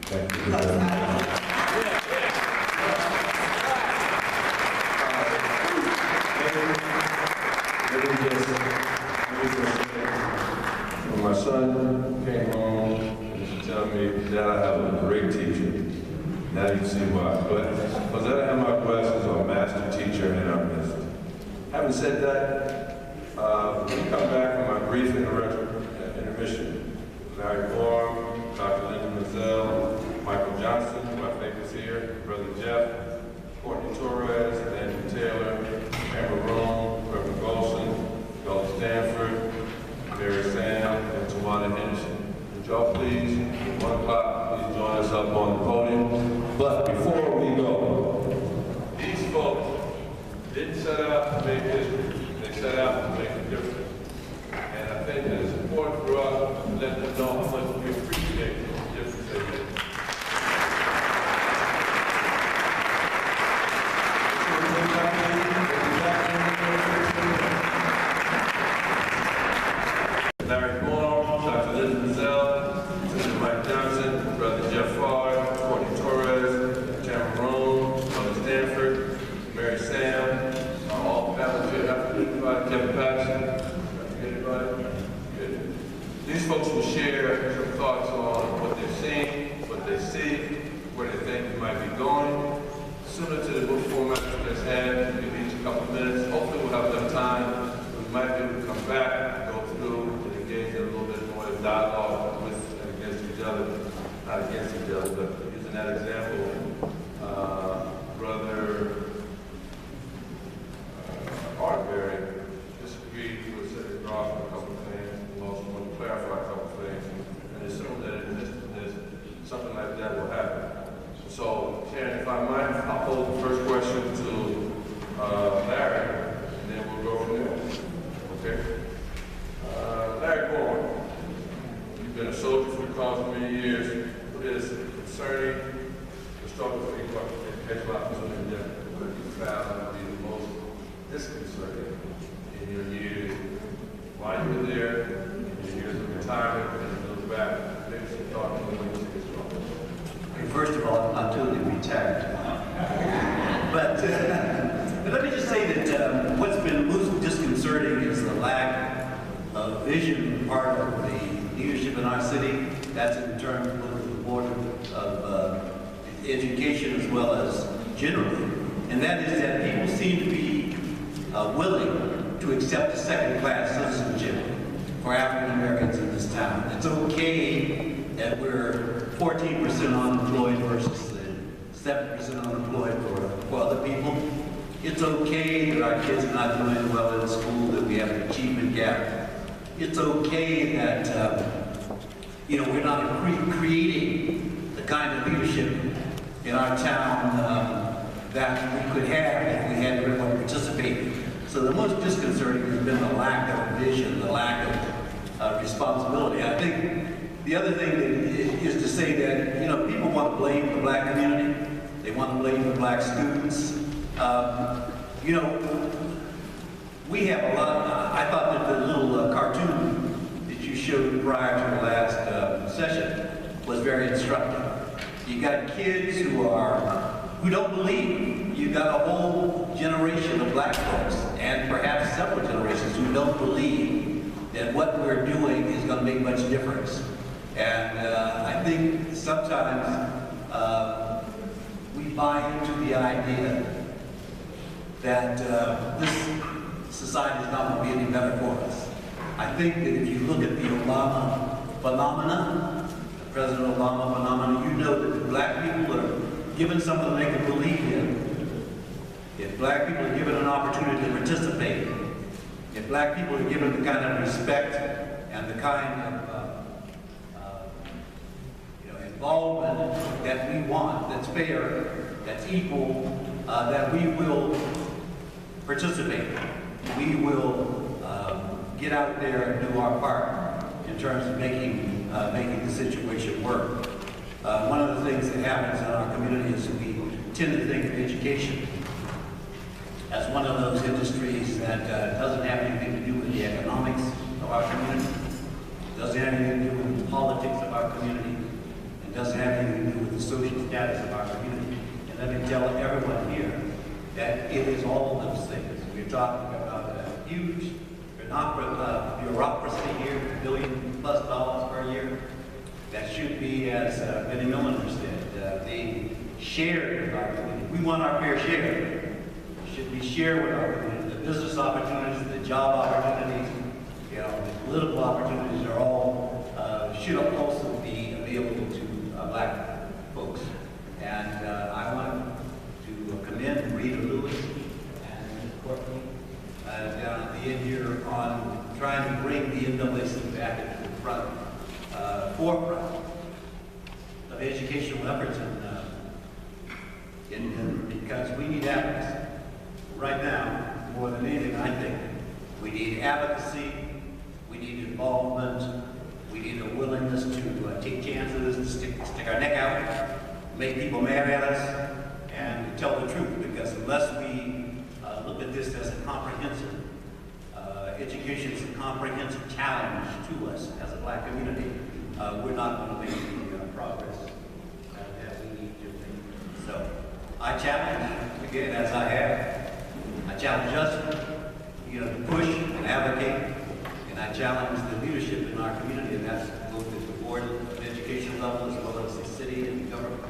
Thank you. Because When my son came home and used to tell me that I have a great teacher, now you see why. But was that I have my classes or a master teacher in our midst. Having said that, when we come back from my brief intermission, Larry Gorham, Dr. Linda Mazzell, Michael Johnson, who I think is here, Brother Jeff, Courtney Torres, Andrew Taylor, Amber Rome, Reverend Golson, Dr. Stanford, Mary Sam, and Tawana Henderson. Would y'all please, at 1 o'clock, please join us up on the podium. But before we go, these folks didn't set out to make history. They set out to make a difference. And I think that it's important for us to let them know how much we appreciate the difference they make. Larry Moore, Dr. Linda Mazzell, Senator Mike Johnson, Brother Jeff Ford, Courtney Torres, Tamara Rome, Brother Stanford, Mary Sam, all faculty here. Everybody, Kevin Patterson, anybody? Good. These folks will share some thoughts on what they've seen, what they see, where they think we might be going. Similar to the book format that that's had, we give each a couple minutes. Hopefully we'll have enough time. We might be able to come back, go through, and engage in a little bit more of dialogue with and against each other. Not against each other, but using that example, Brother Artberry disagreed with Senator Ross on a couple of things. We also want to clarify a couple of things. And assume that in this, something like that will happen. So, Sharon, if I might, I'll pose the first question to Larry, and then we'll go from there. Okay? Larry Gorham, you've been a soldier for the cause for many years. What is concerning the struggle for equal educational opportunity that would you found to be the most disconcerting in your years while you were there, your years of retirement, and look back, maybe some thought on what you think is wrong. First of all, I'm totally retired. But let me just say that what's been most disconcerting is the lack of vision on part of the leadership in our city. That's in terms of both the Board of Education as well as generally. And that is that people seem to be willing to accept a second-class citizenship for African Americans in this town. It's okay that we're 14% unemployed versus 7% unemployed for other people. It's okay that our kids are not doing well in school, that we have an achievement gap. It's okay that we're not creating the kind of leadership in our town that we could have if we had everyone participating. So the most disconcerting has been the lack of vision, the lack of responsibility. I think the other thing is to say that people want to blame the black community. They want to blame the black students. We have a lot. I thought that the little cartoon that you showed prior to the last session was very instructive. You got kids who don't believe. You got a whole generation of black folks, and perhaps several generations, who don't believe that what we're doing is going to make much difference. And I think sometimes we buy into the idea that this society is not going to be any better for us. I think that if you look at the Obama phenomenon, the President Obama phenomenon, you know that the black people are given something they can believe in. If black people are given an opportunity to participate, if black people are given the kind of respect and the kind of involvement that we want, that's fair, that's equal, that we will participate. We will get out there and do our part in terms of making the situation work. One of the things that happens in our community is we tend to think of education as one of those industries that doesn't have anything to do with the economics of our community, doesn't have anything to do with the politics of our community, and doesn't have anything to do with the social status of our community. And let me tell everyone here that it is all of those things. We're talking about a huge bureaucracy here, $1 billion+ per year, that should be, as many millionaires said, being shared with our community. We want our fair share. It should be shared with our community. The business opportunities, the job opportunities, the political opportunities are all, should also be available to black folks. And I want to commend Rita Lewis and Courtney down at the end here on trying to bring the NAACP back into the forefront of educational efforts because we need advocacy. Right now, more than anything, I think, we need advocacy, we need involvement, we need a willingness to take chances, to stick our neck out, make people mad at us, and tell the truth, because unless we look at this as a comprehensive, education is a comprehensive challenge to us as a black community, we're not going to make the progress that we need to make. So I challenge, again, as I have, I challenge us to push and advocate, and I challenge the leadership in our community, and that's both at the board of education level as well as the city and government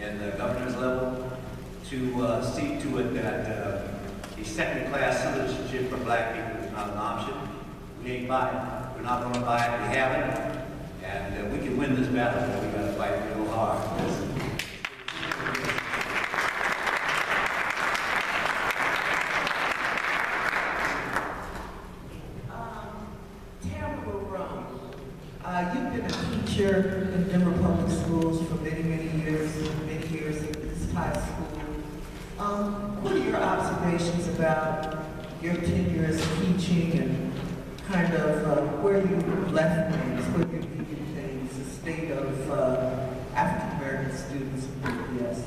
and the governor's level, to see to it that a second-class citizenship for black people is not an option. We ain't buying it. We're not going to buy it. We haven't. And we can win this battle, but we got to fight real hard. You've been a teacher in Denver Public Schools for many years at this high school. What are your observations about your tenure as teaching and kind of where you left things, where you're leaving things, the state of African American students in DPS?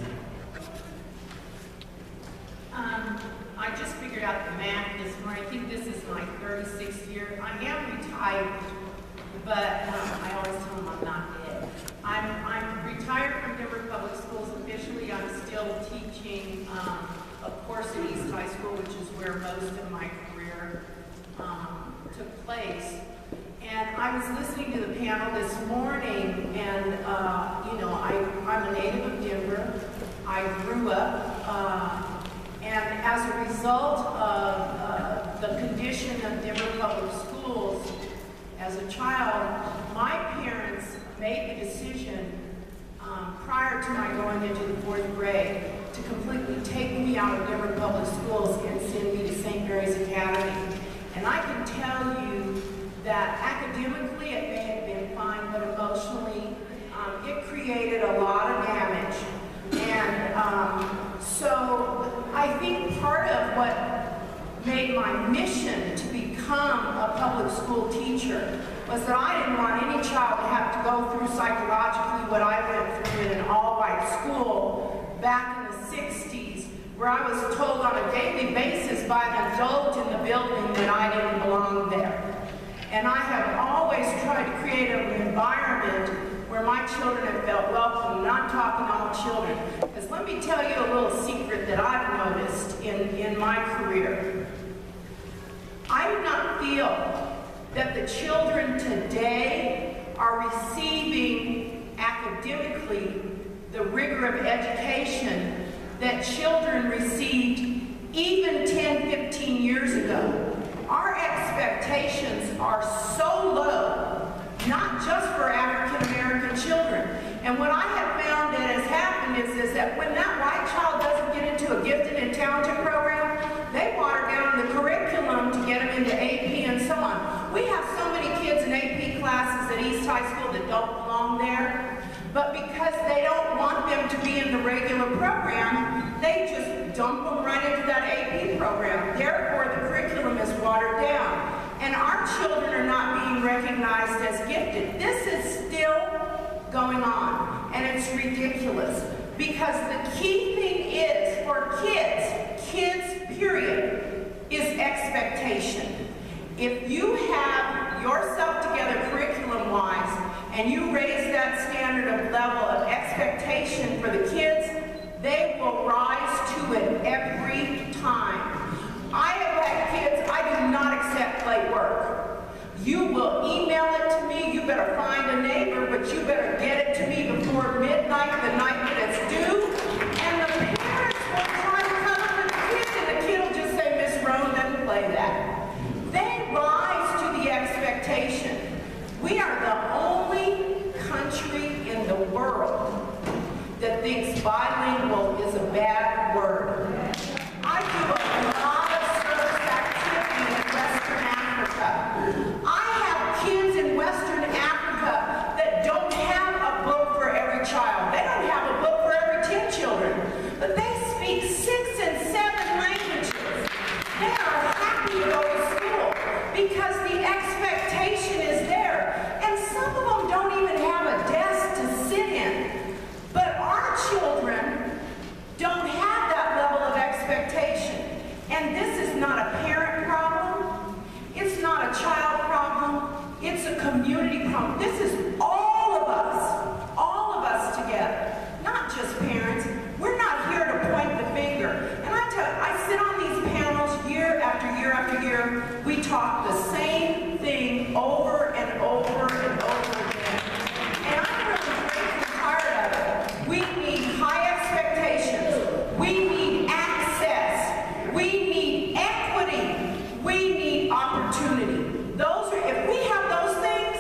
I just figured out the math this morning. I think this is my 36th year. I am but I always tell them I'm not dead. I'm retired from Denver Public Schools officially. I'm still teaching, of course, at East High School, which is where most of my career took place. And I was listening to the panel this morning, and you know, I'm a native of Denver. I grew up, and as a result of the condition of Denver Public Schools, as a child, my parents made the decision prior to my going into the 4th grade to completely take me out of Denver Public Schools and send me to St. Mary's Academy. And I can tell you that academically it may have been fine, but emotionally it created a lot of damage. And so I think part of what made my mission to become a public school teacher was that I didn't want any child to have to go through psychologically what I went through in an all-white school back in the 60s, where I was told on a daily basis by an adult in the building that I didn't belong there. And I have always tried to create an environment where my children have felt welcome. I'm not talking all children. Because let me tell you a little secret that I've noticed in my career. I do not feel that the children today are receiving academically the rigor of education that children received even 10, 15 years ago. Our expectations are so low, not just for African American children. And what I have found that has happened is that when that white child doesn't get into a gifted and talented program, they water down the curriculum to get them into AP and so on. We have so many kids in AP classes at East High School that don't belong there, but because they don't want them to be in the regular program, they just dump them right into that AP program. Therefore, the curriculum is watered down. And our children are not being recognized as gifted. This is still going on, and it's ridiculous. Because the key thing is, for kids, period, is expectation. If you have yourself together curriculum-wise, and you raise that standard of level of expectation for the kids, they will rise to it every time. I have had kids, I do not accept late work. You will email it to me, you better find a neighbor, but you better get it to me before midnight, the night that it's due. And the parents will try to come up with the kid, and the kid will just say, Miss Roan doesn't play that. They rise to the expectation. We are the only country in the world that thinks bilingual is a bad word. I do a lot of service activity in Western Africa. I have kids in Western Africa that don't have a book for every child. They don't have a book for every 10 children, but they speak 6 and 7 languages. They are happy to go to school because the expectation is there. And some of them don't even have a desk to sit in. But our children don't have that level of expectation. And this is not a parent problem. It's not a child problem. It's a community problem. This is all of us together, not just parents. We're not here to point the finger. And I tell you, I sit on these panels year after year after year. We talk the same thing over and over and over again. And I'm really greatly tired of it. We need high expectations. We need access. We need equity. We need opportunity. If we have those things,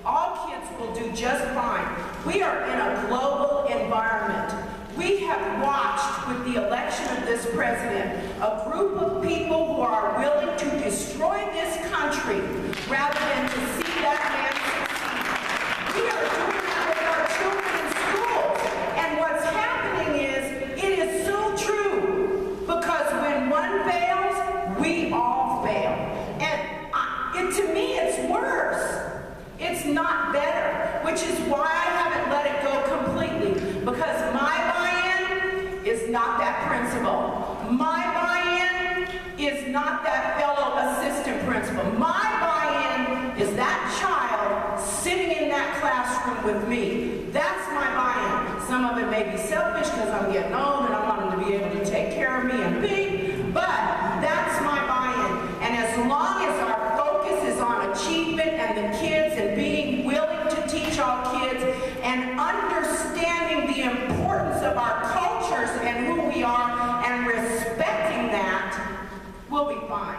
all kids will do just fine. We are in a global environment. We have watched with the election of this president a group of people who are willing to destroy this country rather than to see that man succeed. We are doing that with our children in schools. And what's happening is, it is so true, because when one fails, we all fail. And to me, it's worse. It's not better, which is why I haven't let it go completely, because my buy-in is not that principle. My buy-in with me. That's my buy-in. Some of it may be selfish because I'm getting old and I want them to be able to take care of me and me, but that's my buy-in. And as long as our focus is on achievement and the kids and being willing to teach our kids and understanding the importance of our cultures and who we are and respecting that, we'll be fine.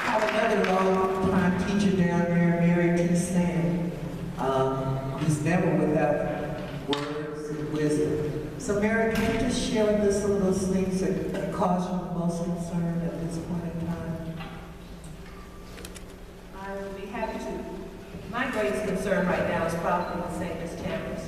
I have another long-time teacher down there, Mary T. Sand, who's never without words and wisdom. So Mary, can you just share with us some of those things that cause you the most concern at this point in time? I will be happy to. My greatest concern right now is probably the same as Tamara's,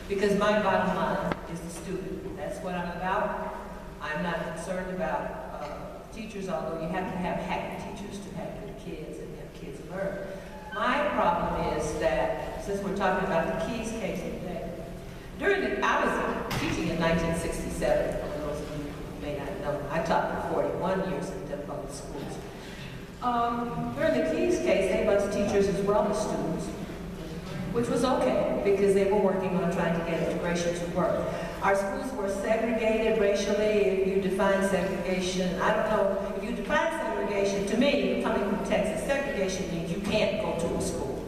because my bottom line is the student. That's what I'm about. I'm not concerned about teachers, although you have to have happy teachers to have good kids and have kids learn. My problem is that, since we're talking about the Keys case today, I was teaching in 1967, for those of you who may not know. I taught for 41 years in Denver public schools. During the Keys case, they bunch teachers as well as students, which was okay because they were working on trying to get integration to work. Our schools were segregated racially. If you define segregation, I don't know, if you define segregation, to me, coming from Texas, segregation means you can't go to a school.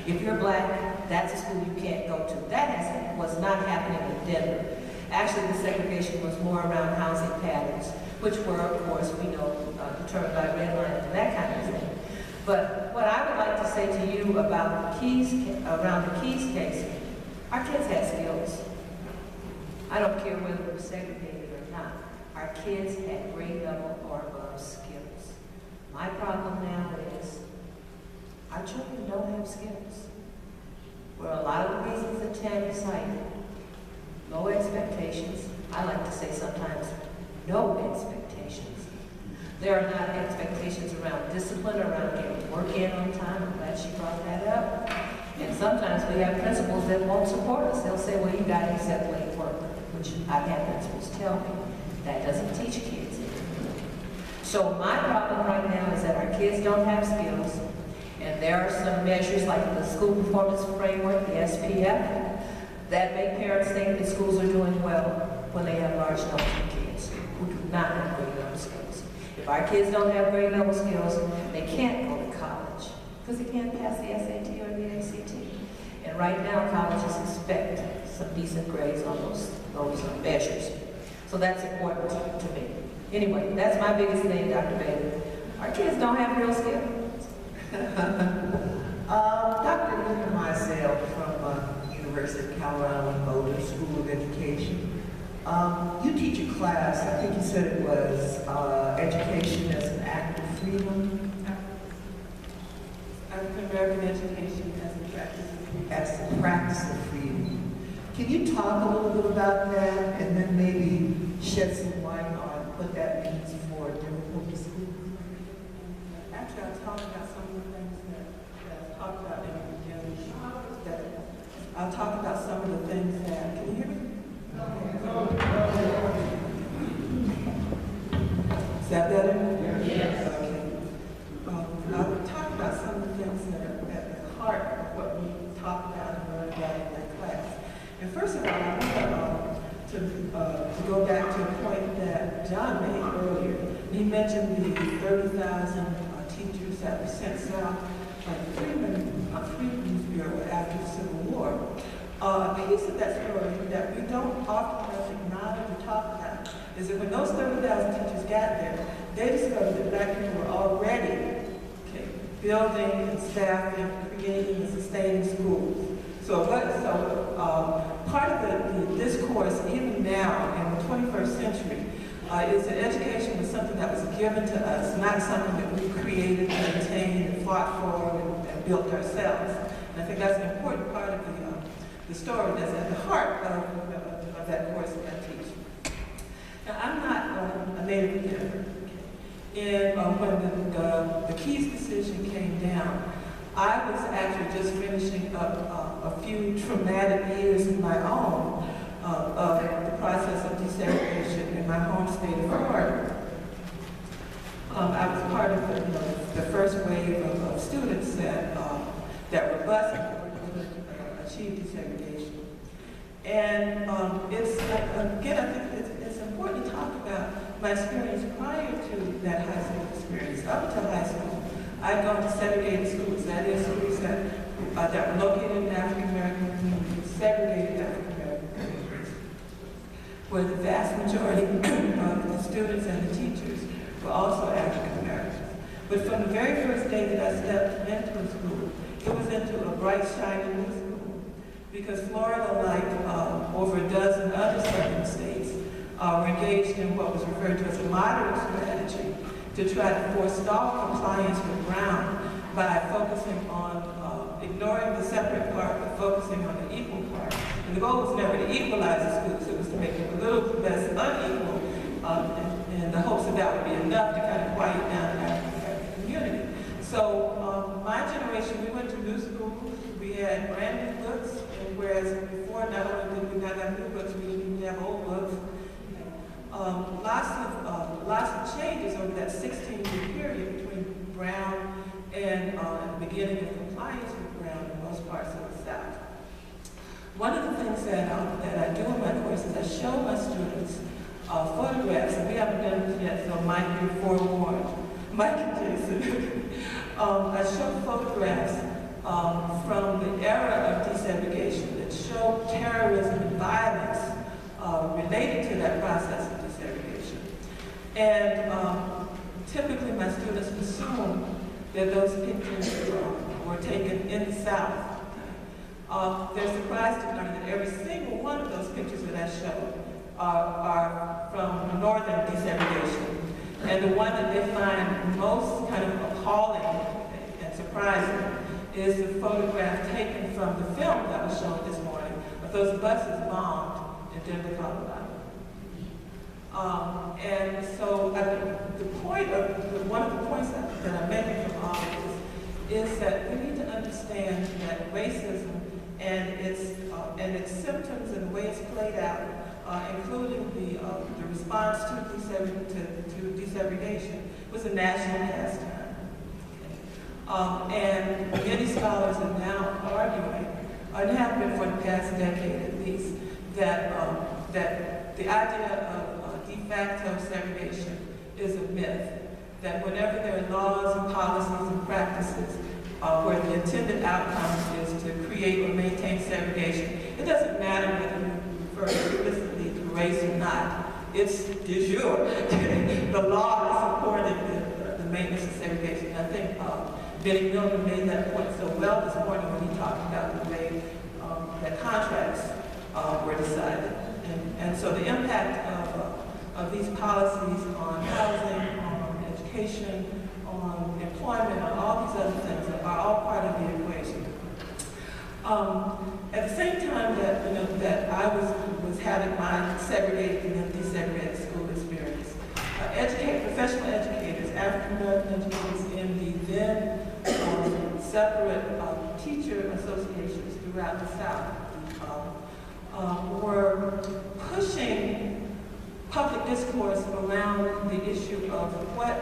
If you're black, that's a school you can't go to. That was not happening in Denver. Actually, the segregation was more around housing patterns, which were, of course, we know, determined by redlining and that kind of thing. But what I would like to say to you about the Keys, around the Keys case, our kids had skills. I don't care whether they're segregated or not. Our kids had grade level or above skills. My problem now is our children don't have skills. For a lot of the reasons that Tammy cited, low expectations. I like to say sometimes no expectations. There are not expectations around discipline, around getting work in on time. I'm glad she brought that up. And sometimes we have principals that won't support us. They'll say, well, you got to accept late work, which I've had principals tell me. That doesn't teach kids anything. So my problem right now is that our kids don't have skills, and there are some measures like the School Performance Framework, the SPF, that make parents think that schools are doing well when they have large numbers of kids who do not have grade level skills. If our kids don't have grade level skills, they can't go to college because they can't pass the SAT or the ACT. And right now, colleges expect some decent grades on those measures. So that's important to me. Anyway, that's my biggest thing, Dr. Bailey. Our kids don't have real skills. Dr. Linda Mizell from University of Colorado Boulder School of Education. You teach a class, I think you said it was Education as an Act of Freedom. African American education as a practice of freedom. As a practice of freedom. Can you talk a little bit about that and then maybe shed some light on what that means for different public schools? Actually, I'll talk about some of the things that I've talked about in the beginning. I'll talk about some of the things that, can you hear me? Is that better? Yes. Okay. I'll talk about some of the things that are at the heart of what we talk about and learn about in that class. And first of all, I want to go back to a point that John made earlier. He mentioned the 30,000 teachers that were sent south by the Freedmen's Bureau after the Civil War. A piece of that story that we don't often acknowledge or talk about is that when those 30,000 teachers got there, they discovered that black people were already building and staffing, creating and sustaining schools. So part of the discourse, even now in the 21st century, is that education was something that was given to us, not something that we created, maintained, and fought for, and built ourselves. And I think that's an important part of the story that's at the heart of that course that I teach. Now, I'm not a native Denver. And when the Keys decision came down, I was actually just finishing up a few traumatic years of my own of the process of desegregation in my home state of Florida. I was part of the first wave of students that were bused in order to achieve desegregation. And it's, again, I think it's important to talk about my experience prior to that high school experience. Up until high school, I'd gone to segregated schools, that is, schools that were located in African American communities, segregated African American communities, where the vast majority of the students and the teachers were also African Americans. But from the very first day that I stepped into a school, it was into a bright, shiny new school. Because Florida, like over a dozen other southern states, were engaged in what was referred to as a moderate strategy to try to forestall compliance with Brown by focusing on, ignoring the separate part, but focusing on the equal part. And the goal was never to equalize the schools, it was to make them a little less unequal, in the hopes that that would be enough to kind of quiet down the African American community. So my generation, we went to new schools, we had brand new books, and whereas before not only did we not have new books, we didn't even have old books. Lots of changes over that 16-year period between Brown and the beginning of compliance with Brown in most parts of the South. One of the things that I do in my courses, I show my students photographs, and we haven't done it yet, so Mike, you're forewarned. Mike and Jason. I show photographs from the era of desegregation that show terrorism and violence related to that process of desegregation. And typically my students assume that those pictures were taken in the South. They're surprised to learn that every single one of those pictures that I show are from northern desegregation. And the one that they find most kind of appalling and surprising is the photograph taken from the film that was shown this morning of those buses bombed in Denver, Colorado. And so the point of, one of the points that I'm making from all of this is that we need to understand that racism and its symptoms and the way it's played out, including the response to desegregation, was a national pastime. And many scholars are now arguing, and have been for the past decade at least, that the idea of de facto segregation is a myth. That whenever there are laws and policies and practices where the intended outcome is to create or maintain segregation, it doesn't matter whether you refer explicitly to race or not. It's de jure. The law is supporting the maintenance of segregation. I think Benny Miller made that point so well this morning when he talked about the way that contracts were decided. And so the impact of these policies on housing, on education, on employment, on all these other things are all part of the equation. At the same time that I was having my segregated and then desegregated school experience, professional educators, African American educators in the then separate teacher associations throughout the South were pushing public discourse around the issue of what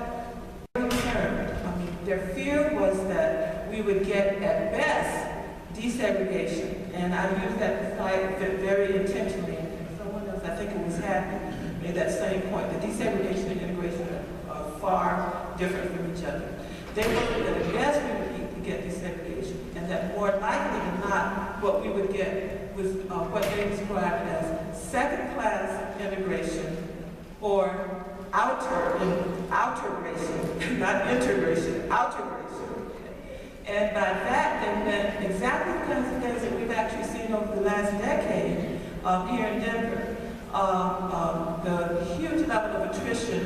concerned. I mean, their fear was that we would get, at best, desegregation. And I used that slide very intentionally, and someone else, I think it was Happy, made that same point. The desegregation and integration are far different from each other. They worried that at best we would get desegregation, and that more likely than not, what we would get was what they described as second-class integration or outer-gration, not integration, outer-gration. And by that, they meant exactly the kinds of things that we've actually seen over the last decade here in Denver. The huge level of attrition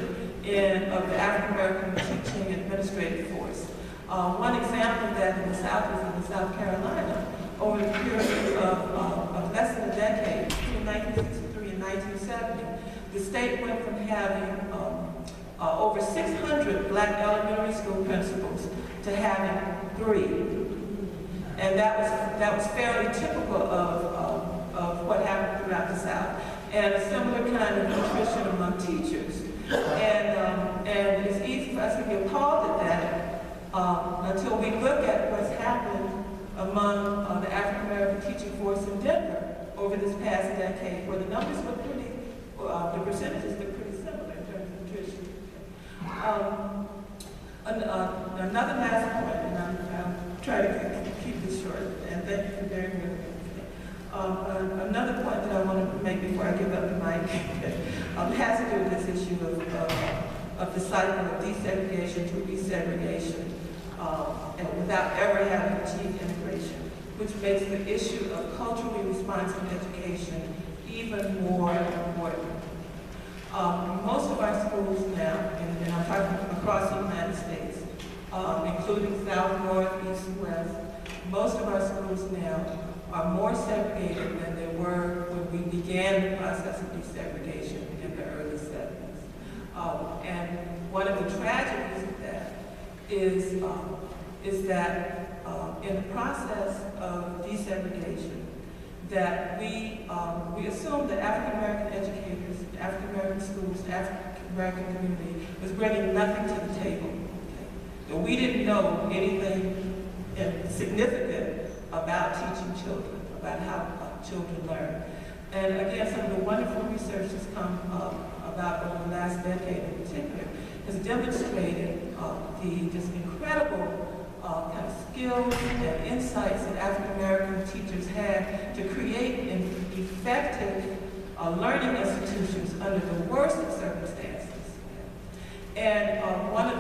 of the African-American teaching administrative force. One example of that in the South is in South Carolina. Over the period of less than a decade, between 1963 and 1970, the state went from having over 600 black elementary school principals to having 3. And that was fairly typical of what happened throughout the South. And a similar kind of attrition among teachers. And it's easy for us to be appalled among the African American teaching force in Denver over this past decade, where the numbers look pretty, the percentages look pretty similar in terms of attrition. Another last point, and I'm trying to keep this short, and thank you for bearing with me. Another point that I want to make before I give up the mic has to do with this issue of the cycle of desegregation to resegregation, and without ever having achieved integration, which makes the issue of culturally responsive education even more important. Most of our schools now, and I'm talking across the United States, including South, North, East, West, most of our schools now are more segregated than they were when we began the process of desegregation in the early 70s. And one of the tragedies of that is that in the process of desegregation, that we assume that African American educators, African American schools, the African American community was bringing nothing to the table. Okay? That we didn't know anything significant about teaching children, about how children learn. And again, some of the wonderful research that's come about over the last decade in particular has demonstrated the just incredible kind of skills and insights that African American teachers had to create effective learning institutions under the worst of circumstances. And one of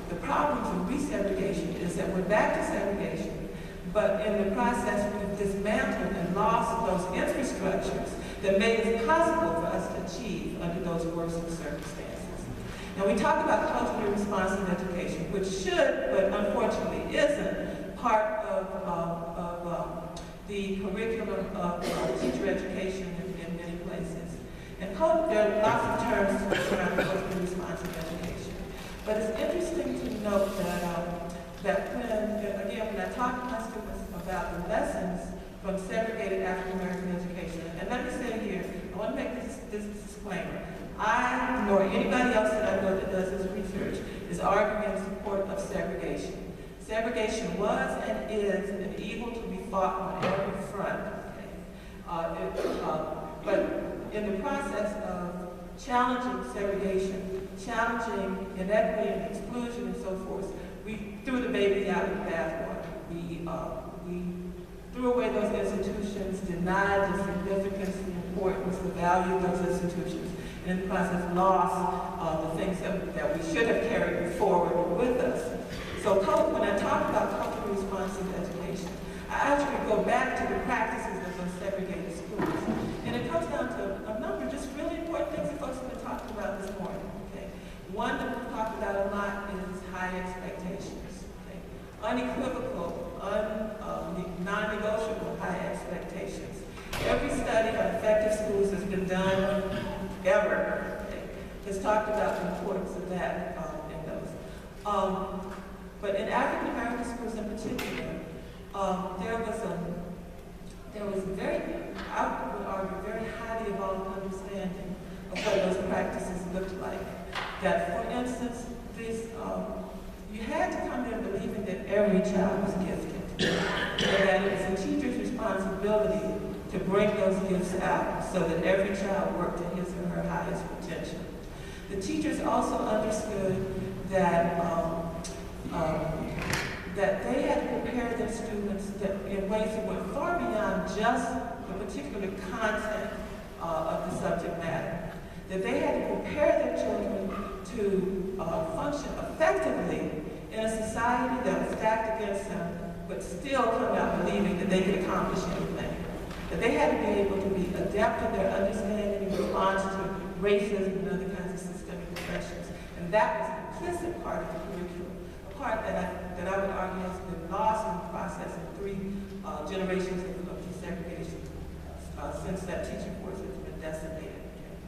the problems of resegregation is that we're back to segregation, but in the process we've dismantled and lost those infrastructures that made it possible for us to achieve under those worst of circumstances. Now we talk about culturally responsive education, which should, but unfortunately isn't, part of the curriculum of teacher education in many places. And there are lots of terms around culturally responsive education. But it's interesting to note that when I talk to my students about the lessons from segregated African American education, and let me say here, I want to make this disclaimer. I, nor anybody else that I know that does this research, is arguing in support of segregation. Segregation was and is an evil to be fought on every front. But in the process of challenging segregation, challenging inequity and exclusion and so forth, we threw the baby out with the bathwater. We threw away those institutions, denied the significance, the importance, the value of those institutions, and in the process lost the things that we should have carried forward with us. So when I talk about culturally responsive education, I actually go back to the practices of those segregated schools. And it comes down to a number of just really important things that folks have been talking about this morning. Okay? One that we've talked about a lot is high expectations. Okay? Unequivocal, non-negotiable high expectations. Every study on effective schools that's been done ever has talked about the importance of that in those. But in African American schools in particular, there was very, I would argue, very highly evolved understanding of what those practices looked like. That, for instance, you had to come there believing that every child was gifted, and that it was the teacher's responsibility to bring those gifts out so that every child worked to his or her highest potential. The teachers also understood that that they had to prepare their students in ways that went far beyond just the particular content of the subject matter. That they had to prepare their children to function effectively in a society that was stacked against them, but still come out believing that they could accomplish anything. That they had to be able to be adept in their understanding in response to racism and other kinds of systemic oppressions. And that was an implicit part of the curriculum, a part that I would argue has been lost in the process of 3 generations of desegregation since that teaching force has been decimated.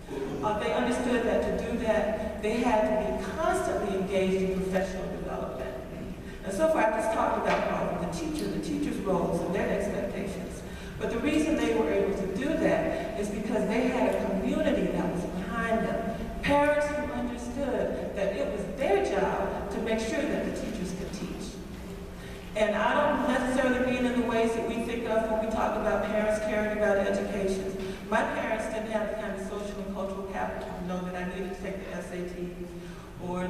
They understood that to do that, they had to be constantly engaged in professional development. And so far I've just talked about the teacher's roles and their expectations. But the reason they were able to do that is because they had a community that was behind them. Parents who understood that it was their job to make sure that the teachers could teach. And I don't necessarily mean in the ways that we think of when we talk about parents caring about education. My parents didn't have the kind of social and cultural capital to know that I needed to take the SATs or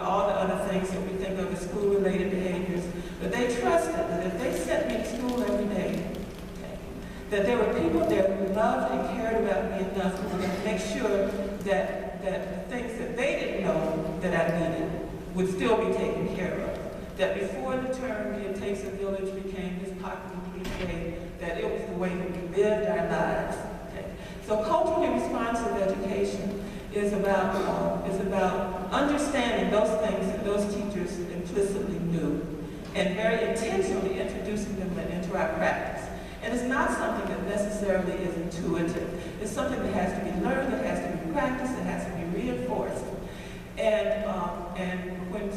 all the other things that we think of as school-related behaviors. But they trusted that if they sent me to school every day, that there were people there who loved and cared about me enough to make sure that the things that they didn't know that I needed would still be taken care of. That before the term "It Takes a Village" became this popular cliche, that it was the way that we lived our lives. Okay? So culturally responsive education is about understanding those things that those teachers implicitly knew and very intentionally introducing them into our practice. And it's not something that necessarily is intuitive. It's something that has to be learned, that has to be practiced, that has to be reinforced.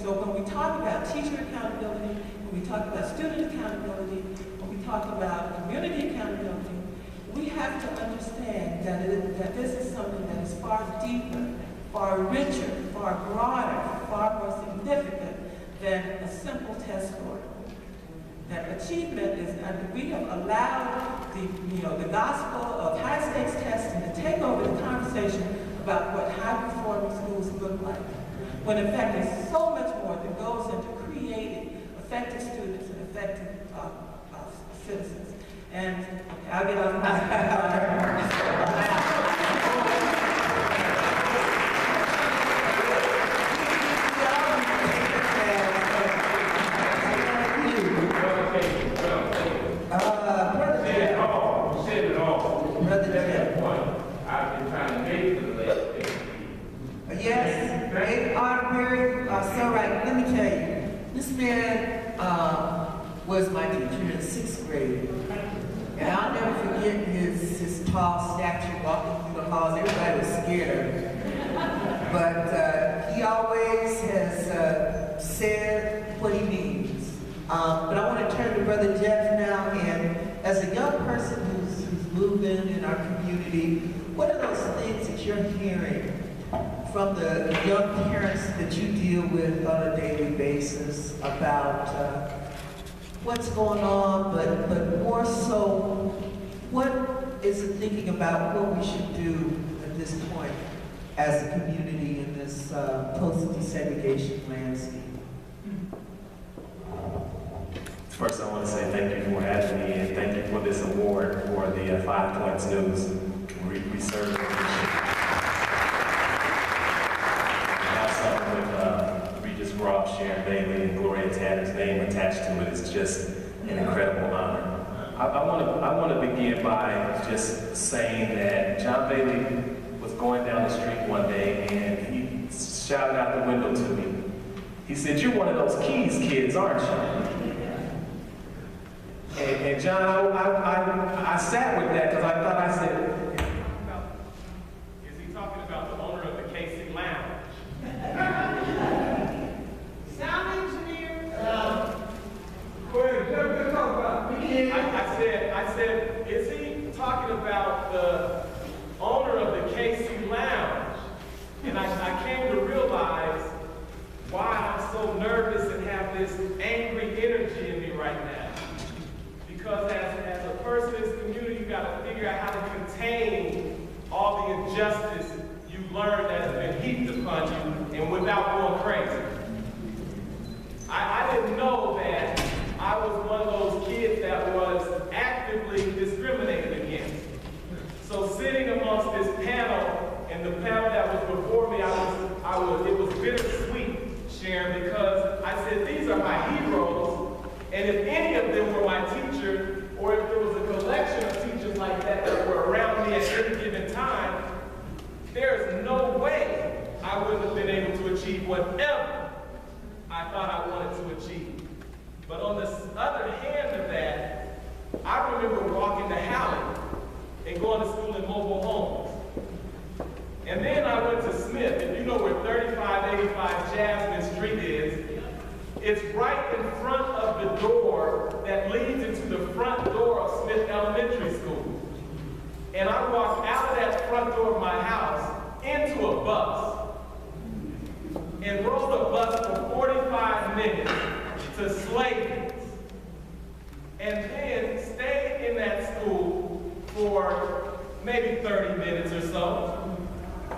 So when we talk about teacher accountability, when we talk about student accountability, when we talk about community accountability, we have to understand that this is something that is far deeper, far richer, far broader, far more significant than a simple test score. That achievement is, and we have allowed the gospel of high-stakes testing to take over the conversation about what high-performing schools look like. When in fact there's so much more that goes into creating effective students and effective citizens. And okay, I'll get off Yes, they are very, so right, let me tell you, this man was my teacher in 6th grade. And I'll never forget his tall stature walking through the halls. Everybody was scared. But he always has said what he means. But I want to turn to Brother Jeff now, and as a young person who's moving in our community, what are those things that you're hearing from the young parents that you deal with on a daily basis about what's going on, but more so, what is it thinking about what we should do at this point as a community in this post-desegregation landscape? First, I want to say thank you for having me, and thank you for this award for the 5 Points News. We certainly appreciate it. Sharon Bailey and Gloria Tanner's name attached to it is just an incredible honor. I want to begin by just saying that John Bailey was going down the street one day and he shouted out the window to me. He said, "You're one of those Keys kids, aren't you?" And John, I sat with that because I thought I said, is he talking about the owner of the KC Lounge? Sound engineer. Go ahead, let's talk about it. I said, is he talking about the owner of the KC Lounge? And I came to realize why I'm so nervous and have this angry energy in me right now. Because as a person in this community, you got to figure out how to contain all the injustice you learned that has been heaped upon you and without going crazy. I didn't know that I was one of those kids that was actively discriminated against. So sitting amongst this panel, and the panel that was before me, it was bittersweet, Sharon, because I said, these are my heroes, and if any of them were my teacher, or if there was a collection of teachers like that that were around me at any given time, there's no way I wouldn't have been able to achieve whatever I thought I wanted to achieve. But on the other hand of that, I remember walking to Howard and going to school in mobile homes. And then I went to Smith. If you know where 3585 Jasmine Street is, it's right in front of the door that leads into the front door of Smith Elementary School. And I walked out of that front door of my house into a bus and rode a bus for 45 minutes to Slavens. and then stayed in that school for maybe 30 minutes or so,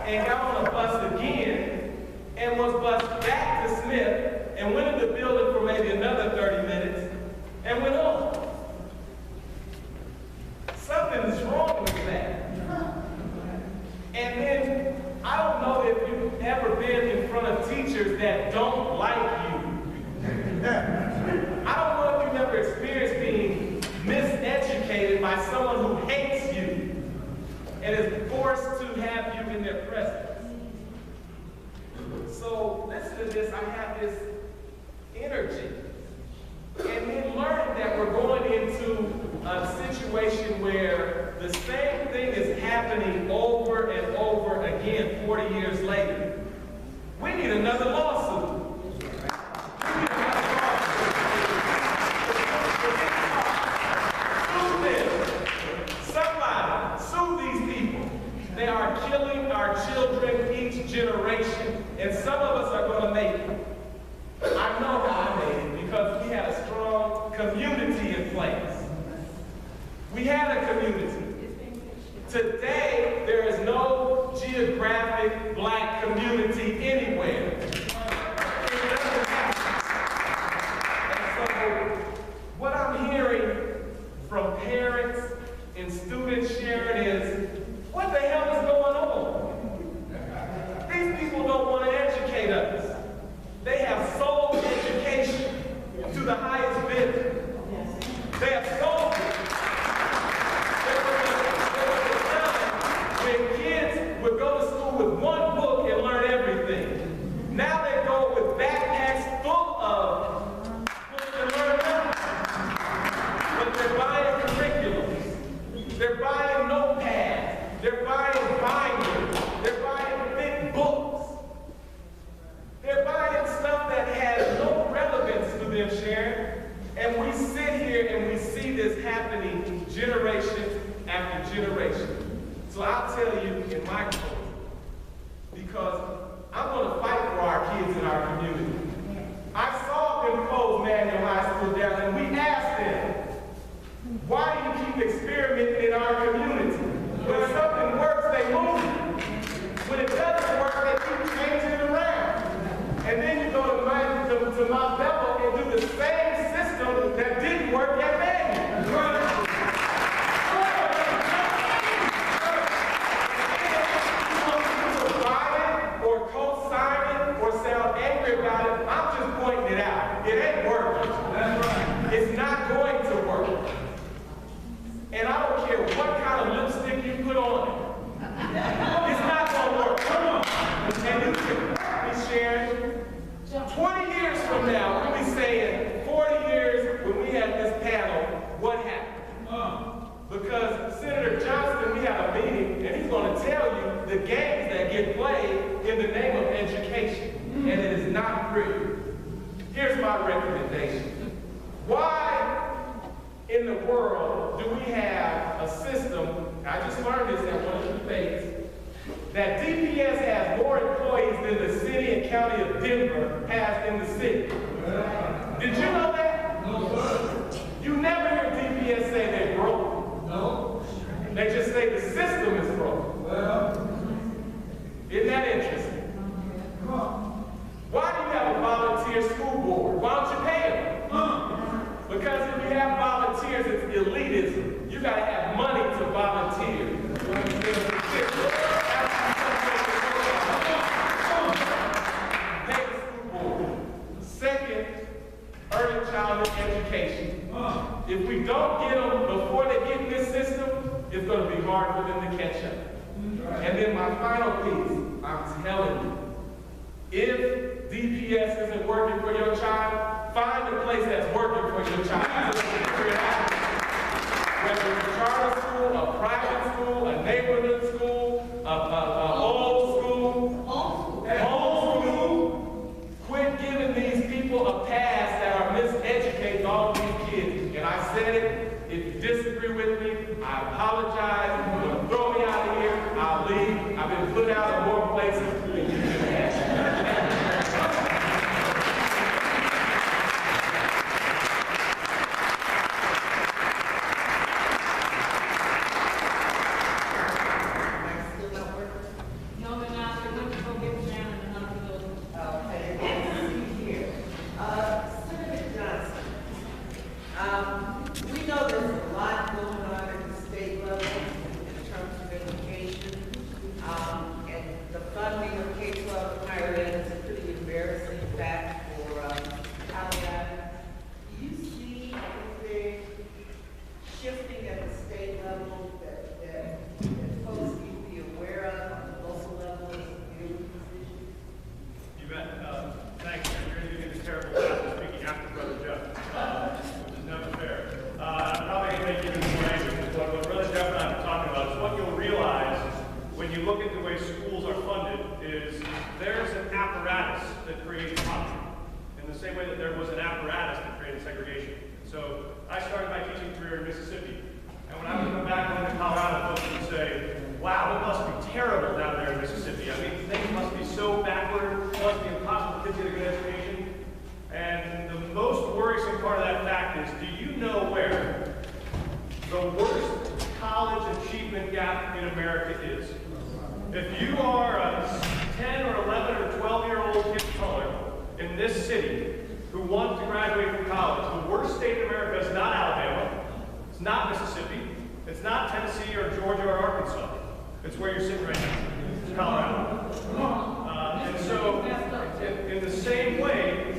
and got on a bus again, and was bused back to Smith, and went in the building for maybe another 30 minutes, and went home. Something's wrong with that. And then, I don't know if you've ever been in front of teachers that don't like you. I don't know if you've ever experienced being miseducated by someone who hates you and is forced to have you in their presence. So listen to this, I have this energy. And then learning that we're going into a situation where the same thing is happening over and over again 40 years later. We need another lawsuit. Sue them. Somebody, sue these people. They are killing our children each generation, and some of us are going to make it. I know how I made it because we had a strong community in place. We had a community. Today, there is no geographic black community anywhere. It doesn't happen. And so, what I'm hearing from parents and students sharing is, what the hell is going on? These people don't want to educate us. They have sold education to the highest bidder. They have sold it. When kids would go to school with one book and learn everything. Now they go with backpacks full of books and learn nothing. But they're buying curriculums. They're buying notepads. They're buying binders. They're buying big books. They're buying stuff that has no relevance to them, Sharon. And we sit here and we see this happening generation after generation. So I'll tell you in my case, because I'm going to fight for our kids in our community. I saw them close Manual High School down, and we asked them, why do you keep experimenting in our community? When something works, they move it. When it doesn't work, they keep changing it around. And then you go to Mount Bethel and do the same system that didn't work at Manual. Or co-sign it or sound angry about it, I'm just pointing it out. It ain't working. That's right. It's not going to work. And I don't care what kind of lipstick you put on it. It's not going to work. Come on. And you can be sharing. 20 years from now, we'll be saying, 40 years when we had this panel, what happened? Because Senator Johnson, we had a meeting, and he's going to tell you the games that get played in the name of education, and it is not free. Here's my recommendation. Why in the world do we have a system, I just learned this at one of the debates, that DPS has more employees than the city and county of Denver has in the city? Did you know that? No, sir. You never hear DPS say they're broke. No. They just say the system is broke. Well, isn't that interesting? Come on. Why do you have a volunteer school board? Why don't you pay them? Because if you have volunteers, it's elitism. You got to have money to volunteer. Pay the school board. Second, early childhood education. If we don't get them before they get in this system, it's going to be hard for them to catch up. And then my final piece, I'm telling you, if DPS isn't working for your child, find a place that's working for your child. Figure it out. Whether it's a charter school, a private school, a neighborhood school, a old school, home school, quit giving these people a pass that are miseducating all of these kids. And I said it, if you disagree with me, I apologize. If you're going to throw me out of here, I'll leave. I've been put out of more places than you can imagine. in this city who want to graduate from college, the worst state in America is not Alabama, it's not Mississippi, it's not Tennessee or Georgia or Arkansas. It's where you're sitting right now. It's Colorado. And so, in the same way,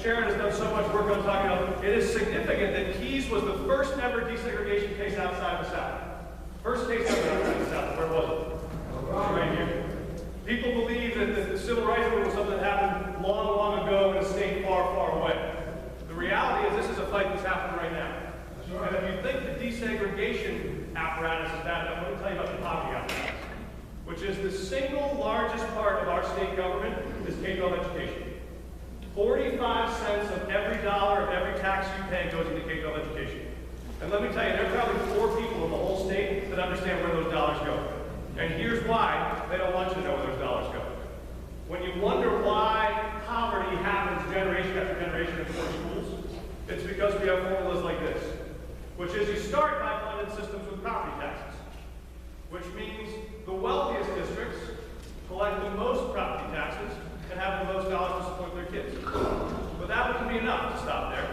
Sharon has done so much work on talking about, it is significant that Keyes was the first ever desegregation case outside the South. First case ever outside the South. Where was it? Right here. People believe that the civil rights movement was something that happened long, long ago in a state far, far away. The reality is this is a fight that's happening right now. And if you think the desegregation apparatus is bad enough, let me tell you about the poverty apparatus, which is the single largest part of our state government is K-12 education. 45 cents of every dollar of every tax you pay goes into K-12 education. And let me tell you, there are probably 4 people in the whole state that understand where those dollars go. And here's why they don't want you to know where those dollars go. When you wonder why poverty happens generation after generation in poor schools, it's because we have formulas like this, which is you start by funding systems with property taxes, which means the wealthiest districts collect the most property taxes and have the most dollars to support their kids. But that wouldn't be enough to stop there.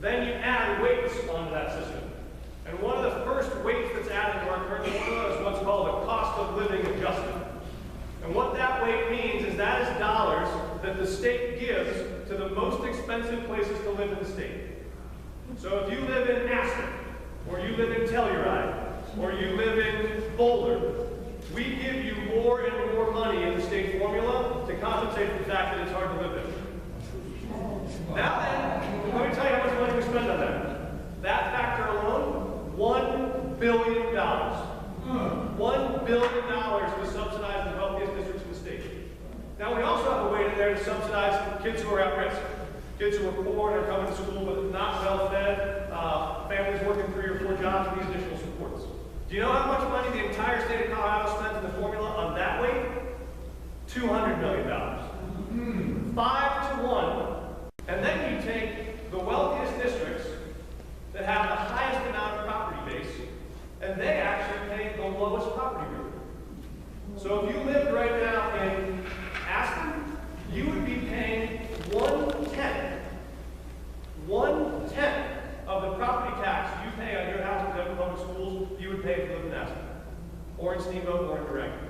Then you add weights onto that system. And one of the first weights that's added to our current formula is what's called a cost of living adjustment. And what that weight means is that is dollars that the state gives to the most expensive places to live in the state. So if you live in Aspen, or you live in Telluride, or you live in Boulder, we give you more and more money in the state formula to compensate for the fact that it's hard to live there. Now then, let me tell you how much money we spend on that. That factor alone, $1 billion. $1 billion to subsidize the wealthiest districts in the state. Now we also have a way in there to subsidize kids who are at risk, kids who are poor and are coming to school but not well fed, families working 3 or 4 jobs with these additional supports. Do you know how much money the entire state of Colorado spends in the formula on that weight? $200 million. 5 to 1. And then you take the wealthiest districts that have the highest amount of property base, and they actually pay the lowest property rate. So if you lived right now in Aspen, you would be paying 1/10 of the property tax you pay on your house in Denver Public Schools, you would pay if you lived in Aspen, or in Steamboat, or in Durango.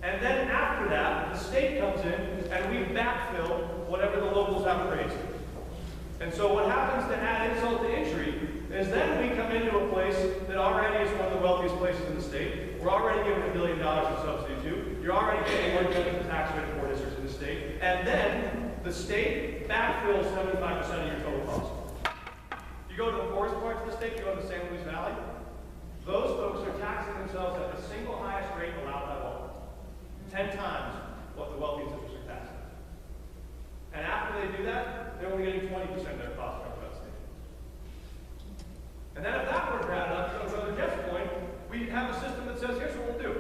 And then after that, the state comes in and we backfill whatever the locals have raised. And so what happens to add insult to injury is then we come into a place that already is one of the wealthiest places in the state. We're already giving $1 billion in subsidy to. You're already getting more than the tax rate for districts in the state. And then the state backfills 75% of your total cost. You go to the poorest parts of the state, you go to the San Luis Valley, those folks are taxing themselves at the single highest rate allowed by law. 10 times what the wealthiest districts are taxing. And after they do that, they're only getting 20% of their costs covered by the state. And then if that were bad enough, to go to Jeff's point, we have a system that says, here's what we'll do.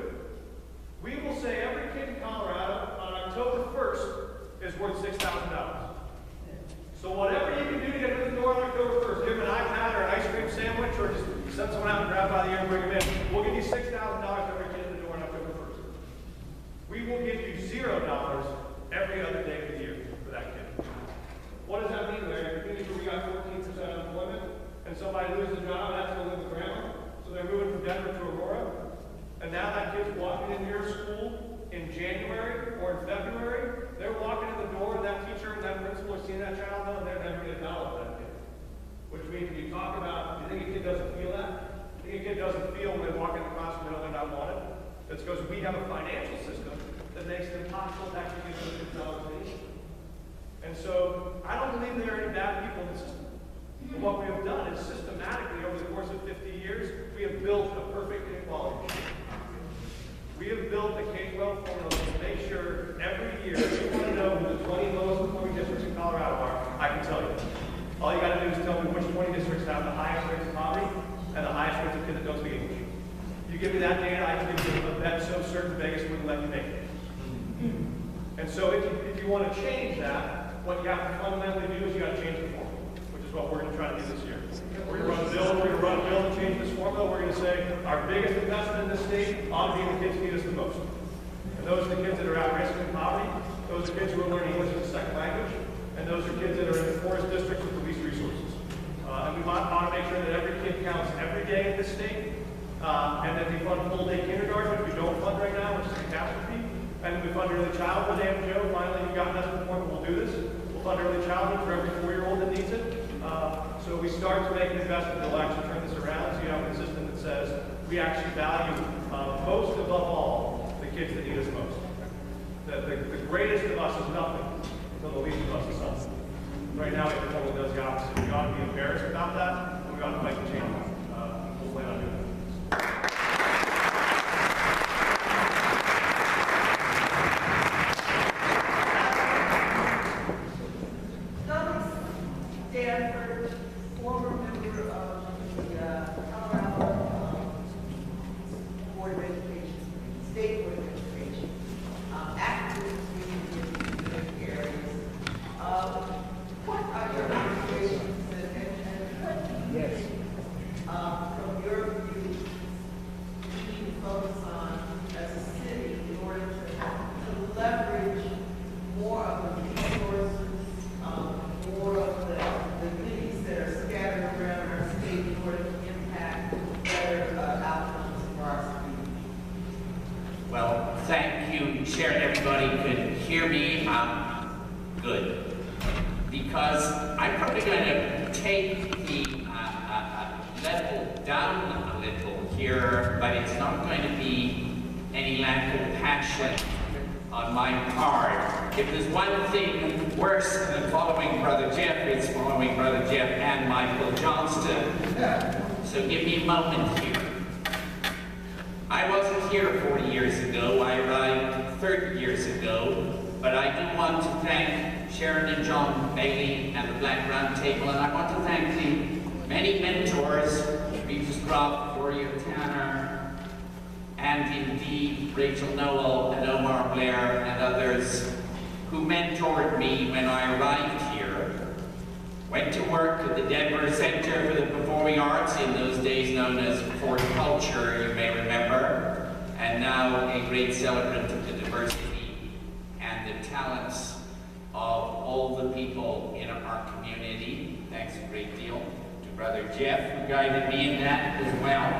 We will say every kid in Colorado on October 1st is worth $6,000. So whatever you can do to get in the door on October 1st, give them an iPad or an ice cream sandwich, or just send someone out and grab by the ear and bring them in, we'll give you $6,000 for every kid in the door on October 1st. We will give you $0 every other day of the year for that kid. What does that mean, Larry? If we got 14% unemployment, and somebody loses a job and has to live with grandma, so they're moving from Denver to Aurora, and now that kid's walking into your school in January or in February, they're walking in the door, and that teacher and that principal are seeing that child, and they're never going to $1 for that kid. Which means when you talk about, do you think a kid doesn't feel that? Do you think a kid doesn't feel when they walk in the classroom and they're not wanted? It's because we have a financial system that makes it impossible to actually give those kids dollars they need. And so, I don't believe there are any bad people in the system. But what we have done is systematically, over the course of 50 years, we have built a perfect inequality machine. We have built a K-12 formula to make sure every year, if you want to know who the 20 lowest performing districts in Colorado are, I can tell you. All you got to do is tell me which 20 districts have the highest rates of poverty and the highest rates of kids that don't speak English. You give me that data, I can give you a bet so certain Vegas wouldn't let you make it. And so if you want to change that, what you have to fundamentally do is you got to change the formula, which is what we're going to try to do this year. We're going to run a bill to change this formula. We're going to say our biggest investment in this state ought to be the kids who need us the most. And those are the kids that are at risk of poverty. Those Those are kids who are learning English as a second language, and those are kids that are in the poorest districts with the least resources. And we want to make sure that every kid counts every day in this state, and that we fund full-day kindergarten, which we don't fund right now, which is a catastrophe. And we fund early childhood, and Joe, finally we've gotten us to the point where we'll do this. We'll fund early childhood for every 4-year-old that needs it. So we start to make an investment that will actually turn this around, so you have a system that says we actually value most above all the kids that need us most. The greatest of us is nothing until the least of us is something. Right now, it totally does the opposite. We ought to be embarrassed about that, and we ought to fight to change it. We'll plan on doing that. Deferred, former member of the Colorado Board of Education, State Board of Education, active in the areas. What are your observations and what do you think, from your view, we need to focus on as a city in order to leverage more of the resources, more of the goodies that are scattered around our state in order to impact better outcomes for our students? Well, thank you, Chair. Everybody could hear me. Good. Because I'm probably going to take the level down a little here, but it's not going to be any lack of passion on my part. If there's one thing worse than following Brother Jeff, it's following Brother Jeff and Michael Johnston. So give me a moment here. I wasn't here 40 years ago. I arrived 30 years ago. But I do want to thank Sharon and John Bailey and the Black Round Table, and I want to thank the many mentors, Regis Croft, Gloria Tanner, and indeed Rachel Noel and Omar Blair and others who mentored me when I arrived here. Went to work at the Denver Center for the Performing Arts, in those days known as Fort Culture, you may remember, and now a great celebrant of the diversity and the talents of all the people in our community. Thanks a great deal to Brother Jeff, who guided me in that as well.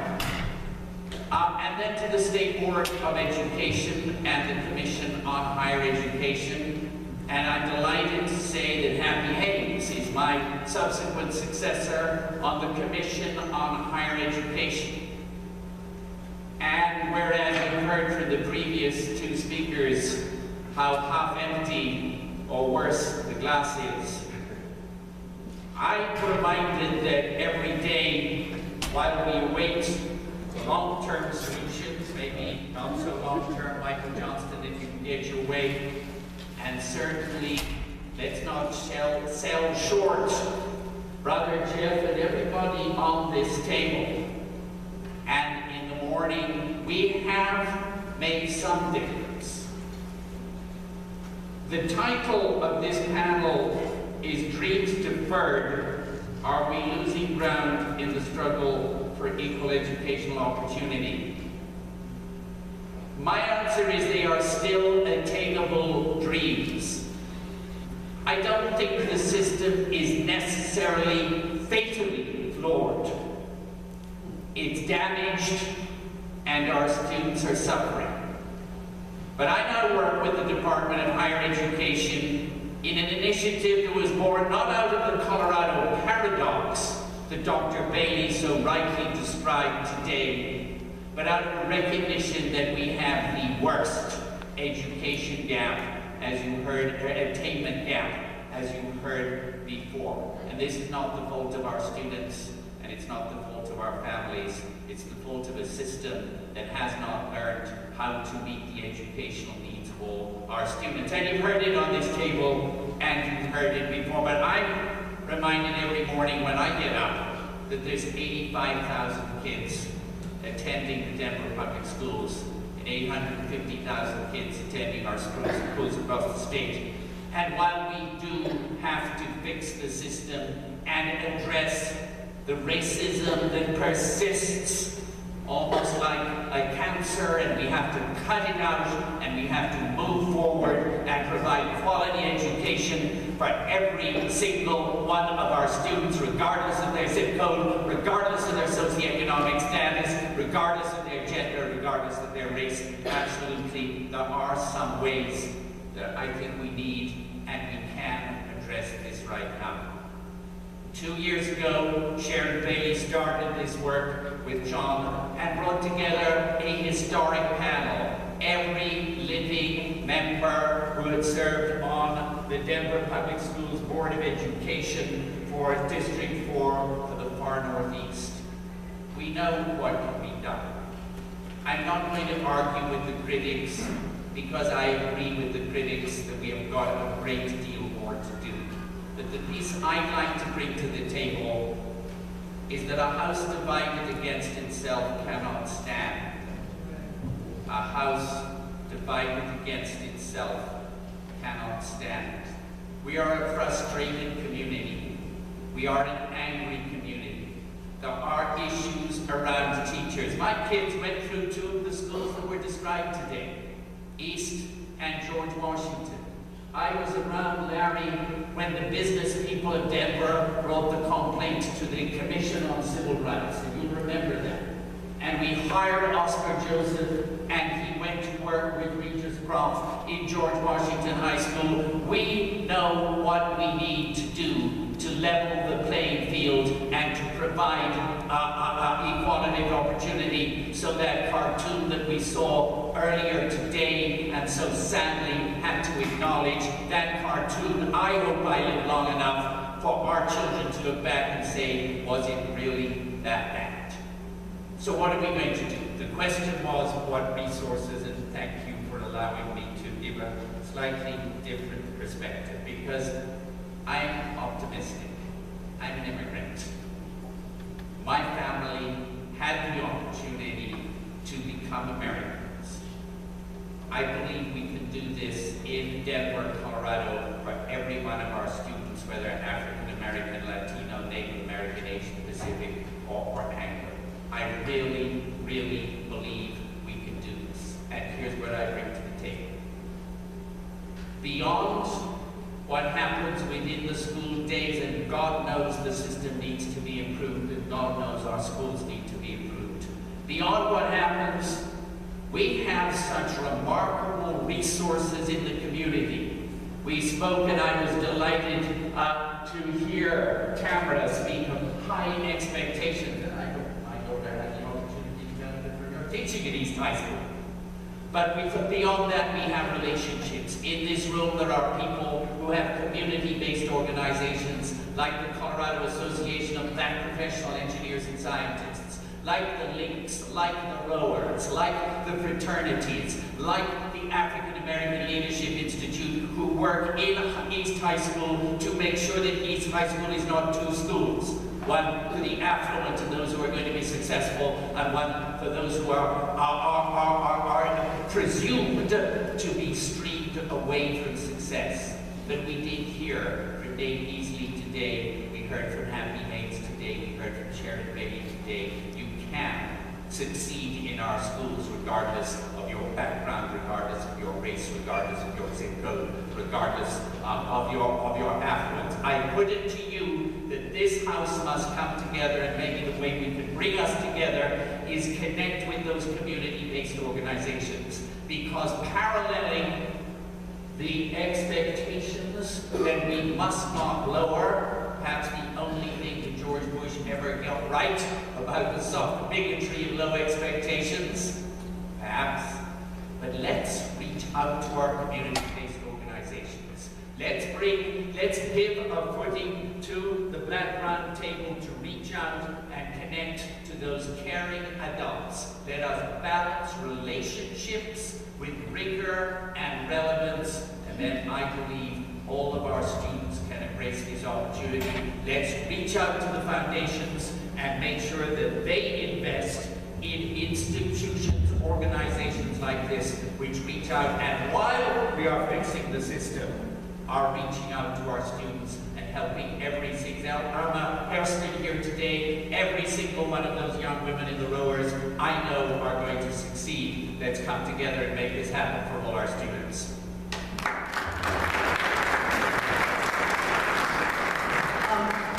And then to the State Board of Education and the Commission on Higher Education. And I'm delighted to say that Happy Hayes is my subsequent successor on the Commission on Higher Education. And whereas you heard from the previous two speakers how half empty or worse the glass is, I'm reminded that every day while we await long-term solutions, maybe not so long-term, Michael Johnston, if you can get your way, and certainly let's not sell short Brother Jeff and everybody on this table. And in the morning, we have made some difference. The title of this panel is Dreams Deferred, Are We Losing Ground in the Struggle for Equal Educational Opportunity? My answer is they are still attainable dreams. I don't think the system is necessarily fatally flawed. It's damaged and our students are suffering. But I now work with the Department of Higher Education in an initiative that was born not out of the Colorado paradox that Dr. Bailey so rightly described today, but out of a recognition that we have the worst education gap, as you heard, attainment gap, as you heard before. And this is not the fault of our students, and it's not the fault of our families. It's the fault of a system that has not learned how to meet the educational needs of all our students. And you've heard it on this table, and you've heard it before, but I'm reminded every morning when I get up that there's 85,000 kids attending the Denver public schools and 850,000 kids attending our schools across the state. And while we do have to fix the system and address the racism that persists almost like a cancer, and we have to cut it out, and we have to move forward and provide quality education for every single one of our students, regardless of their zip code, regardless of their socioeconomic status, regardless of their gender, regardless of their race. Absolutely, there are some ways that I think we need and we can address this right now. 2 years ago, Sharon Bailey started this work with John and brought together a historic panel. Every living member who had served on the Denver Public Schools Board of Education for District 4 for the far Northeast. We know what can be done. I'm not going to argue with the critics, because I agree with the critics that we have got a great deal more to do. But the piece I'd like to bring to the table is that a house divided against itself cannot stand. A house divided against itself cannot stand. We are a frustrated community. We are an angry community. There are issues around teachers. My kids went through 2 of the schools that were described today, East and George Washington. I was around, Larry, when the business people of Denver brought the complaint to the Commission on Civil Rights, and you'll remember that. And we hired Oscar Joseph, and he went to work with Regis Prof in George Washington High School. We know what we need to do to level the playing field and to provide equality of opportunity, so that cartoon that we saw earlier today and so sadly had to acknowledge, that cartoon, I hope I live long enough for our children to look back and say, was it really that bad? So what are we going to do? The question was what resources, and thank you for allowing me to give a slightly different perspective, because I'm optimistic. I'm an immigrant. My family had the opportunity to become Americans. I believe we can do this in Denver, Colorado, for every one of our students, whether African American, Latino, Native American, Asian Pacific, or Anglo. I really, really believe we can do this. And here's what I bring to the table. Beyond what happens within the school days, and God knows the system needs to be improved, and God knows our schools need to be improved. Beyond what happens, we have such remarkable resources in the community. We spoke, and I was delighted to hear Tamara speak of high expectations, and I hope my daughter had the opportunity to benefit from her teaching at East High School. But beyond that, we have relationships. In this room, there are people who have community-based organizations, like the Colorado Association of Black Professional Engineers and Scientists, like the Links, like the Rowers, like the fraternities, like the African American Leadership Institute, who work in East High School to make sure that East High School is not 2 schools. One for the affluent and those who are going to be successful, and one for those who are presumed to be streamed away from success. But we did hear from Dave Easley today, we heard from Happy Haynes today, we heard from Sharon Bailey today. You can succeed in our schools regardless of your background, regardless of your race, regardless of your zip code, regardless of your affluence. I put it to you that this house must come together, and maybe the way we can bring us together is connect with those community-based organizations, because paralleling the expectations that we must not lower, perhaps the only thing that George Bush ever got right about the soft bigotry of low expectations, perhaps, but let's reach out to our community-based organizations. Let's give a footing to the Black Round Table to reach out and connect to those caring adults. Let us balance relationships with rigor and relevance, and then I believe all of our students can embrace this opportunity. Let's reach out to the foundations and make sure that they invest in institutions, organizations like this, which reach out, and while we are fixing the system, are reaching out to our students and helping every single, I'm a hair student here today, every single one of those young women in the rowers I know are going to succeed. Let's come together and make this happen for all our students.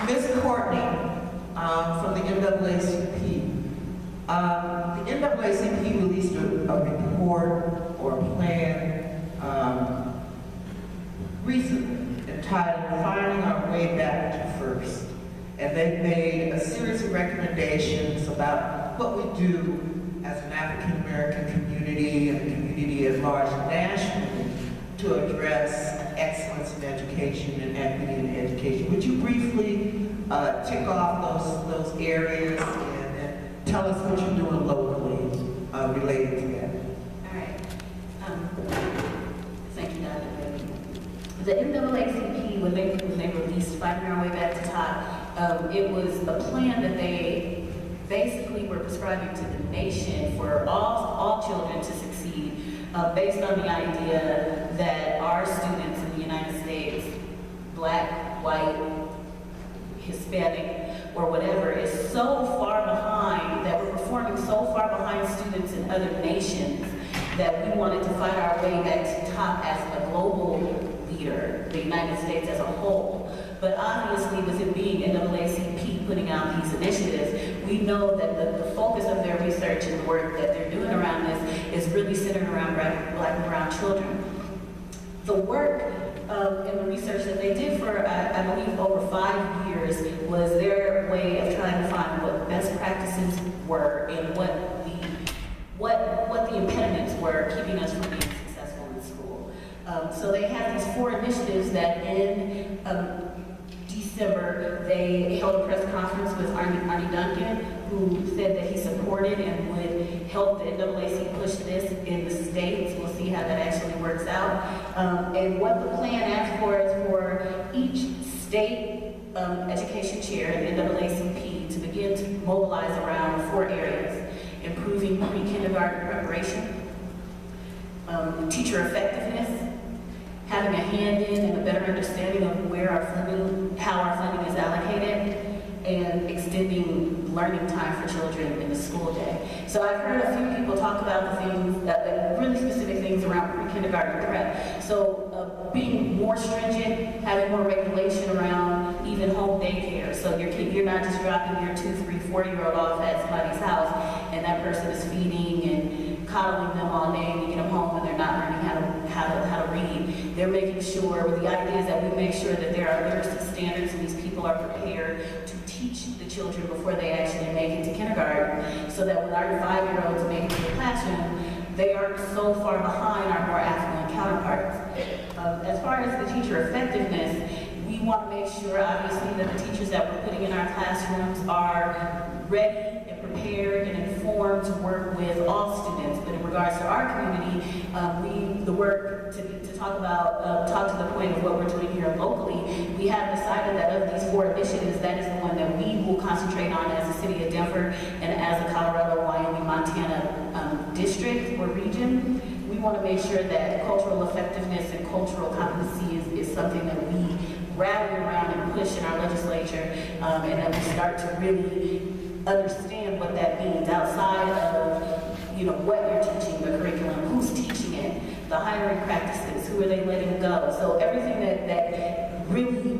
Ms. Courtney, from the NAACP. The NAACP released a report or a plan recently entitled Finding Our Way Back to First. And they made a series of recommendations about what we do as an African American community and the community at large nationally to address excellence in education and equity in education. Would you briefly tick off those areas and tell us what you're doing locally related to that? All right. Thank you, Dr. Bailey. The NAACP, when they released Finding Our Way Back to Top, it was a plan that they basically were prescribing to the nation for all children to succeed, based on the idea that our students in the United States, black, white, Hispanic, or whatever, is so far behind, that we're performing so far behind students in other nations, that we wanted to find our way back to top as a global leader, the United States as a whole. But obviously, with it being NAACP putting out these initiatives, we know that the focus of their research and the work that they're doing around this is really centered around black and brown children. The work and the research that they did for, I believe, over 5 years was their way of trying to find what best practices were and what the impediments were keeping us from being successful in school. So they had these 4 initiatives that in December, they held a press conference with Arnie Duncan, who said that he supported and would help the NAACP push this in the states. We'll see how that actually works out. And what the plan asked for is for each state education chair in the NAACP to begin to mobilize around 4 areas: improving pre-kindergarten preparation, teacher effectiveness, having a hand in and a better understanding of where our funding, how our funding is allocated, and extending learning time for children in the school day. So I've heard a few people talk about the things, really specific things around pre-kindergarten prep. So being more stringent, having more regulation around even home daycare. So you're not just dropping your 2, 3, 4-year-old off at somebody's house and that person is feeding and coddling them all day and you get them home and they're not learning how to read. They're making sure, the idea is that we make sure that there are literacy standards and these people are prepared to teach the children before they actually make it to kindergarten, so that when our 5-year-olds make it to the classroom, they aren't so far behind our more affluent counterparts. As far as the teacher effectiveness, we want to make sure, obviously, that the teachers that we're putting in our classrooms are ready and prepared and informed to work with all students. But in regards to our community, the work to talk to the point of what we're doing here locally, we have decided that of these 4 initiatives, that is the one that we will concentrate on as the city of Denver and as a Colorado, Wyoming, Montana district or region. We want to make sure that cultural effectiveness and cultural competency is something that we rally around and push in our legislature, and that we start to really understand what that means outside of what you're teaching, the curriculum, who's teaching it, the hiring practices, who are they letting go. So everything that really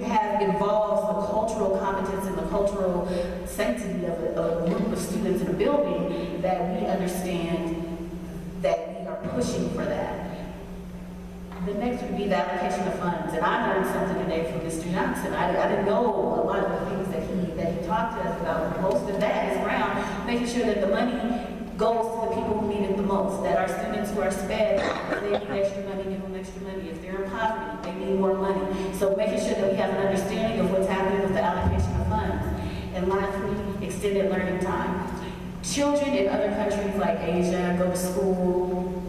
involves the cultural competence and the cultural sanctity of a group of students in a building, that we understand that we are pushing for that. The next would be the allocation of funds. And I learned something today from Mr. Johnson. I didn't know a lot of the things that he talked to us about. Most of that is around making sure that the money goes to the people who need it the most, that our students who are sped, if they need extra money, give them extra money. If they're in poverty, they need more money. So making sure that we have an understanding of what's happening with the allocation of funds. And lastly, extended learning time. Children in other countries like Asia go to school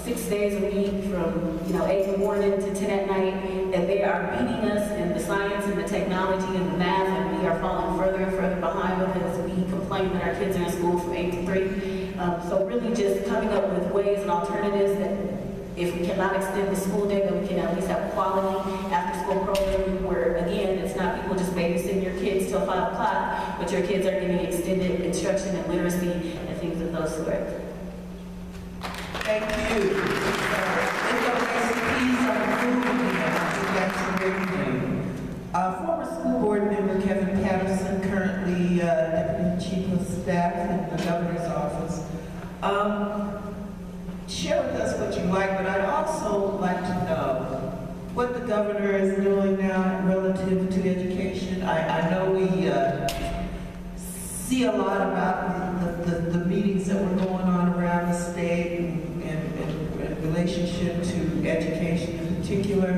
6 days a week from 8 in the morning to 10 at night, and they are beating us in the science and the technology and the math, and we are falling further and further behind because we complain that our kids are in school from 8 to 3. So really just coming up with ways and alternatives if we cannot extend the school day, then we can at least have quality after-school programming where, again, it's not people just babysitting your kids till 5 o'clock, but your kids are getting extended instruction and literacy and things of those sorts. Thank you. Let's go back to please on the food again. Former school board member Kevin Patterson, currently Deputy Chief of Staff in the Governor's Office. Share with us what you like, but I'd also like to know what the Governor is doing now relative to education. I know we see a lot about the meetings that were going on around the state in relationship to education in particular.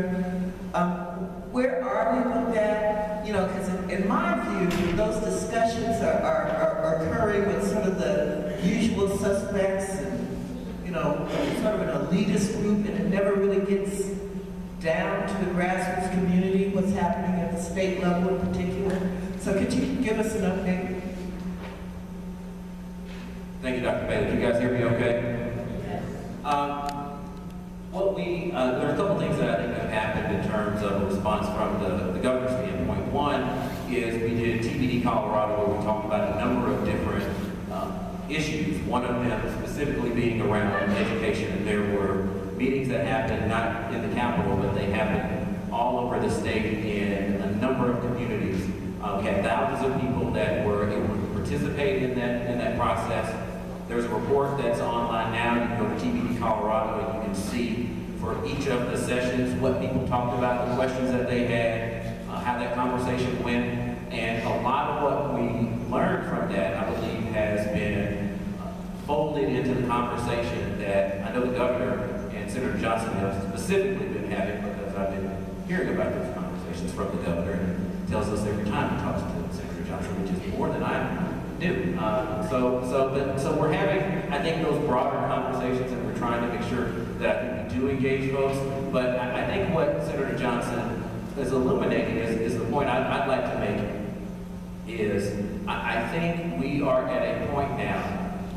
Where are we with that? You know, because in my view, those discussions are occurring with sort of the usual suspects and, you know, sort of an elitist group, and it never really gets down to the grassroots community, what's happening at the state level in particular. So could you give us an update? Thank you, Dr. Bailey. Can you guys hear me okay? There are a couple things that I think have happened in terms of a response from the governor's standpoint. One is we did TBD Colorado, where we talked about a number of different issues, one of them specifically being around education. And there were meetings that happened not in the Capitol, but they happened all over the state in a number of communities. We had thousands of people that were able to participate in that process. There's a report that's online now. You can go to TBD Colorado and you can see for each of the sessions what people talked about, the questions that they had, how that conversation went. And a lot of what we learned from that, I believe, has been folded into the conversation that I know the governor and Senator Johnson have specifically been having, because I've been hearing about those conversations from the governor, and he tells us every time he talks to Senator Johnson, which is more than I do. So we're having, I think, those broader conversations, and we're trying to make sure that I think we do engage folks. But I think what Senator Johnson is illuminating is the point I'd like to make is I think we are at a point now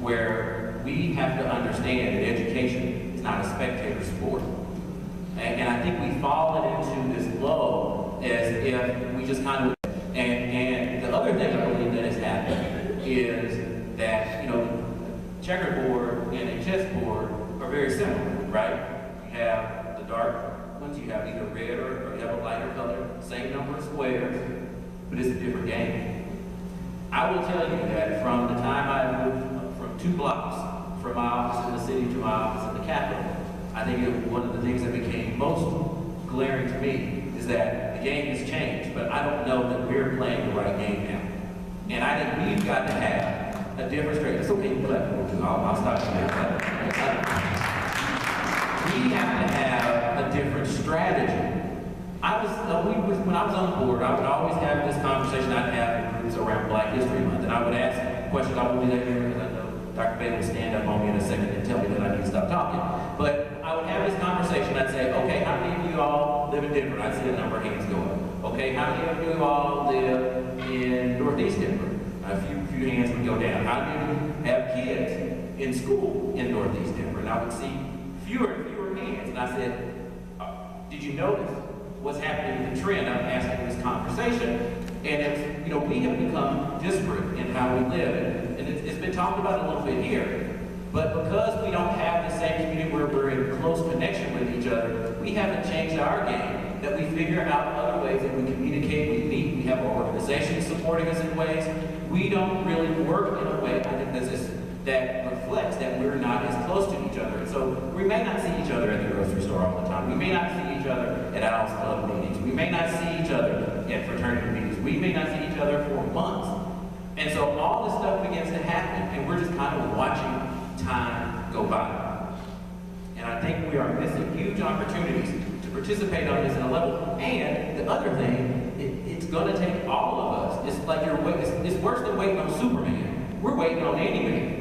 where we have to understand that education is not a spectator sport. And I think we've fallen into this low as if we just kind of, and the other thing I believe that has happened is that, you know, checkerboard and a chessboard are very similar, right? You have the dark ones, you have either red or you have a lighter color, same number of squares, but it's a different game. I will tell you that from the time I moved from 2 blocks from my office in the city to my office in the Capitol, I think one of the things that became most glaring to me is that the game has changed, but I don't know that we're playing the right game now. And I think we've got to have a different strategy. It's okay, you clap for me. I'll stop you there. We have to have a different strategy. When I was on the board, I would always have this conversation I'd have in groups around Black History Month, and I would ask questions. I won't do that here because I know Dr. Bailey will stand up on me in a second and tell me that I need to stop talking. But I would have this conversation. I'd say, okay, how many of you all live in Denver? I'd see a number of hands go up. Okay, how many of you all live in Northeast Denver? A few hands would go down. How many of you have kids in school in Northeast Denver? And I would see fewer and fewer hands. And I said, did you notice what's happening in the trend? I'm asking this conversation. And it's, you know, we have become disparate in how we live. And it's been talked about a little bit here. But because we don't have the same community where we're in close connection with each other, we haven't changed our game, that we figure out other ways that we communicate, we meet, we have organizations supporting us in ways. We don't really work in a way, I think that reflects that we're not as close to each other. And so we may not see each other at the grocery store all the time. We may not see each other at Owls Club meetings. We may not see each other at fraternity meetings. We may not see each other for months. And so all this stuff begins to happen, and we're just kind of watching time go by. And I think we are missing huge opportunities to participate on this in a level. And the other thing, it's going to take all of us. It's like it's worse than waiting on Superman. We're waiting on any man.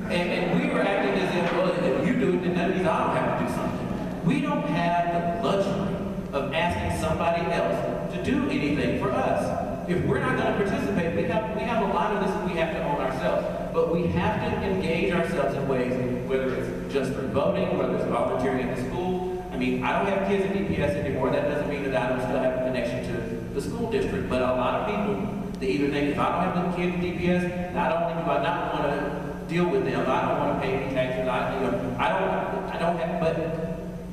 And we were acting as if, well, if you do it, then that means I don't have to do something. We don't have the luxury of asking somebody else to do anything for us. If we're not going to participate, we have a lot of this that we have to own ourselves. But we have to engage ourselves in ways, whether it's just through voting, whether it's volunteering at the school, mean, I don't have kids in DPS anymore. That doesn't mean that I don't still have a connection to the school district. But a lot of people, they either think if I don't have little kids in DPS, not only do I not want to deal with them, I don't want to pay any taxes. I don't have, but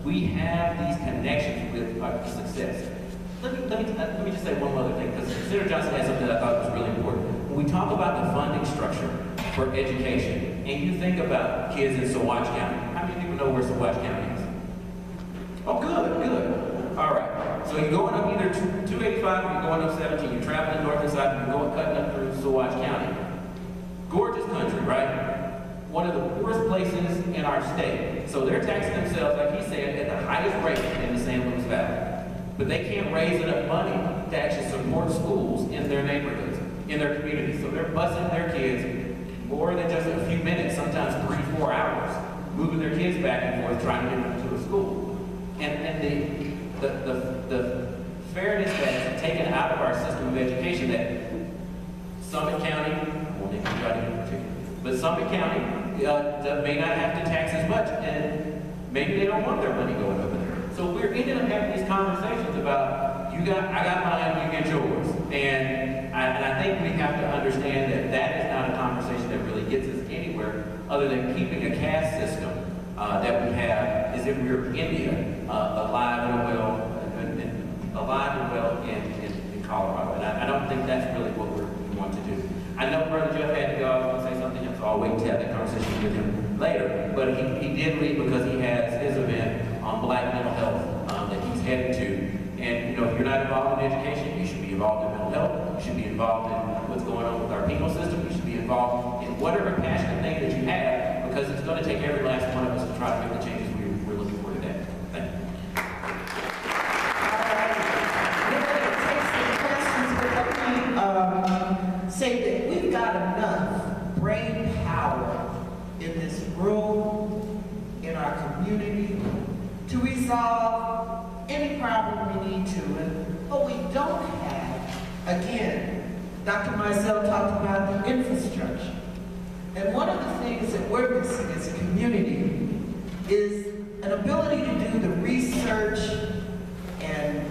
we have these connections with our success. Let me just say one other thing, because Senator Johnson had something that I thought was really important. When we talk about the funding structure for education, and you think about kids in Saguache County, how many people know where Saguache County is? Oh, good. All right. So you're going up either 285 or you're going up 17. You're traveling north and south, and you're going cutting up through Saguache County. Gorgeous country, right? One of the poorest places in our state. So they're taxing themselves, like he said, at the highest rate in the San Luis Valley. But they can't raise enough money to actually support schools in their neighborhoods, in their communities. So they're busing their kids more than just a few minutes, sometimes 3-4 hours, moving their kids back and forth, trying to get them to a school. And the fairness that's taken out of our system of education, that Summit County, I won't name anybody in particular, but Summit County may not have to tax as much, and maybe they don't want their money going over there. So we're ended up having these conversations about, I got mine, you get yours. And I think we have to understand that that is not a conversation that really gets us anywhere other than keeping a caste system that we have as if we were India, alive and well in Colorado. And I don't think that's really what we want to do. I know Brother Jeff had to go, I was going to say something else, so I'll wait to have that conversation with him later. But he did leave because he has his event on Black mental health that he's headed to. And if you're not involved in education, you should be involved in mental health. You should be involved in what's going on with our penal system. You should be involved in whatever passionate thing that you have, because it's going to take every last one of us to try to make the changes we're looking for today. Thank you. Say that we've got enough brain power in this room, in our community, to resolve any problem we need to. And what we don't have, again, Dr. Mizell talked about the infrastructure. And one of the things that we're missing as a community is an ability to do the research and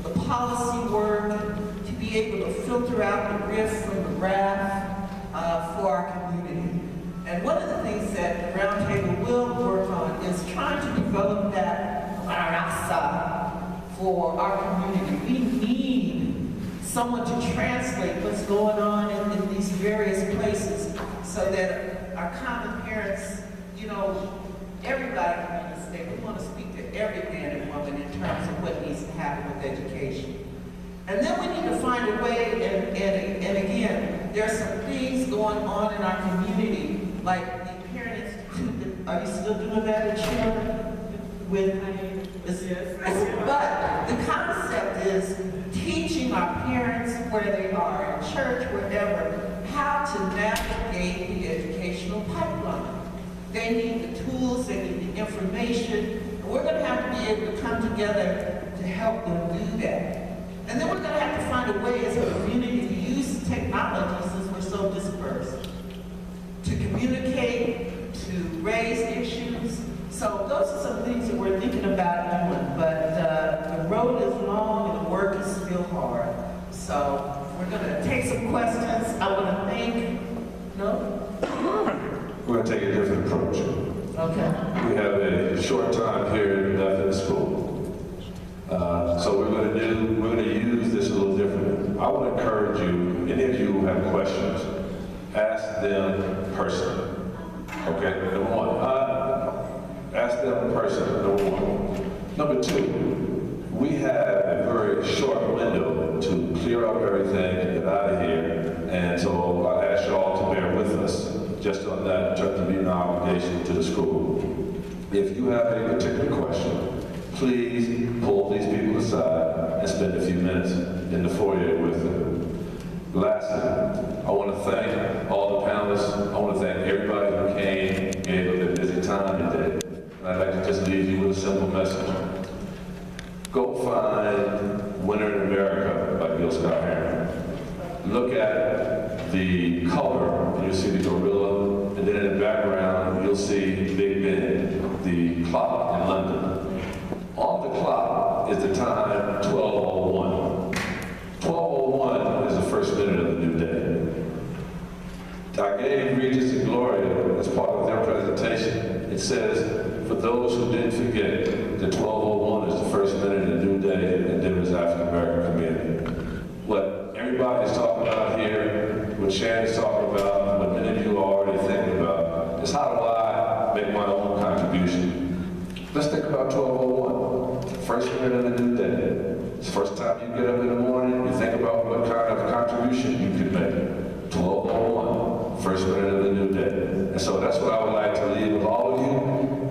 the policy work, to be able to filter out the riff from the raft for our community. And one of the things that the Roundtable will work on is trying to develop that for our community. We need someone to translate what's going on in these various places so that our common parents, everybody can understand. We want to speak to every man and woman in terms of what needs to happen with education. And then we need to find a way, and again, there are some things going on in our community, like the Parent Institute. Are you still doing that at Sharon? But the concept is teaching our parents where they are, in church, wherever, how to navigate the educational pipeline. They need the tools, they need the information, and we're going to have to be able to come together to help them do that. And then we're going to have to find a way as a community to use technology, since we're so dispersed, to communicate, to raise issues. So those are some things that we're thinking about doing, but the road is long and the work is still hard. So we're going to take some questions. I want to thank, We're going to take a different approach. Okay. We have a short time period left in the school. So we're going to use this a little differently. I want to encourage you, any of you who have questions, ask them personally. Okay, number one. Ask them personally, number one. Number two, we have a very short window to clear up everything and get out of here. And so I ask y'all to bear with us just on that in terms of meeting our obligation to the school. If you have a particular question, please pull these people aside and spend a few minutes in the foyer with them. Lastly, I want to thank all the panelists. I want to thank everybody who came, gave up their busy time today. And I'd like to just leave you with a simple message. Go find Winter in America by Gil Scott-Heron. Look at the color, and you'll see the gorilla, and then in the background, you'll see Big Ben, the clock in London. All says, for those who didn't forget, that 1201 is the first minute of a new day in Denver's African American community. What everybody is talking about here, what Shannon's talking about, what many of you are already thinking about, is how do I make my own contribution? Let's think about 1201, first minute of a new day. It's the first time you get up in the morning, you think about what kind of contribution you could make. 1201, first minute of the new day. And so that's what I would like to leave with all of you.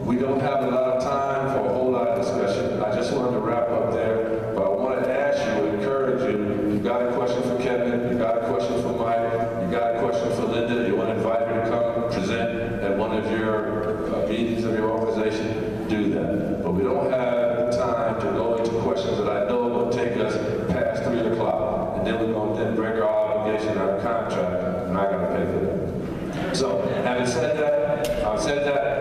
We don't have a lot of time for a whole lot of discussion. I just wanted to wrap up there, but I want to ask you, encourage you, you got a question for Kevin, you got a question for Mike, you got a question for Linda, you want to invite her to come present at one of your meetings of your organization, do that. But we don't have time to go into questions that I know will take us past 3 o'clock, and then we're going to then break our obligation, our contract, and I got to pay for that. So, having said that,